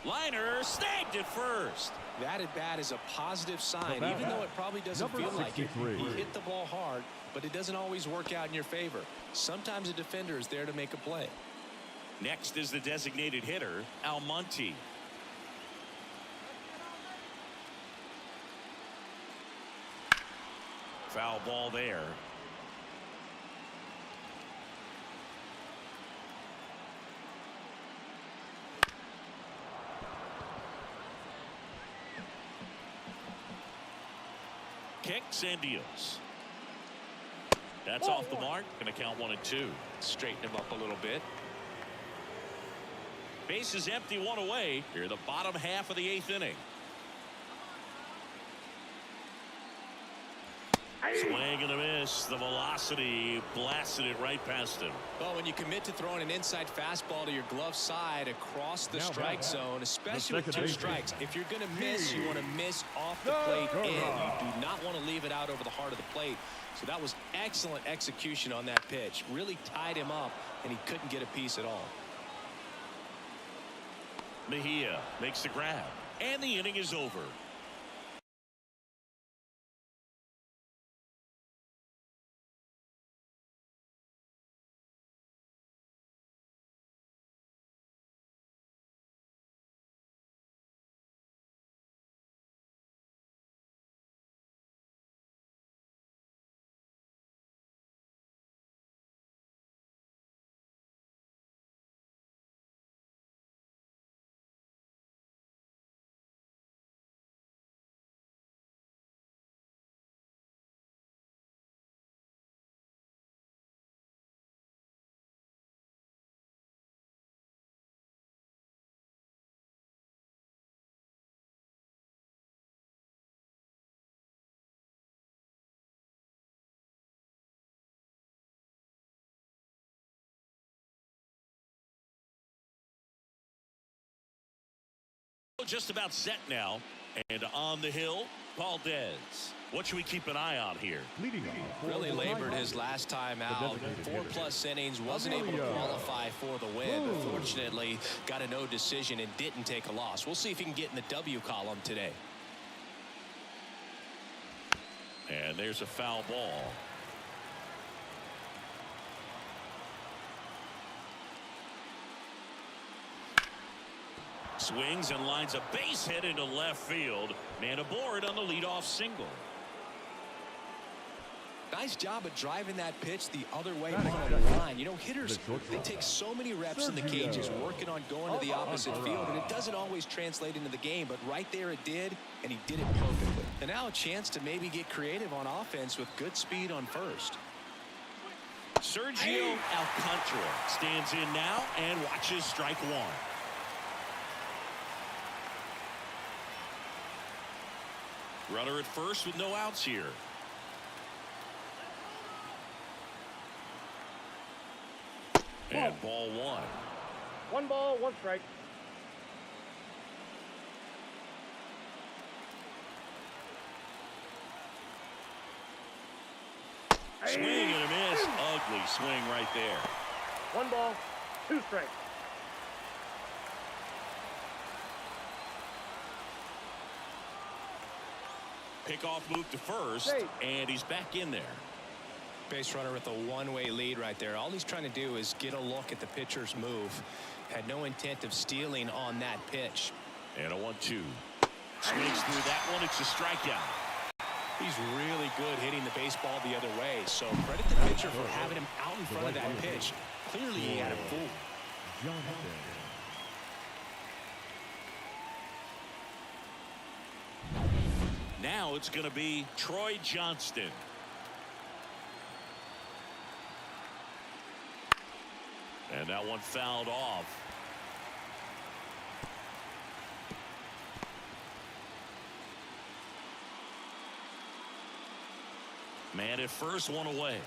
Liner snagged at first. That at bat is a positive sign, even though it probably doesn't feel like it. He hit the ball hard, but it doesn't always work out in your favor. Sometimes a defender is there to make a play. Next is the designated hitter, Almonte. Foul ball there. Kicks and deals. That's off the mark. Going to count 1-2. Straighten him up a little bit. Base is empty, 1 away. Here, the bottom half of the 8th inning. Swing and a miss. The velocity blasted it right past him. Well, when you commit to throwing an inside fastball to your glove side across the strike zone, especially with 2 strikes, if you're going to miss, you want to miss off the plate in. You do not want to leave it out over the heart of the plate. So that was excellent execution on that pitch. Really tied him up, and he couldn't get a piece at all. Mejia makes the grab, and the inning is over. just about set now. And on the hill, Valdez. What should we keep an eye on here? Leading off. Really labored his last time out. 4+ innings, wasn't able to qualify for the win, but fortunately got a no decision and didn't take a loss. We'll see if he can get in the W column today. And there's a foul ball. Swings and lines a base hit into left field. Man aboard on the leadoff single. Nice job of driving that pitch the other way on the line. You know, hitters, they take so many reps in the cages working on going to the opposite field, and it doesn't always translate into the game, but right there it did, and he did it perfectly. And now a chance to maybe get creative on offense with good speed on first. Sergio Alcantara stands in now and watches strike one. Runner at first with no outs here. And ball one. 1 ball, 1 strike. Swing and a miss. Ugly swing right there. 1 ball, 2 strikes. Pickoff move to first, and he's back in there. Base runner with a one-way lead right there. All he's trying to do is get a look at the pitcher's move. Had no intent of stealing on that pitch. And a 1-2. Swings through that one. It's a strikeout. He's really good hitting the baseball the other way. So credit the pitcher for having him out in front of that pitch. Clearly he had him fooled. Now it's going to be Troy Johnston. And that one fouled off. Man at first, one away.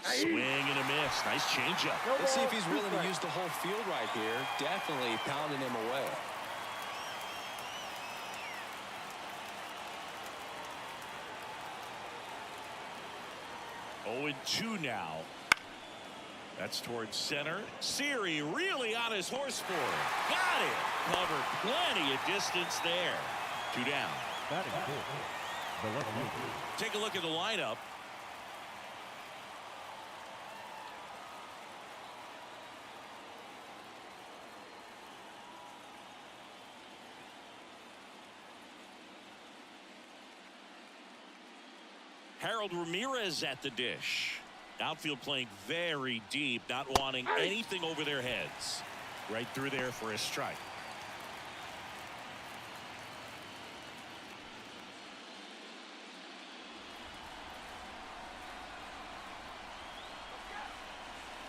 Swing and a miss. Nice changeup. Let's see if he's willing to use the whole field right here. Definitely pounding him away. Oh, 2 now. That's towards center. Siri really on his horse for it. Got it. Covered plenty of distance there. 2 down. Batting fifth, the left fielder. Take a look at the lineup. Harold Ramirez at the dish. Outfield playing very deep, not wanting anything over their heads. Right through there for a strike.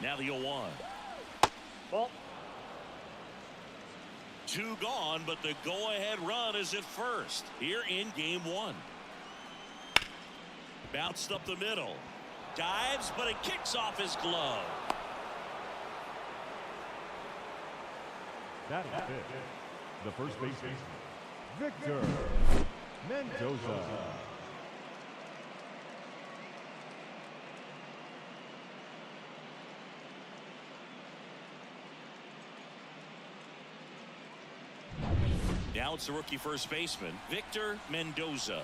Now the 0-1. Ball. 2 gone, but the go-ahead run is at first here in game 1. Bounced up the middle. Dives, but it kicks off his glove. Batting fifth, the first baseman, Victor Mendoza. Now it's the rookie first baseman, Victor Mendoza.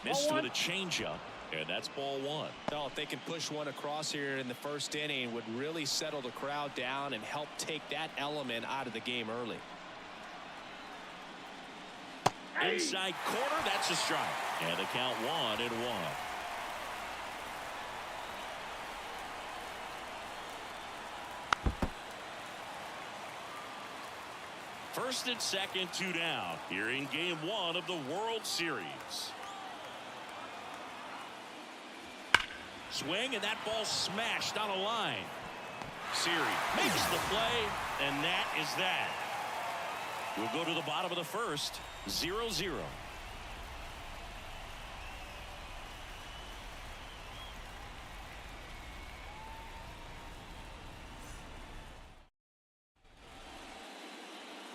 Missed with a changeup, and that's ball 1. Well, if they can push one across here in the first inning, would really settle the crowd down and help take that element out of the game early. Inside corner, that's a strike. And the count 1-1. First and second, 2 down here in game 1 of the World Series. Swing, and that ball smashed on a line. Siri makes the play, and that is that. We'll go to the bottom of the first, 0-0.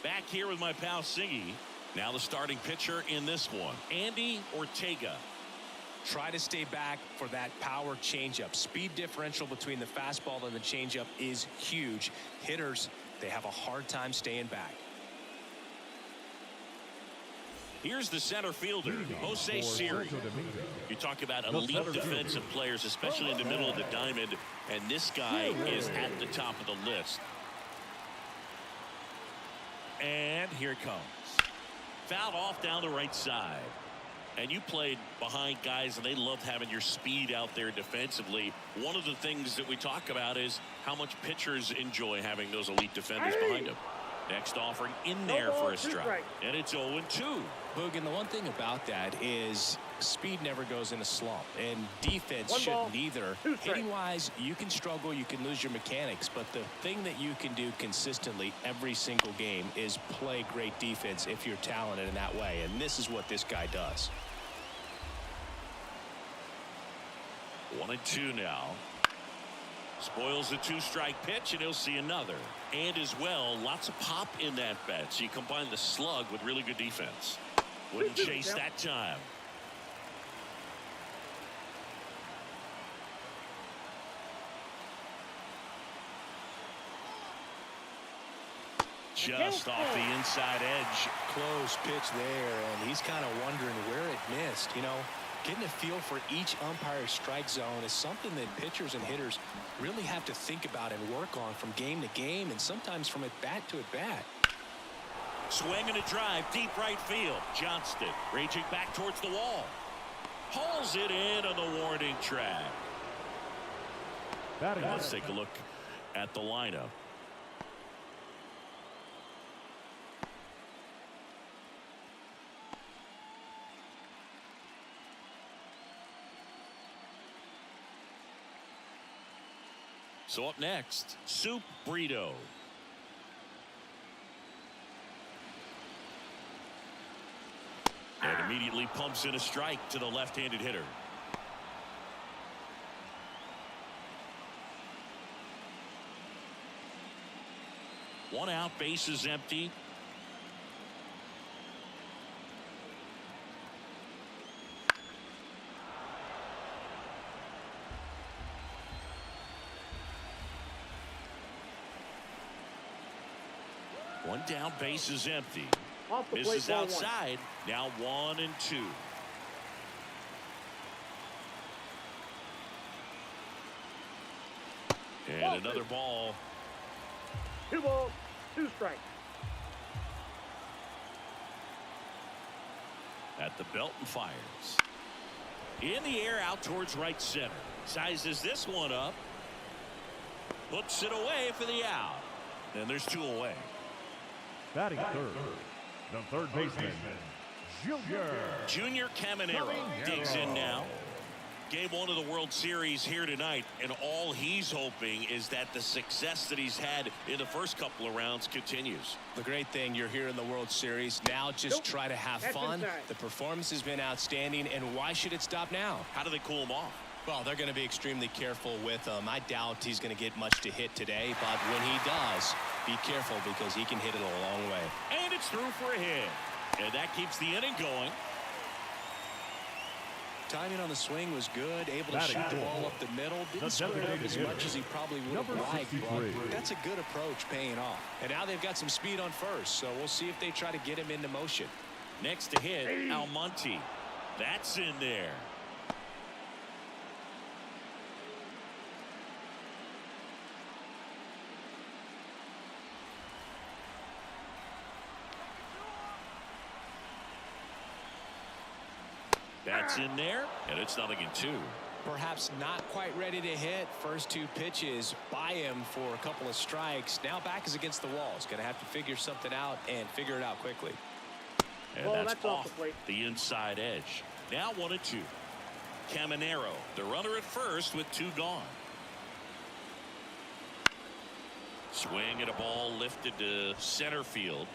Back here with my pal Siggy. Now the starting pitcher in this one, Andy Ortega. Try to stay back for that power changeup. Speed differential between the fastball and the changeup is huge. Hitters, they have a hard time staying back. Here's the center fielder, Jose Siri. You talk about elite defensive players, especially in the middle of the diamond, and this guy is at the top of the list. And here it comes. Fouled off down the right side. And you played behind guys, and they loved having your speed out there defensively. One of the things that we talk about is how much pitchers enjoy having those elite defenders behind them. Next offering in there for a strike. And it's 0-2. Boog, and the one thing about that is speed never goes in a slump, and defense shouldn't either. Hitting-wise, you can struggle, you can lose your mechanics, but the thing that you can do consistently every single game is play great defense if you're talented in that way, and this is what this guy does. 1-2 now. Spoils the 2-strike pitch, and he'll see another. And as well, lots of pop in that bat. So you combine the slug with really good defense. Wouldn't chase that time. Just off the inside edge. Close pitch there, and he's kind of wondering where it missed. You know, getting a feel for each umpire's strike zone is something that pitchers and hitters really have to think about and work on from game to game, and sometimes from at bat to at bat. Swing and a drive, deep right field. Johnston raging back towards the wall. Hauls it in on the warning track. Let's take a look at the lineup. So up next, Soup Burrito. And immediately pumps in a strike to the left-handed hitter. One out, base is empty. One down, base is empty. Misses outside. Now 1-2. And another ball. 2 balls, 2 strikes. At the belt and fires. In the air out towards right center. Sizes this one up. Puts it away for the out. And there's 2 away. Batting third, the third baseman, Junior Caminero digs in now. Game 1 of the World Series here tonight, and all he's hoping is that the success that he's had in the first couple of rounds continues. The great thing, you're here in the World Series. Now just try to have fun. The performance has been outstanding, and why should it stop now? How do they cool him off? Well, they're going to be extremely careful with him. I doubt he's going to get much to hit today, but when he does, be careful because he can hit it a long way. And it's through for a hit. And that keeps the inning going. Timing on the swing was good, able to shoot the ball up the middle. Didn't square up as much as he probably would have liked, but that's a good approach paying off. And now they've got some speed on first, so we'll see if they try to get him into motion. Next to hit, Almonte. That's in there. That's in there, and it's 0-2. Perhaps not quite ready to hit. First 2 pitches by him for a couple of strikes. Now back is against the wall. He's going to have to figure something out and figure it out quickly. And that's off the inside edge. Now 1-2. Caminero, the runner at first with 2 gone. Swing at a ball lifted to center field.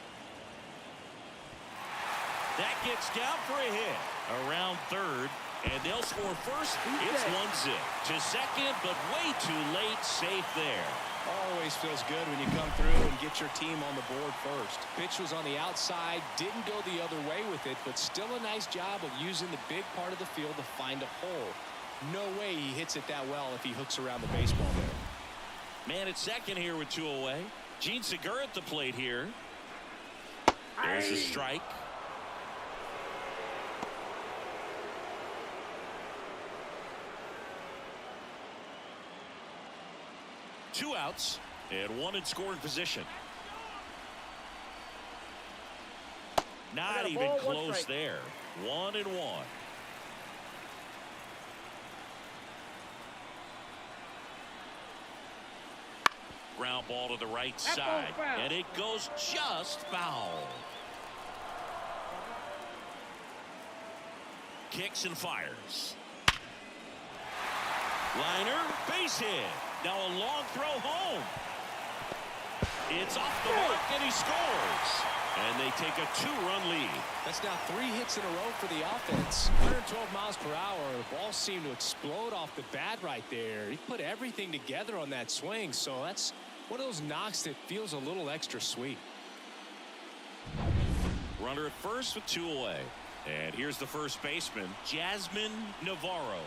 That gets down for a hit around third, and they'll score first. It's 1-0 to second, but way too late. Safe there. Always feels good when you come through and get your team on the board first. Pitch was on the outside, didn't go the other way with it, but still a nice job of using the big part of the field to find a hole. No way he hits it that well if he hooks around the baseball there. Man at second here with 2 away. Gene Segura at the plate here. There's a strike. Two outs and one in scoring position. Not even close there. 1-1. Ground ball to the right side, and it goes just foul. Kicks and fires. Liner, base hit. Now a long throw home. It's off the mark, and he scores. And they take a 2-run lead. That's now 3 hits in a row for the offense. 112 miles per hour. The ball seemed to explode off the bat right there. He put everything together on that swing, so that's one of those knocks that feels a little extra sweet. Runner at first with 2 away. And here's the first baseman, Jasmine Navarro.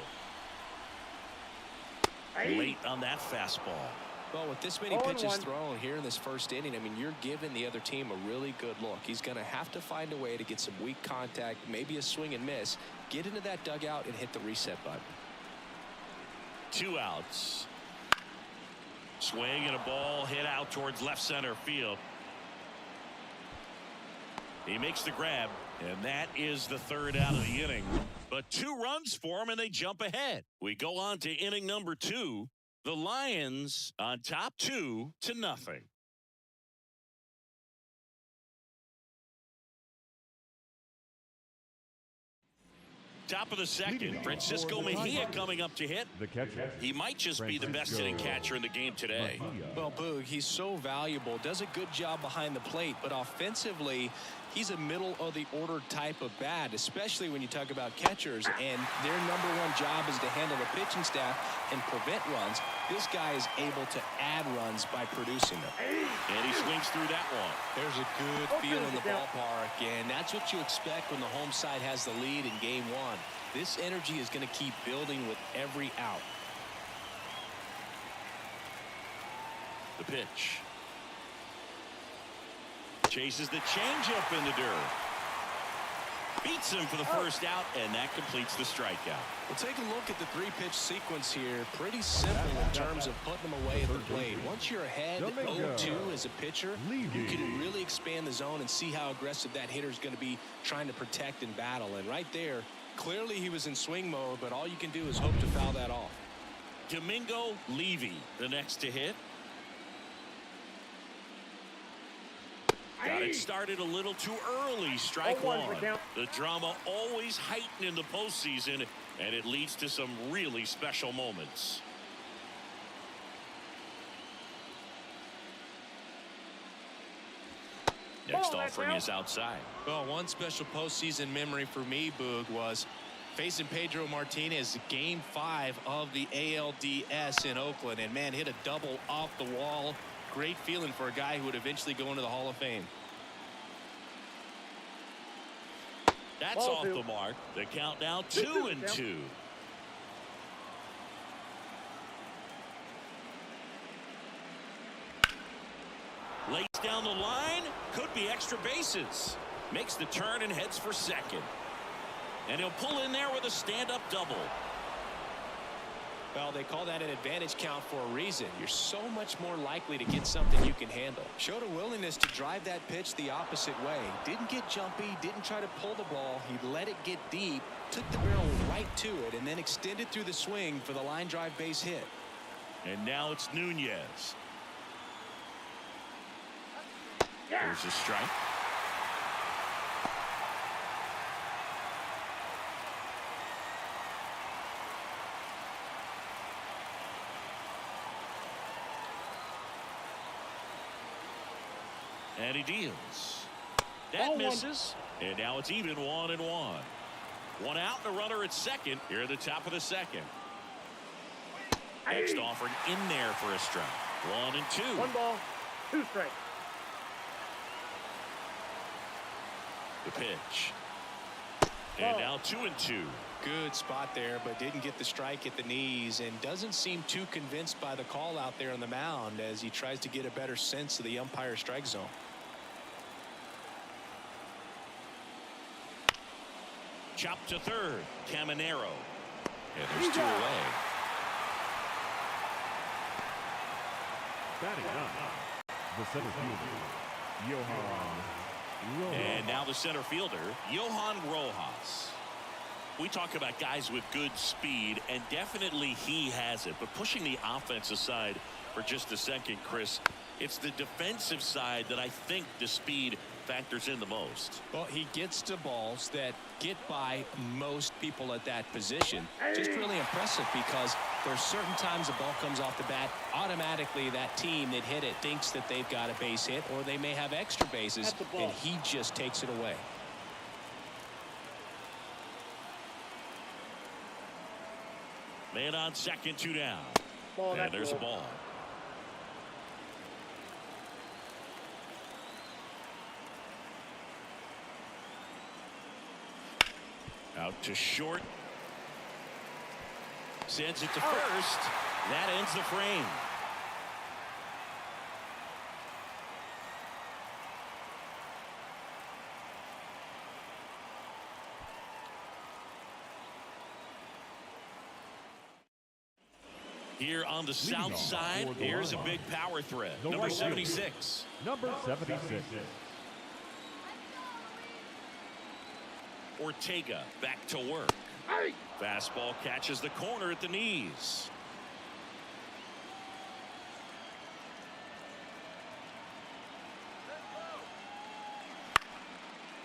Late on that fastball. Well, with this many pitches thrown here in this first inning, I mean, you're giving the other team a really good look. He's going to have to find a way to get some weak contact, maybe a swing and miss, get into that dugout and hit the reset button. 2 outs. Swing and a ball hit out towards left center field. He makes the grab, and that is the 3rd out of the inning. But 2 runs for him, and they jump ahead. We go on to inning number 2. The Lions on top 2-0. Top of the second, Francisco Mejia coming up to hit. The catcher. He might just be the best hitting catcher in the game today. Well, Boog, he's so valuable, does a good job behind the plate, but offensively, he's a middle of the order type of bat, especially when you talk about catchers, and their #1 job is to handle the pitching staff and prevent runs. This guy is able to add runs by producing them. And he swings through that one. There's a good feel in the ballpark, and that's what you expect when the home side has the lead in game 1. This energy is going to keep building with every out. The pitch. Chases the changeup in the dirt. Beats him for the first out, and that completes the strikeout. We'll take a look at the 3-pitch sequence here. Pretty simple in terms of putting them away at the plate. Once you're ahead 0-2 as a pitcher, you can really expand the zone and see how aggressive that hitter is going to be trying to protect and battle. And right there, clearly he was in swing mode, but all you can do is hope to foul that off. Domingo Levy, the next to hit. Got it started a little too early. Strike 1. The drama always heightened in the postseason, and it leads to some really special moments. Next offering is outside. Well, one special postseason memory for me, Boog, was facing Pedro Martinez game 5 of the ALDS in Oakland, and man, hit a double off the wall. Great feeling for a guy who would eventually go into the Hall of Fame. That's off the mark. The count now 2-2. Lays down the line. Could be extra bases. Makes the turn and heads for second. And he'll pull in there with a stand-up double. Well, they call that an advantage count for a reason. You're so much more likely to get something you can handle. Showed a willingness to drive that pitch the opposite way. Didn't get jumpy, didn't try to pull the ball. He let it get deep, took the barrel right to it, and then extended through the swing for the line drive base hit. And now it's Nunez. There's a strike. And he deals. That misses. And now it's even 1-1. 1 out and a runner at second here at the top of the second. Next offering in there for a strike. 1-2. 1 ball, 2 strikes. The pitch. Ball. And now 2-2. Good spot there, but didn't get the strike at the knees and doesn't seem too convinced by the call out there on the mound as he tries to get a better sense of the umpire strike zone. Chopped to third. Caminero. And there's 2 away. Batting up, the center fielder, Johan Rojas. And now the center fielder, Johan Rojas. We talk about guys with good speed, and definitely he has it. But pushing the offense aside for just a second, Chris, it's the defensive side that I think the speed factors in the most. Well, he gets to balls that get by most people at that position. Just really impressive because there's certain times the ball comes off the bat, automatically that team that hit it thinks that they've got a base hit or they may have extra bases, and he just takes it away. Man on second, 2 down. Ball, and there's a ball. Out to short. Sends it to first. That ends the frame. Here on the south side, here's a big power threat. Number 76. Number 76. Ortega back to work. Fastball catches the corner at the knees.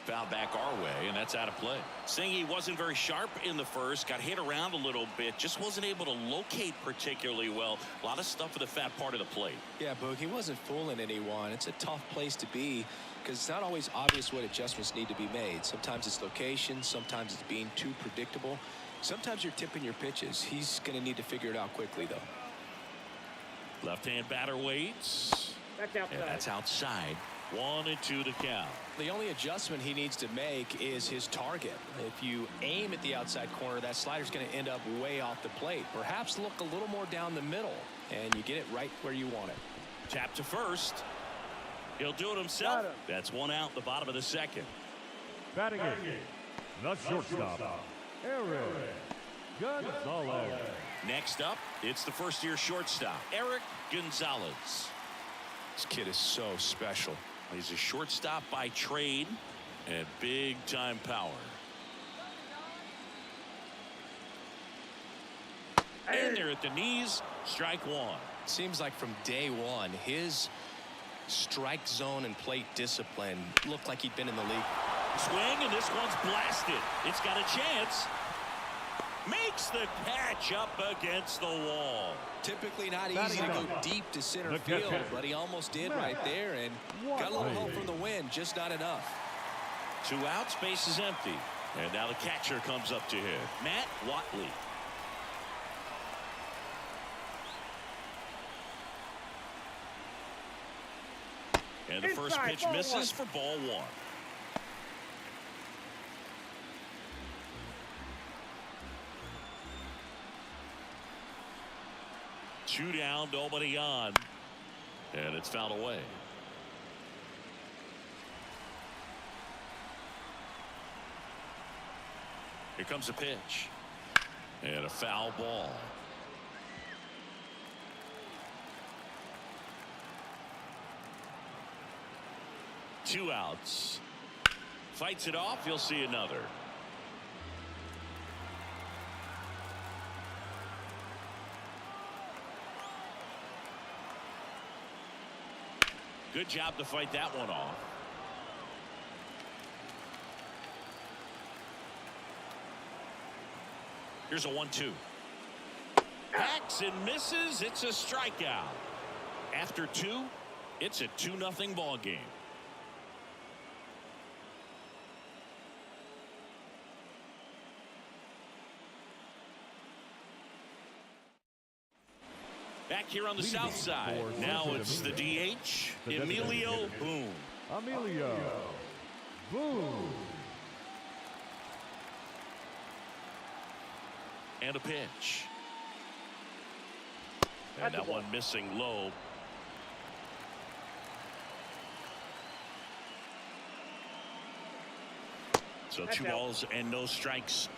Foul back our way, and that's out of play. Saying he wasn't very sharp in the first, got hit around a little bit, just wasn't able to locate particularly well. A lot of stuff for the fat part of the plate. Yeah, Boog, he wasn't fooling anyone. It's a tough place to be because it's not always obvious what adjustments need to be made. Sometimes it's location, sometimes it's being too predictable. Sometimes you're tipping your pitches. He's going to need to figure it out quickly, though. Left-hand batter waits. That's outside. And that's outside. 1-2 to count. The only adjustment he needs to make is his target. If you aim at the outside corner, that slider's going to end up way off the plate. Perhaps look a little more down the middle, and you get it right where you want it. Tap to first. He'll do it himself. That's 1 out, the bottom of the second. Batting in, the shortstop, Eric Gonzalez. Next up, it's the first-year shortstop, Eric Gonzalez. This kid is so special. He's a shortstop by trade and big-time power. In there at the knees, strike 1. Seems like from day one, his strike zone and plate discipline looked like he'd been in the league. Swing, and this one's blasted. It's got a chance. Makes the catch up against the wall. Typically not easy to go deep to center field, but he almost did right there and got a little help from the wind, just not enough. 2 outs, base is empty. And now the catcher comes up to hit. Matt Watley. And the first pitch misses for ball 1. Two down, nobody on. And it's fouled away. Here comes a pitch. And a foul ball. Two outs. Fights it off. You'll see another. Good job to fight that one off. Here's a 1-2. Hacks and misses. It's a strikeout. After 2, it's a 2-0 ball game. Back here on the south side. Now it's the DH, Emilio Boone. Emilio Boone. And a pitch. And that one missing low. So 2 balls and no strikes.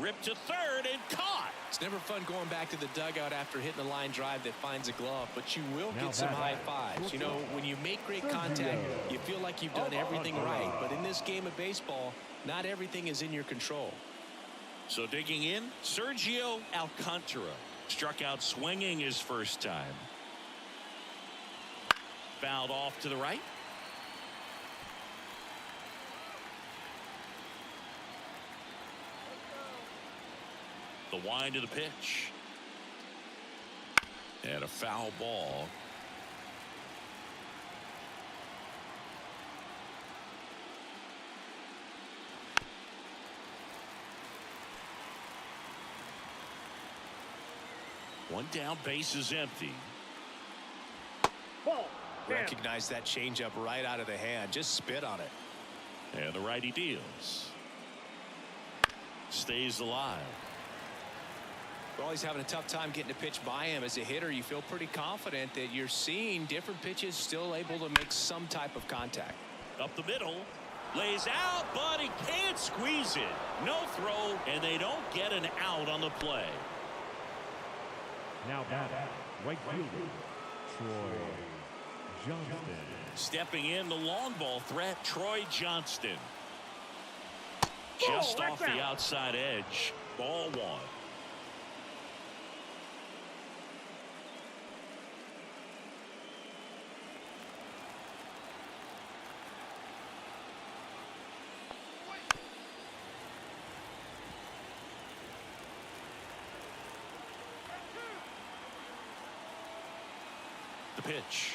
Ripped to third and caught. It's never fun going back to the dugout after hitting a line drive that finds a glove, but you will get some high fives. You know, when you make great contact, you feel like you've done everything right. But in this game of baseball, not everything is in your control. So digging in, Sergio Alcantara struck out swinging his first time. Fouled off to the right. The wind of the pitch. And a foul ball. One down, base is empty. Ball. Recognize that changeup right out of the hand. Just spit on it. And the righty deals. Stays alive. Well, he's having a tough time getting a pitch by him. As a hitter, you feel pretty confident that you're seeing different pitches still able to make some type of contact. Up the middle. Lays out, but he can't squeeze it. No throw, and they don't get an out on the play. Now batting, right fielder, Troy Johnston. Stepping in, the long ball threat, Troy Johnston. Just off the outside edge. Ball 1. The pitch.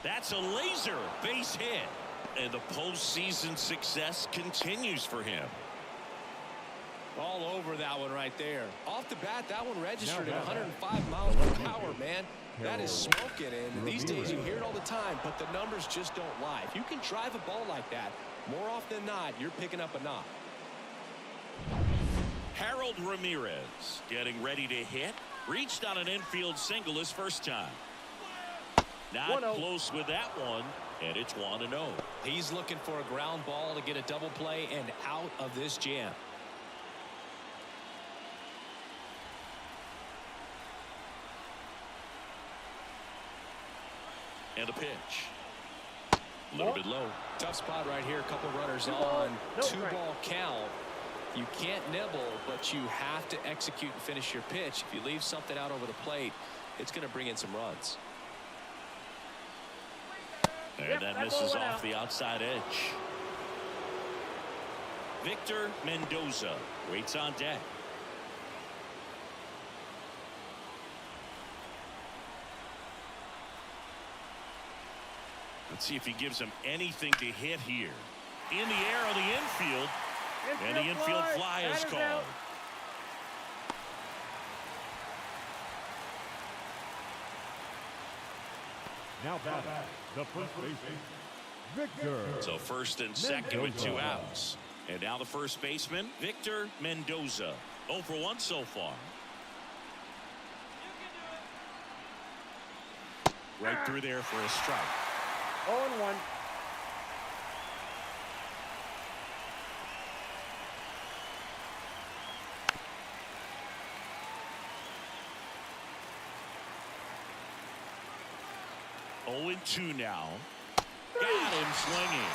That's a laser base hit. And the postseason success continues for him. All over that one right there. Off the bat, that one registered at 105 miles per hour, man. That is smoking, and these days you hear it all the time, but the numbers just don't lie. If you can drive a ball like that, more often than not, you're picking up a knock. Harold Ramirez getting ready to hit. Reached on an infield single his first time. Not close with that one, and it's 1-0. He's looking for a ground ball to get a double play and out of this jam. And a pitch. A little bit low. Tough spot right here. A couple runners on. 2-ball count. You can't nibble, but you have to execute and finish your pitch. If you leave something out over the plate, it's going to bring in some runs. And that misses off the outside edge. Victor Mendoza waits on deck. Let's see if he gives him anything to hit here. In the air on the infield. And the infield fly is called. Now batting, the first baseman, Victor. So first and second with 2 outs. And now the first baseman, Victor Mendoza. 0 for 1 so far. Right through there for a strike. 0-1. Oh and 2 now. Got him swinging.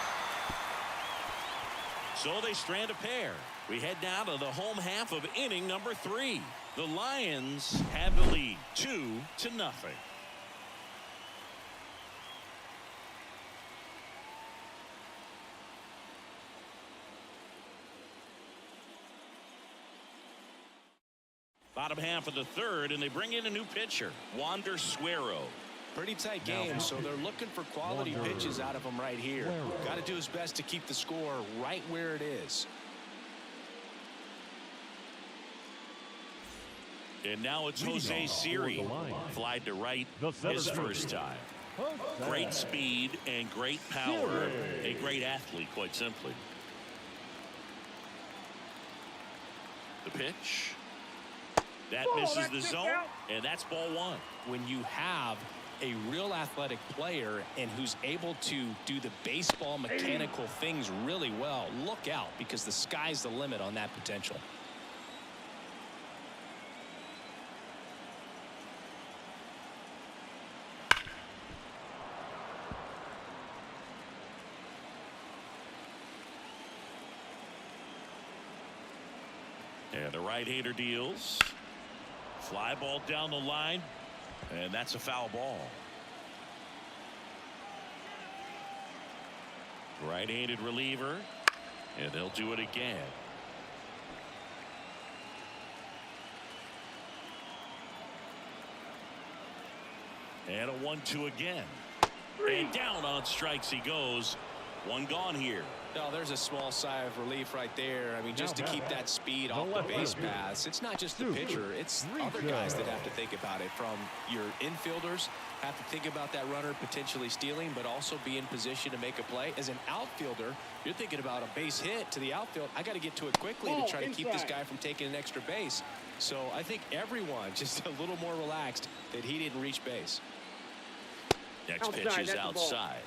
So they strand a pair. We head now to the home half of inning number 3. The Lions have the lead 2-0. Bottom half of the 3rd, and they bring in a new pitcher, Wander Suero. Pretty tight game, so they're looking for quality pitches out of him right here. Got to do his best to keep the score right where it is. And now it's Jose Siri. Fly to right his first time. Great speed and great power. A great athlete, quite simply. The pitch. That misses the zone, and that's ball one. When you have a real athletic player and who's able to do the baseball mechanical things really well, look out, because the sky's the limit on that potential. And the right-hander deals. Fly ball down the line, and that's a foul ball. Right-handed reliever, and they'll do it again. And a 1-2 again. And down on strikes he goes. One gone here. No, there's a small sigh of relief right there. I mean, just to keep that speed off the base paths. It's not just the pitcher. It's other guys that have to think about it. From your infielders have to think about that runner potentially stealing, but also be in position to make a play. As an outfielder, you're thinking about a base hit to the outfield. I got to get to it quickly to try to keep this guy from taking an extra base. So I think everyone just a little more relaxed that he didn't reach base. Next pitch is outside.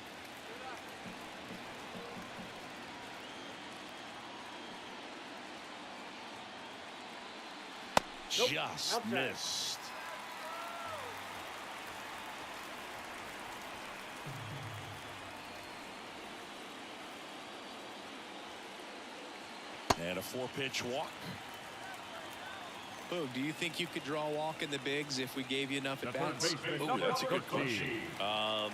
Just missed. And a 4-pitch walk. Boog, do you think you could draw a walk in the bigs if we gave you enough at bats? Oh, that's a good question. I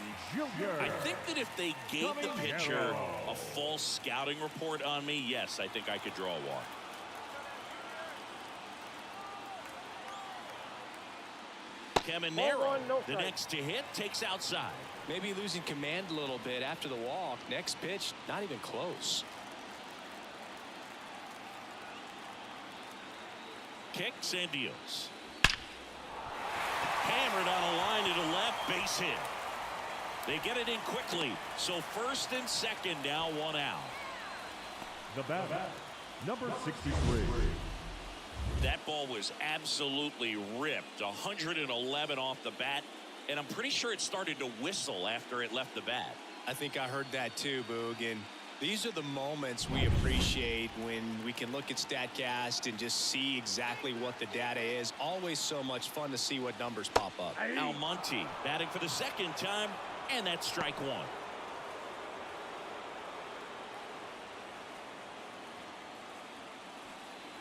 think that if they gave the pitcher a full scouting report on me, yes, I think I could draw a walk. Caminero, the next to hit, takes outside. Maybe losing command a little bit after the walk. Next pitch, not even close. Kicks and deals. Hammered on a line to the left, base hit. They get it in quickly, so first and second now, one out. The batter, number 63. That ball was absolutely ripped. 111 off the bat, and I'm pretty sure it started to whistle after it left the bat. I think I heard that too, Boog. And these are the moments we appreciate when we can look at StatCast and just see exactly what the data is. Always so much fun to see what numbers pop up. Almonte batting for the second time, and that's strike one.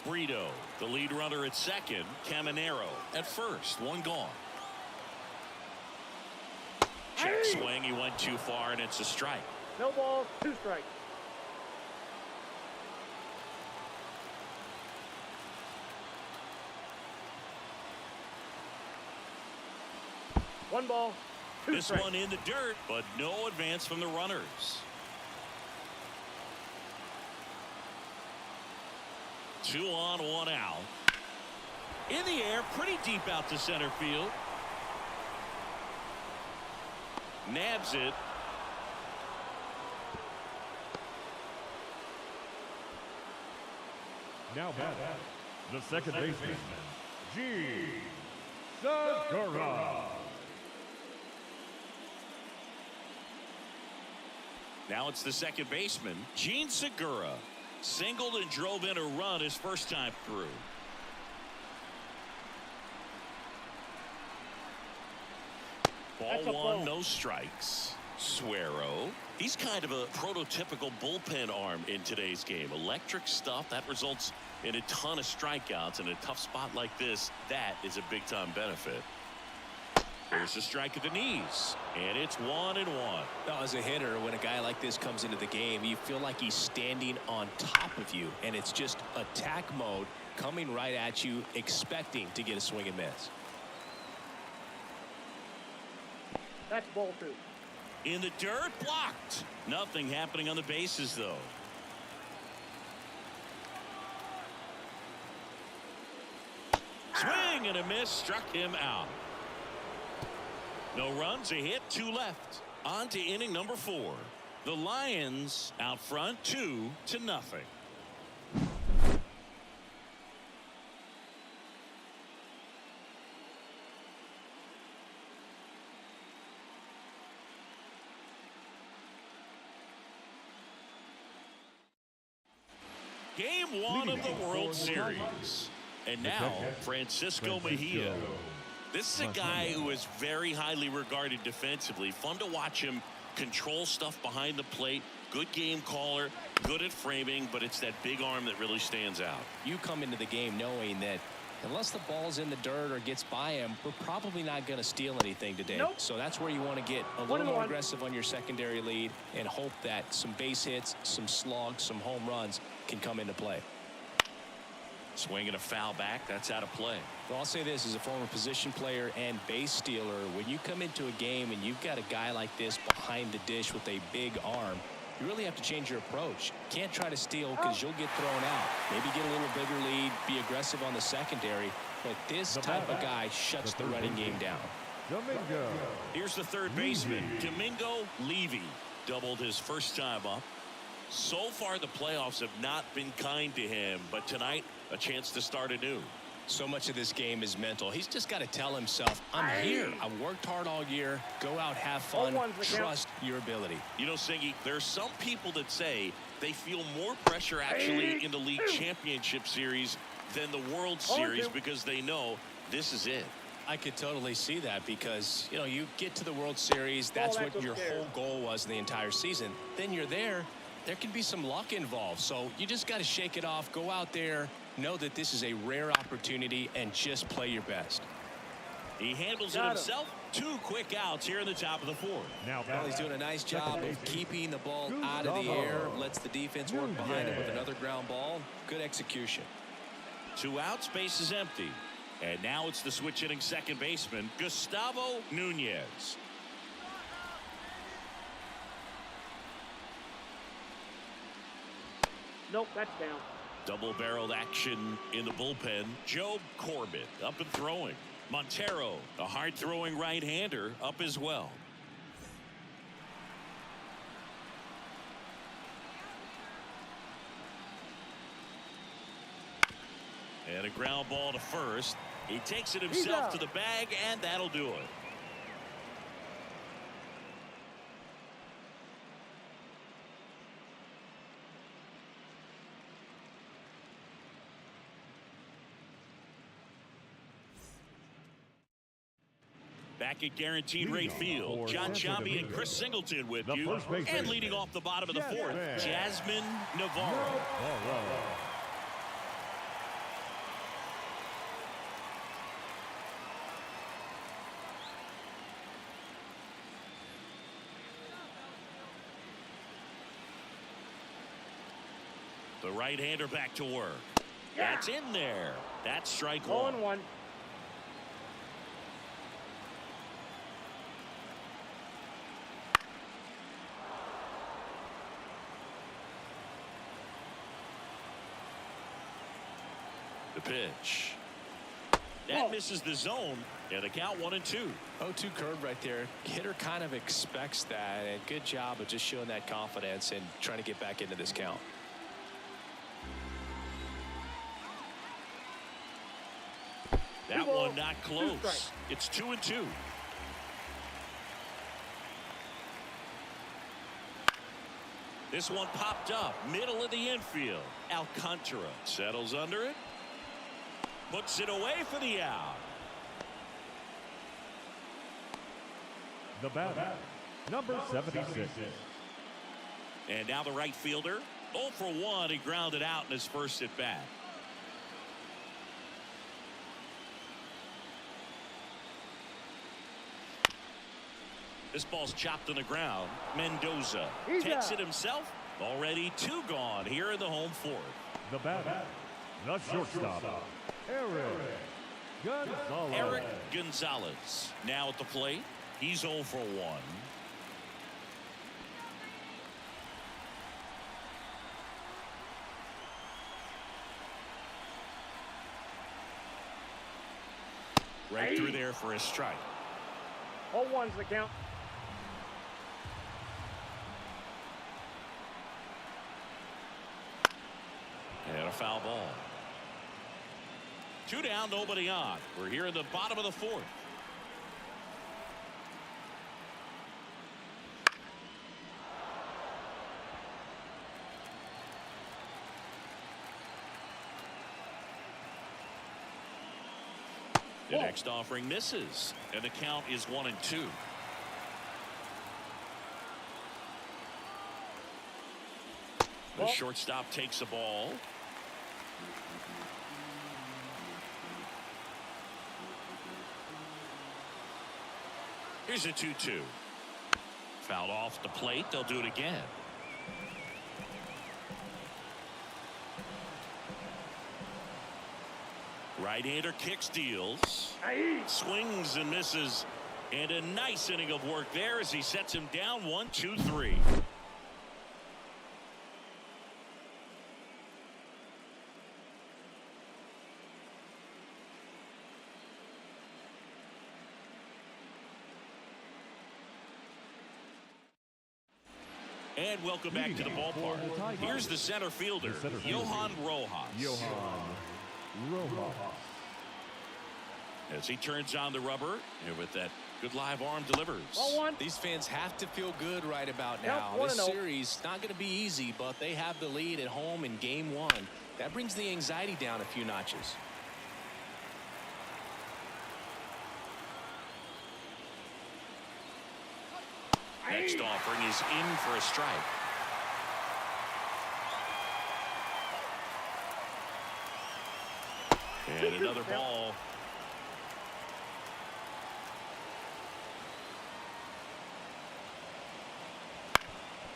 Brito, the lead runner at second. Caminero at first. One gone. Check swing. He went too far, and it's a strike. No balls, 2 strikes. One ball, 2 this strikes. one in the dirt, but no advance from the runners. 2 on, 1 out. In the air, pretty deep out to center field. Nabs it. Now batting, the second baseman, Segura. Now it's the second baseman, Gene Segura. Singled and drove in a run his first time through. Ball one, no strikes. Suero. He's kind of a prototypical bullpen arm in today's game. Electric stuff that results in a ton of strikeouts in a tough spot like this. That is a big time benefit. There's a strike at the knees, and it's 1-1. Now, as a hitter, when a guy like this comes into the game, you feel like he's standing on top of you, and it's just attack mode coming right at you, expecting to get a swing and miss. That's ball 2. In the dirt, blocked. Nothing happening on the bases, though. Swing and a miss, struck him out. No runs, a hit, 2 left. On to inning number 4. The Lions out front 2-0. Game 1 of the World Series. And now, Francisco Mejia. This is a guy who is very highly regarded defensively. Fun to watch him control stuff behind the plate. Good game caller, good at framing, but it's that big arm that really stands out. You come into the game knowing that unless the ball's in the dirt or gets by him, we're probably not going to steal anything today. Nope. So that's where you want to get a little more aggressive on your secondary lead and hope that some base hits, some slugs, some home runs can come into play. Swinging a foul back, that's out of play. Well, I'll say this as a former position player and base stealer, when you come into a game and you've got a guy like this behind the dish with a big arm, you really have to change your approach. Can't try to steal because you'll get thrown out. Maybe get a little bigger lead, be aggressive on the secondary, but this type of guy shuts the running game down. Domingo. Here's the third baseman, Domingo Levy. Doubled his first time up. So far, the playoffs have not been kind to him, but tonight, a chance to start anew. So much of this game is mental. He's just got to tell himself, I'm here. I've worked hard all year. Go out, have fun, trust your ability. You know, Singy, there's some people that say they feel more pressure actually in the league championship series than the World Series because they know this is it. I could totally see that because, you know, you get to the World Series. That's what your whole goal was the entire season. Then you're there. There can be some luck involved. So you just got to shake it off. Go out there. Know that this is a rare opportunity and just play your best. He handles it himself. 2 quick outs here in the top of the 4th. Now he's doing a nice job of keeping the ball out of the air. Lets the defense work behind it with another ground ball. Good execution. 2 outs, base is empty. And now it's the switch hitting second baseman, Gustavo Nunez. Nope, that's down. Double-barreled action in the bullpen. Job Corbett up and throwing. Montero, a hard-throwing right-hander, up as well. And a ground ball to first. He takes it himself to the bag, and that'll do it. Back at Guaranteed Rate Field, John Chambi and Chris Singleton with you. And leading off the bottom of the 4th, Jasmine Navarro. The right-hander back to work. That's in there. That's strike 1. 0-1. The pitch. That misses the zone, and the count 1-2. 0-2 curve right there. Hitter kind of expects that, and good job of just showing that confidence and trying to get back into this count. That one not close. It's 2-2. This one popped up, middle of the infield. Alcantara settles under it. Puts it away for the out. The batter, number 76. And now the right fielder. 0 for 1. He grounded out in his first at bat. This ball's chopped on the ground. Mendoza takes it himself. Already 2 gone here in the home 4th. The batter, the shortstop, Eric Gonzalez. Eric Gonzalez now at the plate. He's 0 for 1. Right through there for a strike. 0-1's the count. And a foul ball. 2 down, nobody on. We're here in the bottom of the 4th. The next offering misses, and the count is 1-2. The shortstop takes the ball. Here's a 2-2. Fouled off the plate. They'll do it again. Right-hander kicks, deals. Swings and misses. And a nice inning of work there as he sets him down 1-2-3. And welcome back to the ballpark. Here's the center fielder, Johan Rojas. As he turns on the rubber, and with that good live arm delivers. These fans have to feel good right about now. This series not going to be easy, but they have the lead at home in game 1. That brings the anxiety down a few notches. Next offering is in for a strike. And another ball.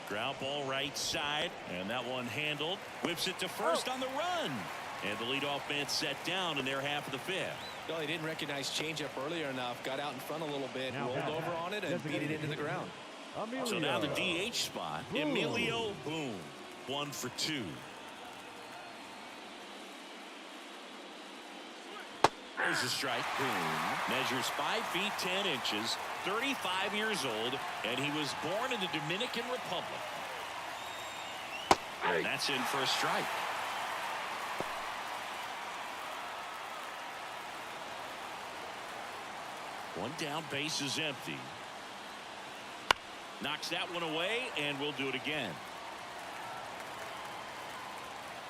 Ground ball right side, and that one handled. Whips it to first on the run. And the leadoff man set down in their half of the 5th. Well, he didn't recognize changeup earlier enough. Got out in front a little bit, rolled over on it, and beat it into the ground. So now the DH spot, Emilio Boone, 1 for 2. There's a strike. Boone measures 5 feet 10 inches, 35 years old, and he was born in the Dominican Republic. And that's in for a strike. One down, base is empty. Knocks that one away, and we'll do it again.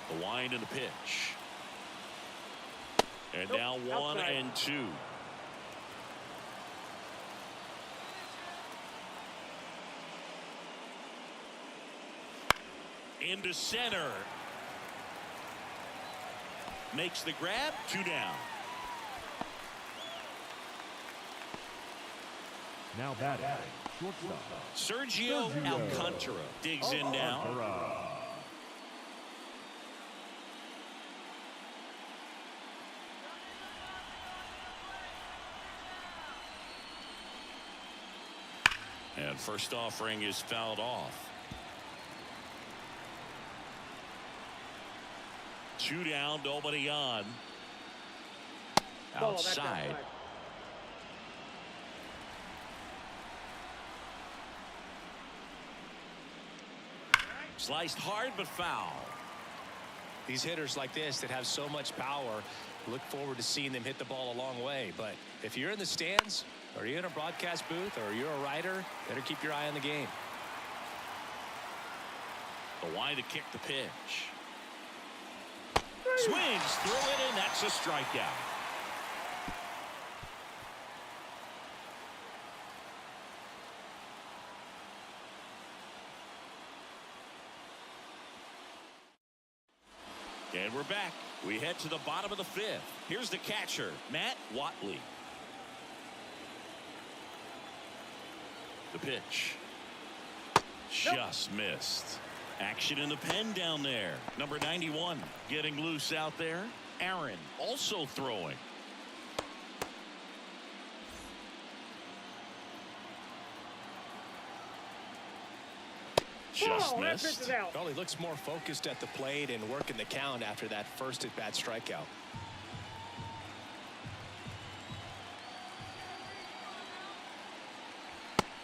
The wind and the pitch. And now 1-2. Into center. Makes the grab. 2 down. Now batting, shortstop Sergio Alcantara digs in now. And first offering is fouled off. 2 down, nobody on. Outside. Sliced hard but foul. These hitters like this that have so much power, look forward to seeing them hit the ball a long way. But if you're in the stands, or you're in a broadcast booth, or you're a writer, better keep your eye on the game. The wind to kick the pitch. Swings through it, and that's a strikeout. And we're back. We head to the bottom of the 5th. Here's the catcher, Matt Watley. The pitch. Just missed. Action in the pen down there. Number 91 getting loose out there. Aaron also throwing. Just That missed. pitch is out. Well, he looks more focused at the plate and working the count after that first at-bat strikeout.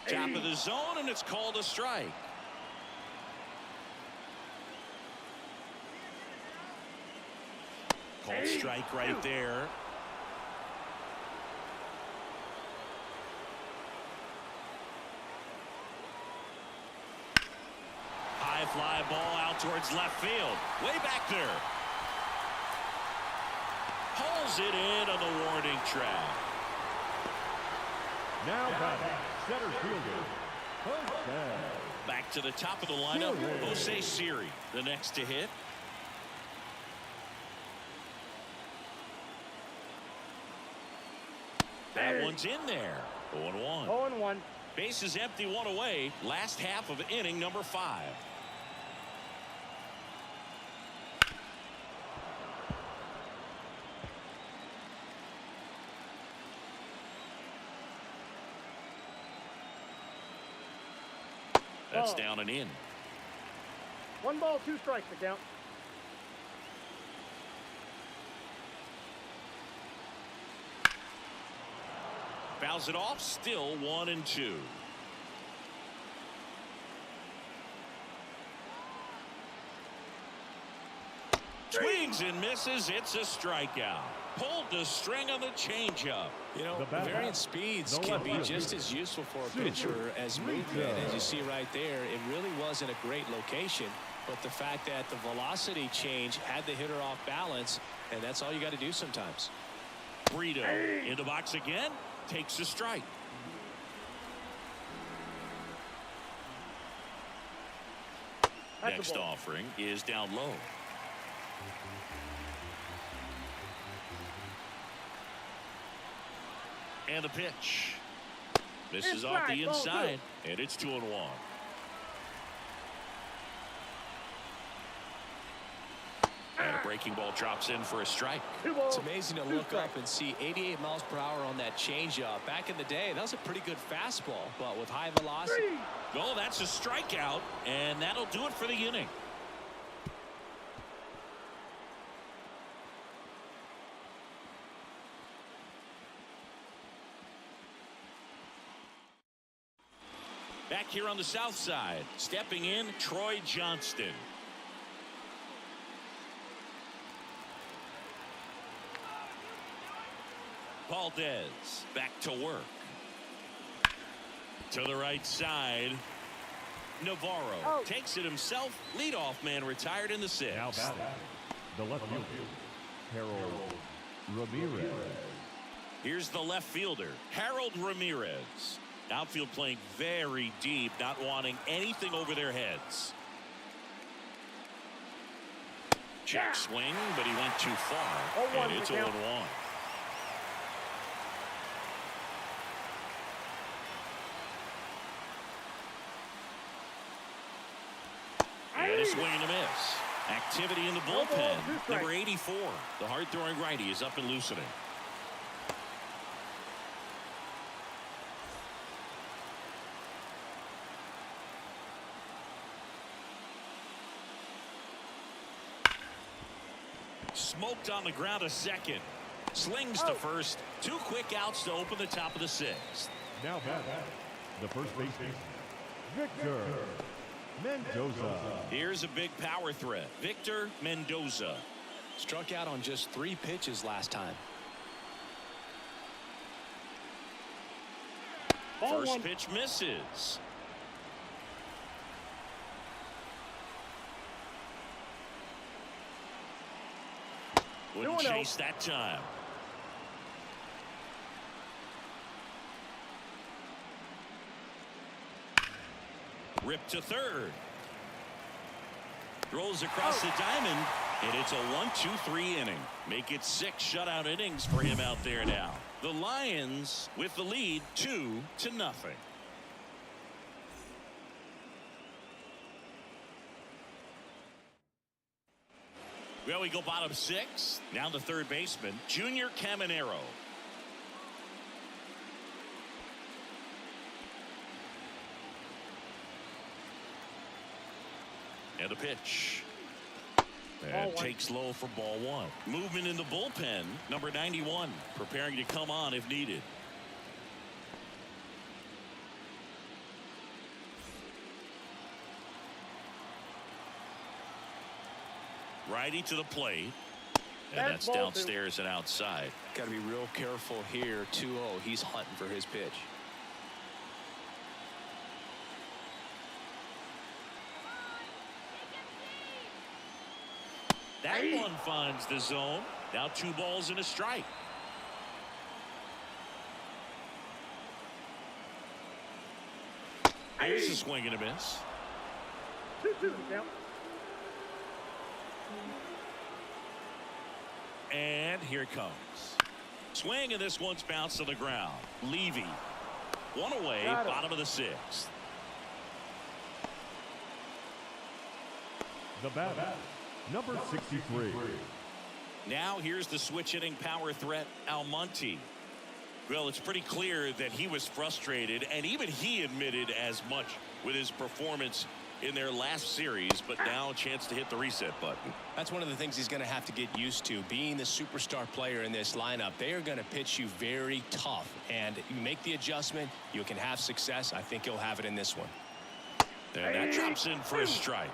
Top of the zone, and it's called a strike. Called strike right there. High fly ball out towards left field. Way back there. Pulls it in on the warning track. Now batting, center fielder, Jose. Back to the top of the lineup, Jose Siri, the next to hit. That one's in there. 0-1. 0-1. Base is empty, one away. Last half of inning number 5. That's down and in. 1 ball, 2 strikes to count. Fouls it off, still 1-2. Swings and misses. It's a strikeout. Pulled the string on the changeup. You know, varying speeds can be just as useful for a pitcher as movement. As you see right there, it really wasn't a great location, but the fact that the velocity change had the hitter off balance, and that's all you got to do sometimes. Brito in the box again, takes a strike. Next offering is down low. And the pitch. This is off the inside, and it's 2-1. And a breaking ball drops in for a strike. It's amazing to look up and see 88 miles per hour on that changeup. Back in the day, that was a pretty good fastball, but with high velocity. Well, that's a strikeout, and that'll do it for the inning. Back here on the south side, stepping in, Troy Johnston. Valdez back to work. To the right side. Navarro takes it himself. Leadoff man retired in the 6th. Now batting, the left fielder, Harold Ramirez. Here's the left fielder, Harold Ramirez. Outfield playing very deep, not wanting anything over their heads. Check swing, but he went too far, and it's 0-1. And a swing and a miss. Activity in the bullpen. Number 84, the hard-throwing righty, is up and loosening. Smoked on the ground a second. Slings to first. 2 quick outs to open the top of the 6th. Now batting, the first baseman, Victor Mendoza. Here's a big power threat. Victor Mendoza. Struck out on just 3 pitches last time. First pitch misses. Wouldn't chase that time. Ripped to third. Throws across the diamond, and it's a 1-2-3 inning. Make it 6 shutout innings for him out there now. The Lions with the lead 2-0. Well, we go bottom 6. Now the third baseman, Junior Caminero. And a pitch. And takes low for ball one. Movement in the bullpen. Number 91 preparing to come on if needed. Righty to the plate. And that's downstairs and outside. Got to be real careful here. 2-0. He's hunting for his pitch. That one finds the zone. Now 2 balls and a strike. Here's a swing and a miss. 2-2 count. And here it comes. Swing, and this one's bounced to the ground. Levy. One away, bottom of the 6th. The batter, number 63. Now here's the switch hitting power threat, Almonte. Well, it's pretty clear that he was frustrated, and even he admitted as much with his performance in their last series, but now a chance to hit the reset button. That's one of the things he's going to have to get used to. Being the superstar player in this lineup, they are going to pitch you very tough, and you make the adjustment, you can have success. I think he'll have it in this one. And that drops in for a strike.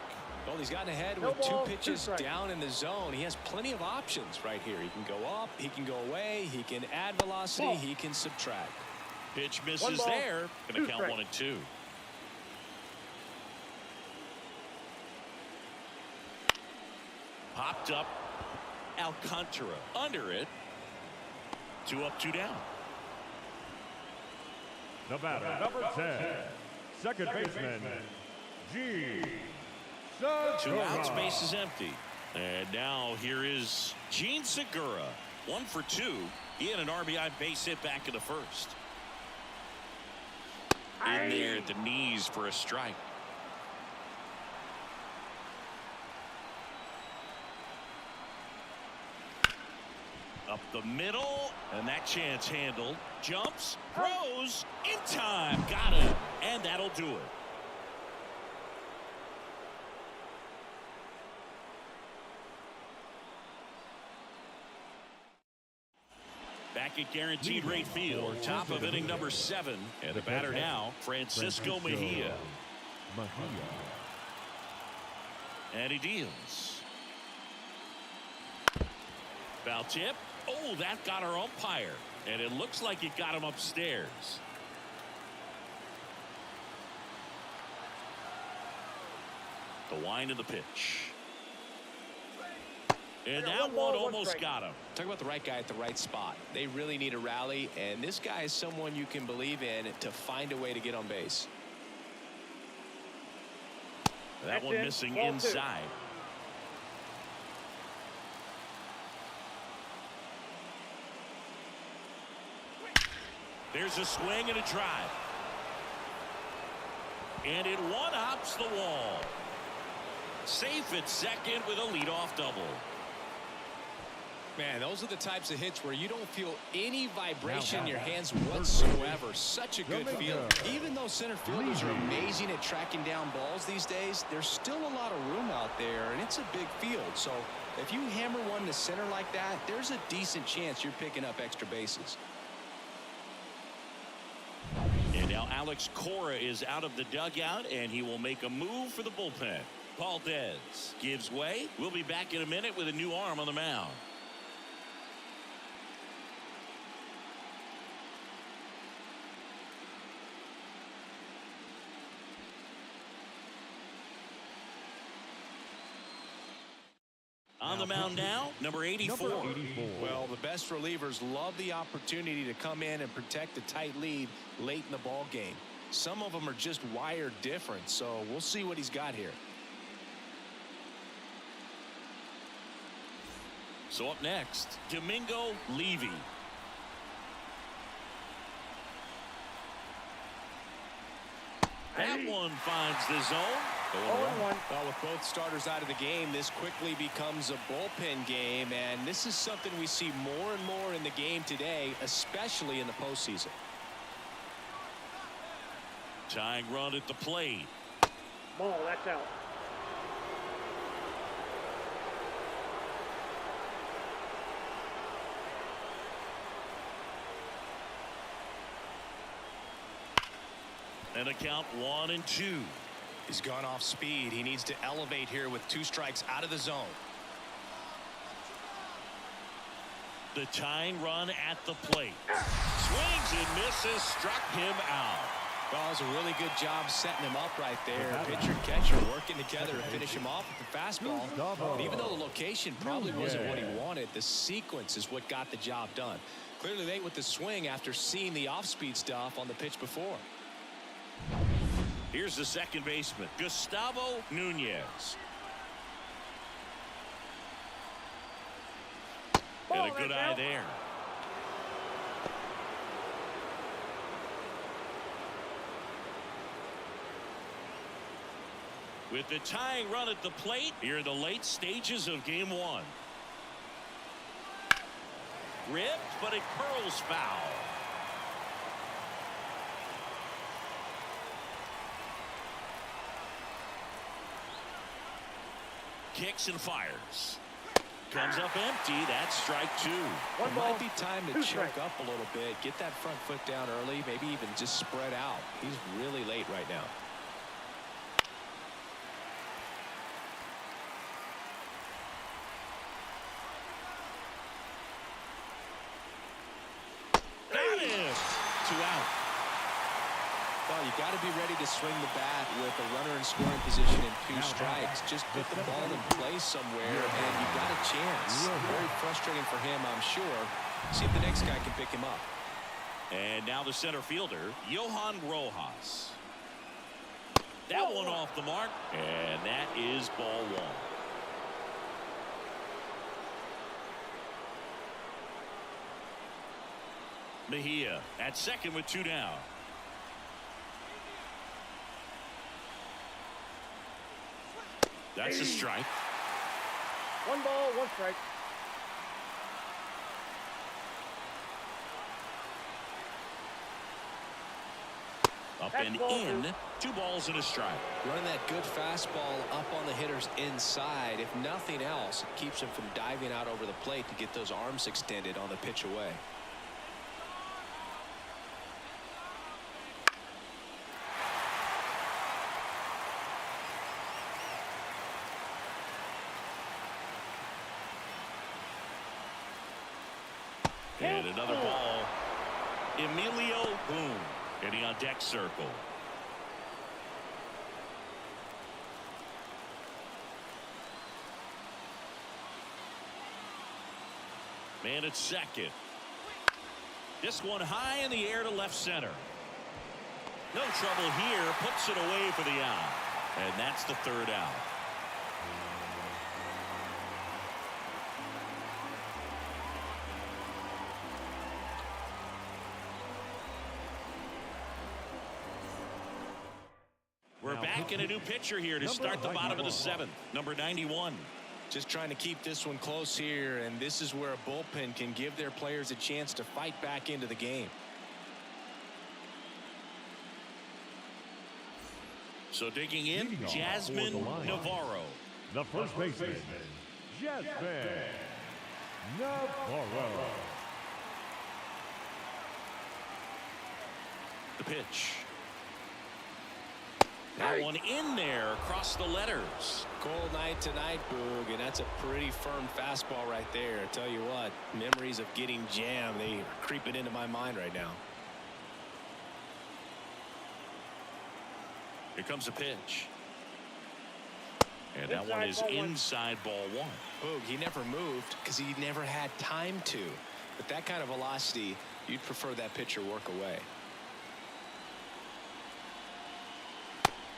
Well, he's gotten ahead with 2 pitches down in the zone. He has plenty of options right here. He can go up, he can go away, he can add velocity, he can subtract. Pitch misses there. Going to count 1 and 2. Popped up. Alcantara under it. 2 up, 2 down. The batter, number 10, second baseman, G. 2 outs, base is empty. And now here is Gene Segura. 1 for 2. He had an RBI base hit back in the 1st. In there at the knees for a strike. Up the middle, and that chance handled. Jumps, throws, in time, got it, and that'll do it. Back at Guaranteed Rate Field, top of inning number 7, and the batter now, Francisco Mejia. And he deals. Foul tip. Oh, that got our umpire, and it looks like it got him upstairs. The wind of the pitch. And that one almost got him. Talk about the right guy at the right spot. They really need a rally, and this guy is someone you can believe in to find a way to get on base. That one missing inside. There's a swing and a drive. And it one-hops the wall. Safe at second with a leadoff double. Man, those are the types of hits where you don't feel any vibration in your hands whatsoever. Such a good feeling. Even though center fielders are amazing at tracking down balls these days, there's still a lot of room out there, and it's a big field. So if you hammer one to center like that, there's a decent chance you're picking up extra bases. And now Alex Cora is out of the dugout, and he will make a move for the bullpen. Valdez gives way. We'll be back in a minute with a new arm on the mound. On the mound now, number 84. Well, the best relievers love the opportunity to come in and protect a tight lead late in the ball game. Some of them are just wired different, so we'll see what he's got here. So up next, Domingo Levy. That one finds the zone. Well, with both starters out of the game, this quickly becomes a bullpen game, and this is something we see more and more in the game today, especially in the postseason. Tying run at the plate. Ball, that's out. And the count 1-2. He's gone off speed. He needs to elevate here with 2 strikes out of the zone. The tying run at the plate. Swings and misses, struck him out. Well, it was a really good job setting him up right there. Pitcher and catcher working together to finish him off with the fastball. And even though the location probably wasn't what he wanted, the sequence is what got the job done. Clearly late with the swing after seeing the off-speed stuff on the pitch before. Here's the second baseman, Gustavo Nunez. And a good eye there. With the tying run at the plate, here in the late stages of game 1. Ripped, but it curls foul. Kicks and fires. Comes up empty. That's strike 2. It might be time to choke up a little bit, get that front foot down early, maybe even just spread out. He's really late right now. Got him. 2 out. Well, you got to be ready to swing the bat with a runner in scoring position and 2 strikes. Just put the ball in place somewhere, and you got a chance. Very frustrating for him, I'm sure. See if the next guy can pick him up. And now the center fielder, Johan Rojas. That one off the mark, and that is ball 1. Mejia at second with 2 down. That's a strike. 1 ball, 1 strike. Up and in. 2 balls and a strike. Running that good fastball up on the hitter's inside. If nothing else, it keeps him from diving out over the plate to get those arms extended on the pitch away. And another ball. Emilio Boone getting on deck circle. Man at second. This one high in the air to left center. No trouble here. Puts it away for the out. And that's the 3rd out. We're back in a new pitcher here to start the bottom of the 7th. Number 91. Just trying to keep this one close here, and this is where a bullpen can give their players a chance to fight back into the game. So digging in, Jasmine Navarro. The first baseman, Jasmine Navarro. The pitch. That one in there across the letters. Cold night tonight, Boog, and that's a pretty firm fastball right there. I tell you what, memories of getting jammed, they are creeping into my mind right now. Here comes a pitch. And that one is inside ball 1. Boog, he never moved because he never had time to. With that kind of velocity, you'd prefer that pitcher work away.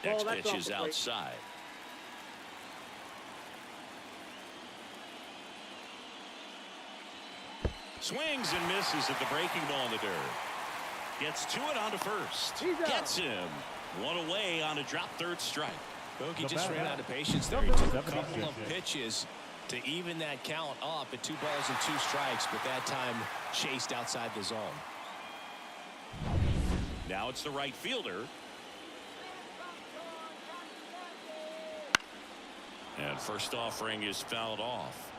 Next pitch is outside. Swings and misses at the breaking ball in the dirt. Gets to it on to first. Gets him. 1 away on a drop 3rd strike. Bogey just ran out of patience there. He took a couple of pitches to even that count up at 2 balls and 2 strikes, but that time chased outside the zone. Now it's the right fielder. And first offering is fouled off.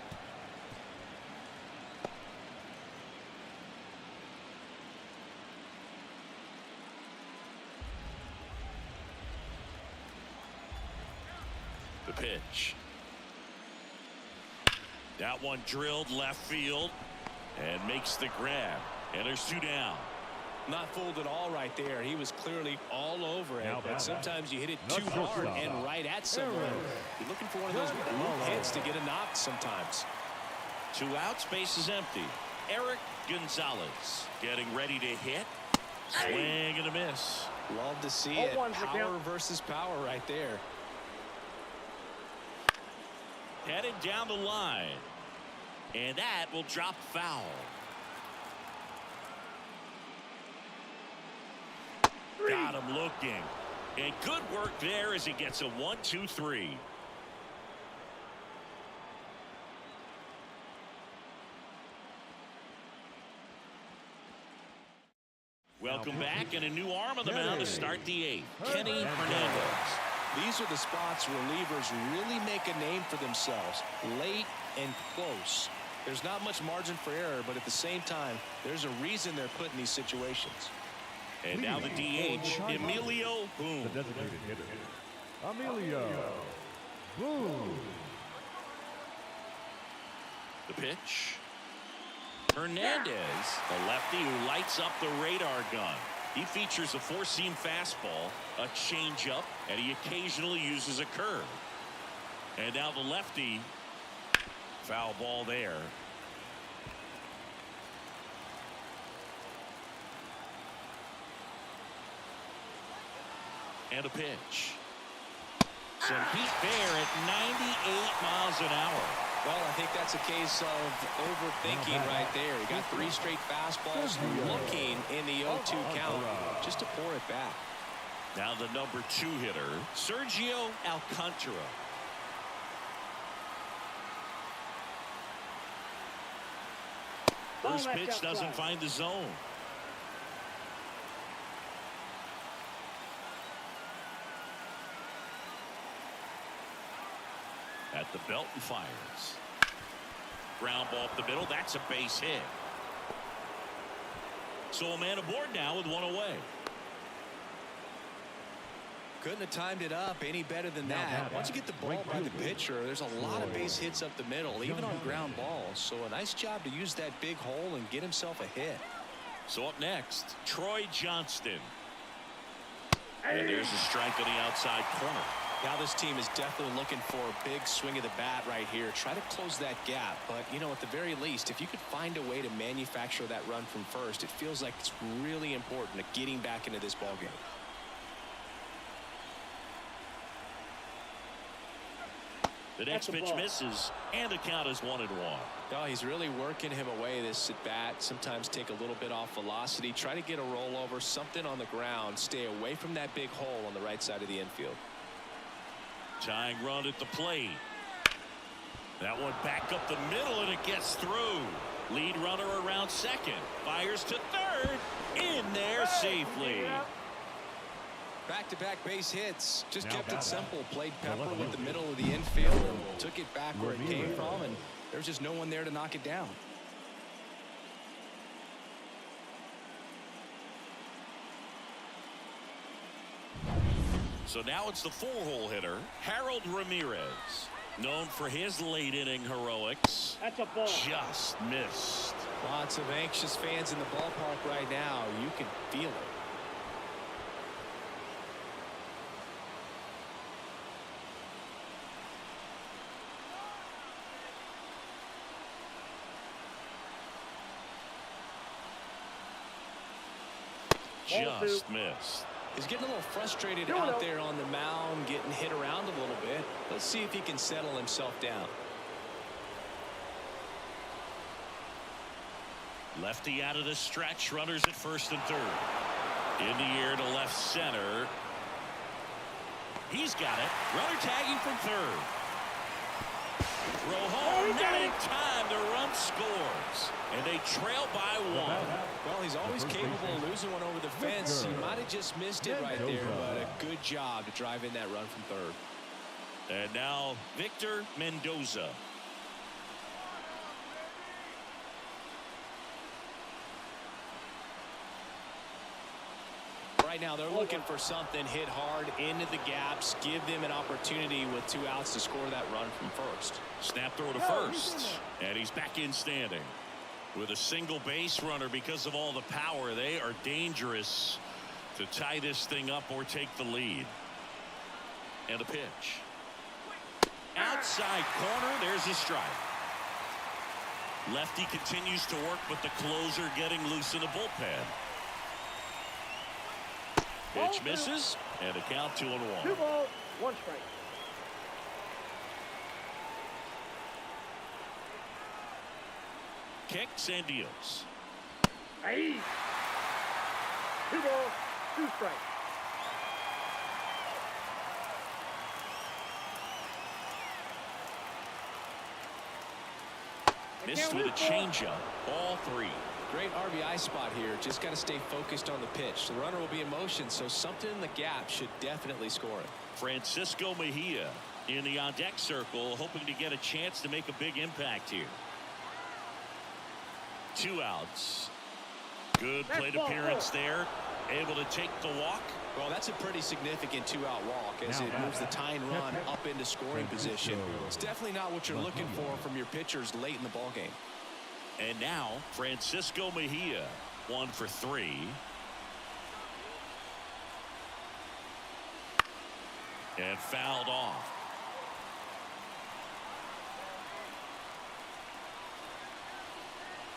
The pitch. That one drilled left field and makes the grab. And there's 2 down. Not fooled at all right there. He was clearly all over it. But sometimes you hit it too hard and right at someone. You're looking for one of those loop hits to get a knock sometimes. 2 outs, base is empty. Eric Gonzalez getting ready to hit. Swing and a miss. Love to see it. Power versus power right there. Headed down the line. And that will drop foul. Got him looking. And good work there as he gets a 1-2-3. Welcome back, and a new arm on the mound to start the 8th. Kenny Hernandez. These are the spots relievers really make a name for themselves. Late and close. There's not much margin for error, but at the same time, there's a reason they're put in these situations. And now the DH, Emilio Boone. The designated hitter, Emilio Boone. The pitch. Hernandez, the lefty who lights up the radar gun. He features a 4-seam fastball, a changeup, and he occasionally uses a curve. And now the lefty, foul ball there. And a pitch. Some heat there at 98 miles an hour. Well, I think that's a case of overthinking right there. He got 3 straight fastballs looking in the 0-2 count just to pour it back. Now the number 2 hitter, Sergio Alcantara. First pitch doesn't find the zone. At the belt and fires. Ground ball up the middle. That's a base hit. So a man aboard now with 1 away. Couldn't have timed it up any better than that. Once you get the ball by the pitcher, there's a lot of base hits up the middle, even on ground balls. So a nice job to use that big hole and get himself a hit. So up next, Troy Johnston. And there's a strike on the outside corner. Now this team is definitely looking for a big swing of the bat right here. Try to close that gap. But, you know, at the very least, if you could find a way to manufacture that run from first, it feels like it's really important to getting back into this ball game. The next pitch misses, and the count is 1-1. Oh, he's really working him away this at bat. Sometimes take a little bit off velocity. Try to get a rollover, something on the ground. Stay away from that big hole on the right side of the infield. Tying run at the plate. That one back up the middle, and it gets through. Lead runner around second. Fires to third. In there safely. Back-to-back base hits. Just kept it simple. Played pepper with the middle of the infield and took it back where it came from, and there's just no one there to knock it down. So now it's the 4-hole hitter, Harold Ramirez. Known for his late inning heroics. That's a ball. Just missed. Lots of anxious fans in the ballpark right now. You can feel it. Just missed. He's getting a little frustrated out there on the mound, getting hit around a little bit. Let's see if he can settle himself down. Lefty out of the stretch. Runners at first and third. In the air to left center. He's got it. Runner tagging from third. Throw home, not in time. The run scores. And they trail by 1. Well, he's always capable of losing one over the fence. He might have just missed it right there, but a good job to drive in that run from third. And now Victor Mendoza. Right now, they're looking for something, hit hard into the gaps, give them an opportunity with 2 outs to score that run from first. Snap throw to first, and he's back in standing. With a single base runner because of all the power, they are dangerous to tie this thing up or take the lead. And a pitch. Outside corner, there's a strike. Lefty continues to work, but the closer getting loose in the bullpen. Pitch misses, and a count 2-1. 2 balls, 1 strike. Kicks and deals. Aye. 2 balls, 2 strikes. Missed with a changeup. Ball 3. Great RBI spot here. Just got to stay focused on the pitch. The runner will be in motion, so something in the gap should definitely score it. Francisco Mejia in the on-deck circle, hoping to get a chance to make a big impact here. 2 outs. Good plate appearance there. Able to take the walk. Well, that's a pretty significant 2-out walk as it moves the tying run up into scoring position. It's definitely not what you're looking for from your pitchers late in the ballgame. And now Francisco Mejia, 1 for 3. And fouled off.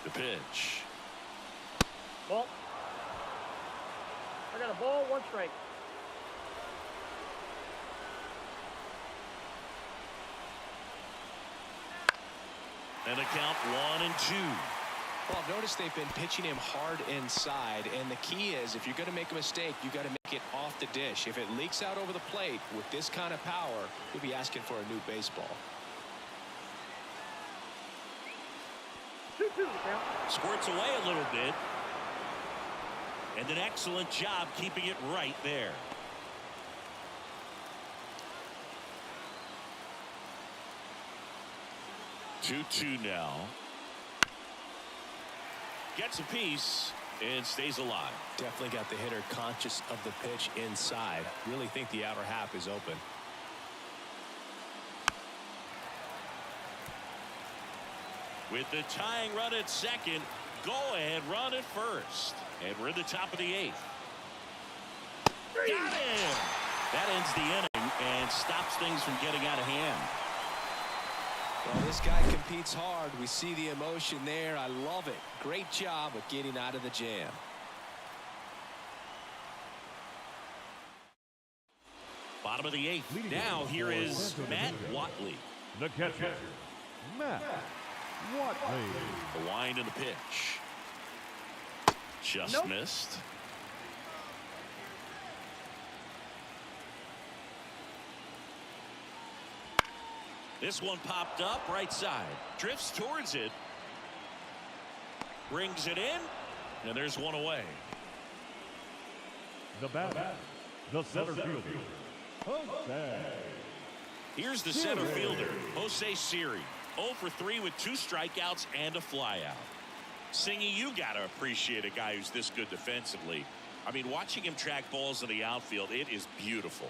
The pitch. Ball. I got a ball, 1 strike. And a count 1-2. Well, notice they've been pitching him hard inside, and the key is if you're going to make a mistake, you got to make it off the dish. If it leaks out over the plate with this kind of power, you'll be asking for a new baseball. 2-2 the count. Squirts away a little bit. And an excellent job keeping it right there. Two now. Gets a piece and stays alive. Definitely got the hitter conscious of the pitch inside. Really think the outer half is open. With the tying run at second, go-ahead run at first. And we're in the top of the 8th. Got him! That ends the inning and stops things from getting out of hand. Well, this guy competes hard. We see the emotion there. I love it. Great job of getting out of the jam. Bottom of the 8th. Now here is Matt Watley. The catcher, Matt Watley. The wind and the pitch. Just missed. This one popped up right side. Drifts towards it. Brings it in. And there's one away. The batter, the center fielder, Jose. Here's the center fielder, Jose Siri. 0 for 3 with 2 strikeouts and a flyout. Singy, you got to appreciate a guy who's this good defensively. I mean, watching him track balls in the outfield, it is beautiful.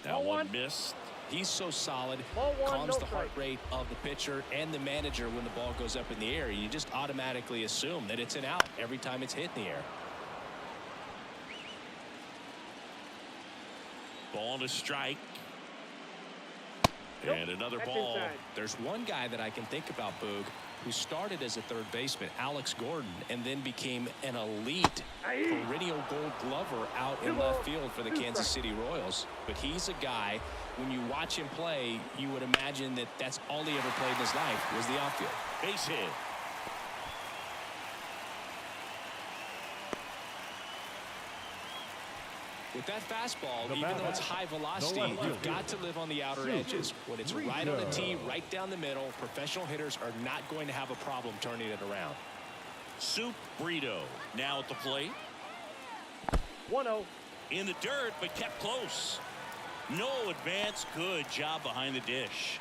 That one missed. He's so solid, Ball 1, calms no the heart strike. rate of the pitcher and the manager when the ball goes up in the air. You just automatically assume that it's an out every time it's hit in the air. Ball to strike. And another ball. Inside. There's one guy that I can think about, Boog, who started as a third baseman, Alex Gordon, and then became an elite perennial gold glover out in left field for the Kansas City Royals. But he's a guy, when you watch him play, you would imagine that that's all he ever played in his life was the outfield. Base hit. With that fastball, even though it's high velocity, you've got to live on the outer edges. When it's right on the tee, right down the middle, professional hitters are not going to have a problem turning it around. Soup Brito now at the plate. 1-0. In the dirt, but kept close. No advance. Good job behind the dish.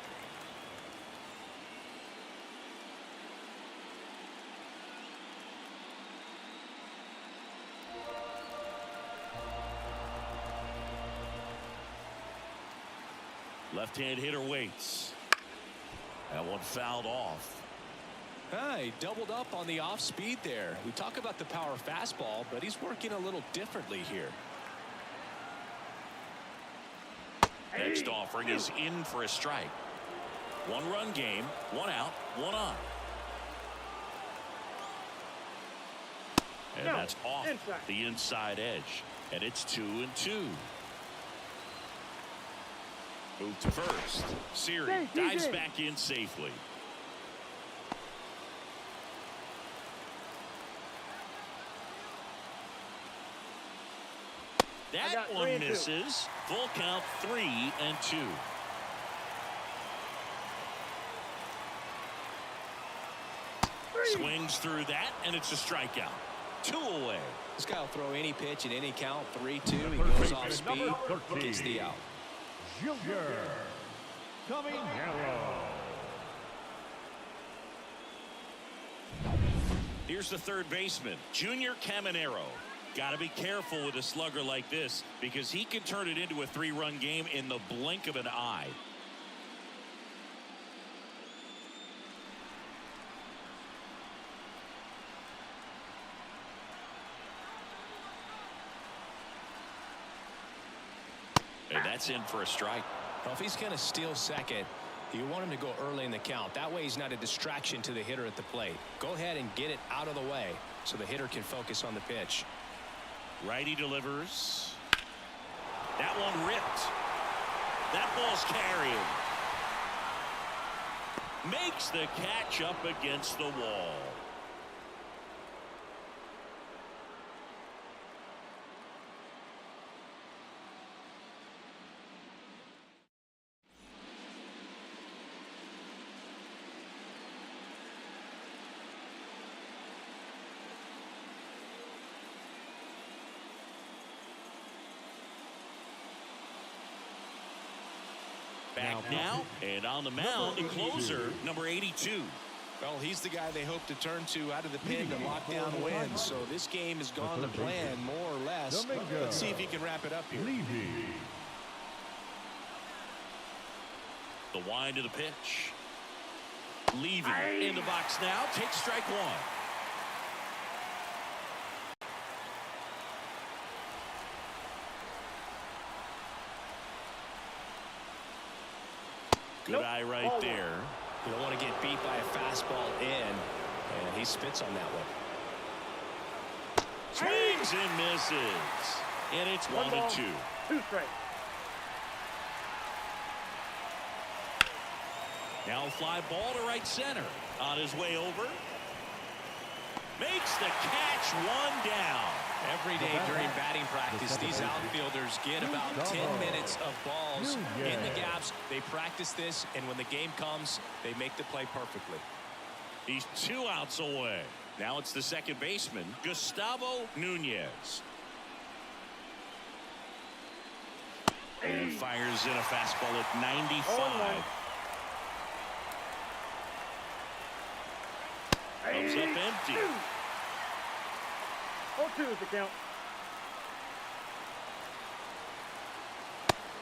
Left-hand hitter waits. That one fouled off. He doubled up on the off speed there. We talk about the power fastball, but he's working a little differently here. Next offering is in for a strike. 1-run game, 1 out, 1 on. And that's off the inside edge. And it's 2-2. Move to first. Siri dives back in safely. That one misses. Full count, 3-2. Swings through that, and it's a strikeout. 2 away. This guy will throw any pitch at any count. 3-2. He goes off speed, gets the out. Junior coming yellow. Here's the third baseman, Junior Caminero. Got to be careful with a slugger like this because he can turn it into a 3-run game in the blink of an eye. And that's in for a strike. Well, if he's going to steal second, you want him to go early in the count. That way he's not a distraction to the hitter at the plate. Go ahead and get it out of the way so the hitter can focus on the pitch. Righty delivers. That one ripped. That ball's carried. Makes the catch up against the wall. Back now, and on the mound, the closer, number 82. Well, he's the guy they hope to turn to out of the pen to lock down wins. So this game has gone to plan, more or less. Let's see if he can wrap it up here. The wind to the pitch. Levy in the box now, takes strike 1. Good eye right there. You don't want to get beat by a fastball in, and he spits on that one. Swings and misses. And it's 1-2. 2 strikes. Now a fly ball to right center. On his way over. Makes the catch, 1 down. Every day during batting practice, these outfielders get about 10 minutes of balls in the gaps. They practice this, and when the game comes, they make the play perfectly. He's 2 outs away. Now it's the second baseman, Gustavo Nunez. And fires in a fastball at 95. Comes up empty. 0-2 is the count.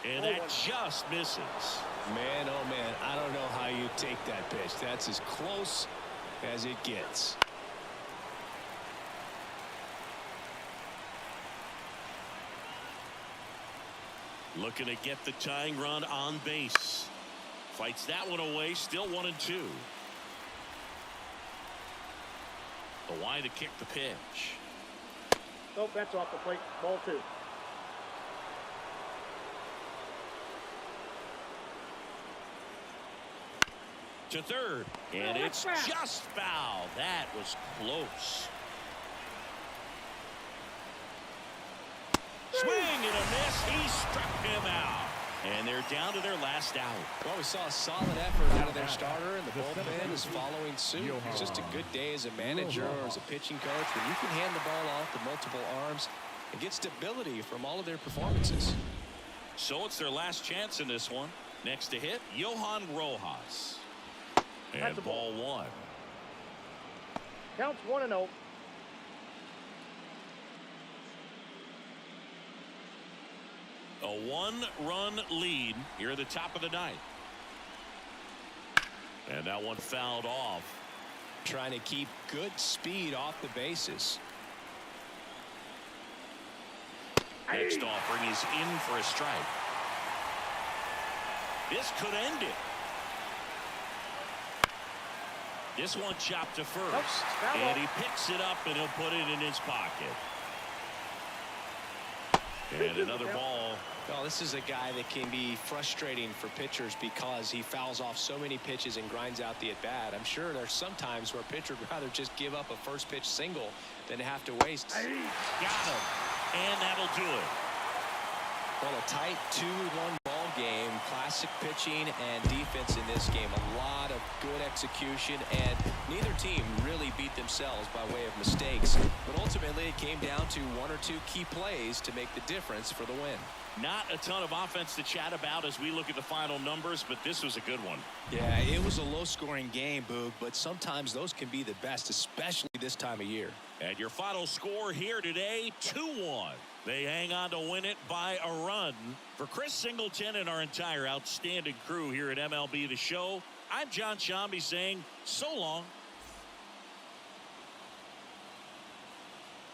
And that just misses. Man, oh man, I don't know how you take that pitch. That's as close as it gets. Looking to get the tying run on base. Fights that one away, still 1-2. The wind to kick the pitch. Nope, that's off the plate. Ball 2. To third, and it's just foul. That was close. Swing and a miss. He struck him out. And they're down to their last out. Well, we saw a solid effort out of their starter, and the bullpen is following suit. It's just a good day as a manager or as a pitching coach when you can hand the ball off to multiple arms and get stability from all of their performances. So it's their last chance in this one. Next to hit, Johan Rojas. And ball 1. Counts 1-0. A 1-run lead here at the top of the ninth. And that one fouled off. Trying to keep good speed off the bases. Next offering is in for a strike. This could end it. This one chopped to first. And he picks it up and he'll put it in his pocket. And another ball. Well, this is a guy that can be frustrating for pitchers because he fouls off so many pitches and grinds out the at-bat. I'm sure there's some times where a pitcher would rather just give up a first pitch single than have to waste. Got him. And that'll do it. Well, a tight 2-1 ball game. Classic pitching and defense in this game. A lot of good execution, and neither team really beat themselves by way of mistakes. But ultimately, it came down to 1 or 2 key plays to make the difference for the win. Not a ton of offense to chat about as we look at the final numbers, but this was a good one. Yeah, it was a low-scoring game, Boog, but sometimes those can be the best, especially this time of year. And your final score here today, 2-1. They hang on to win it by a run. For Chris Singleton and our entire outstanding crew here at MLB The Show, I'm John Shambi saying so long.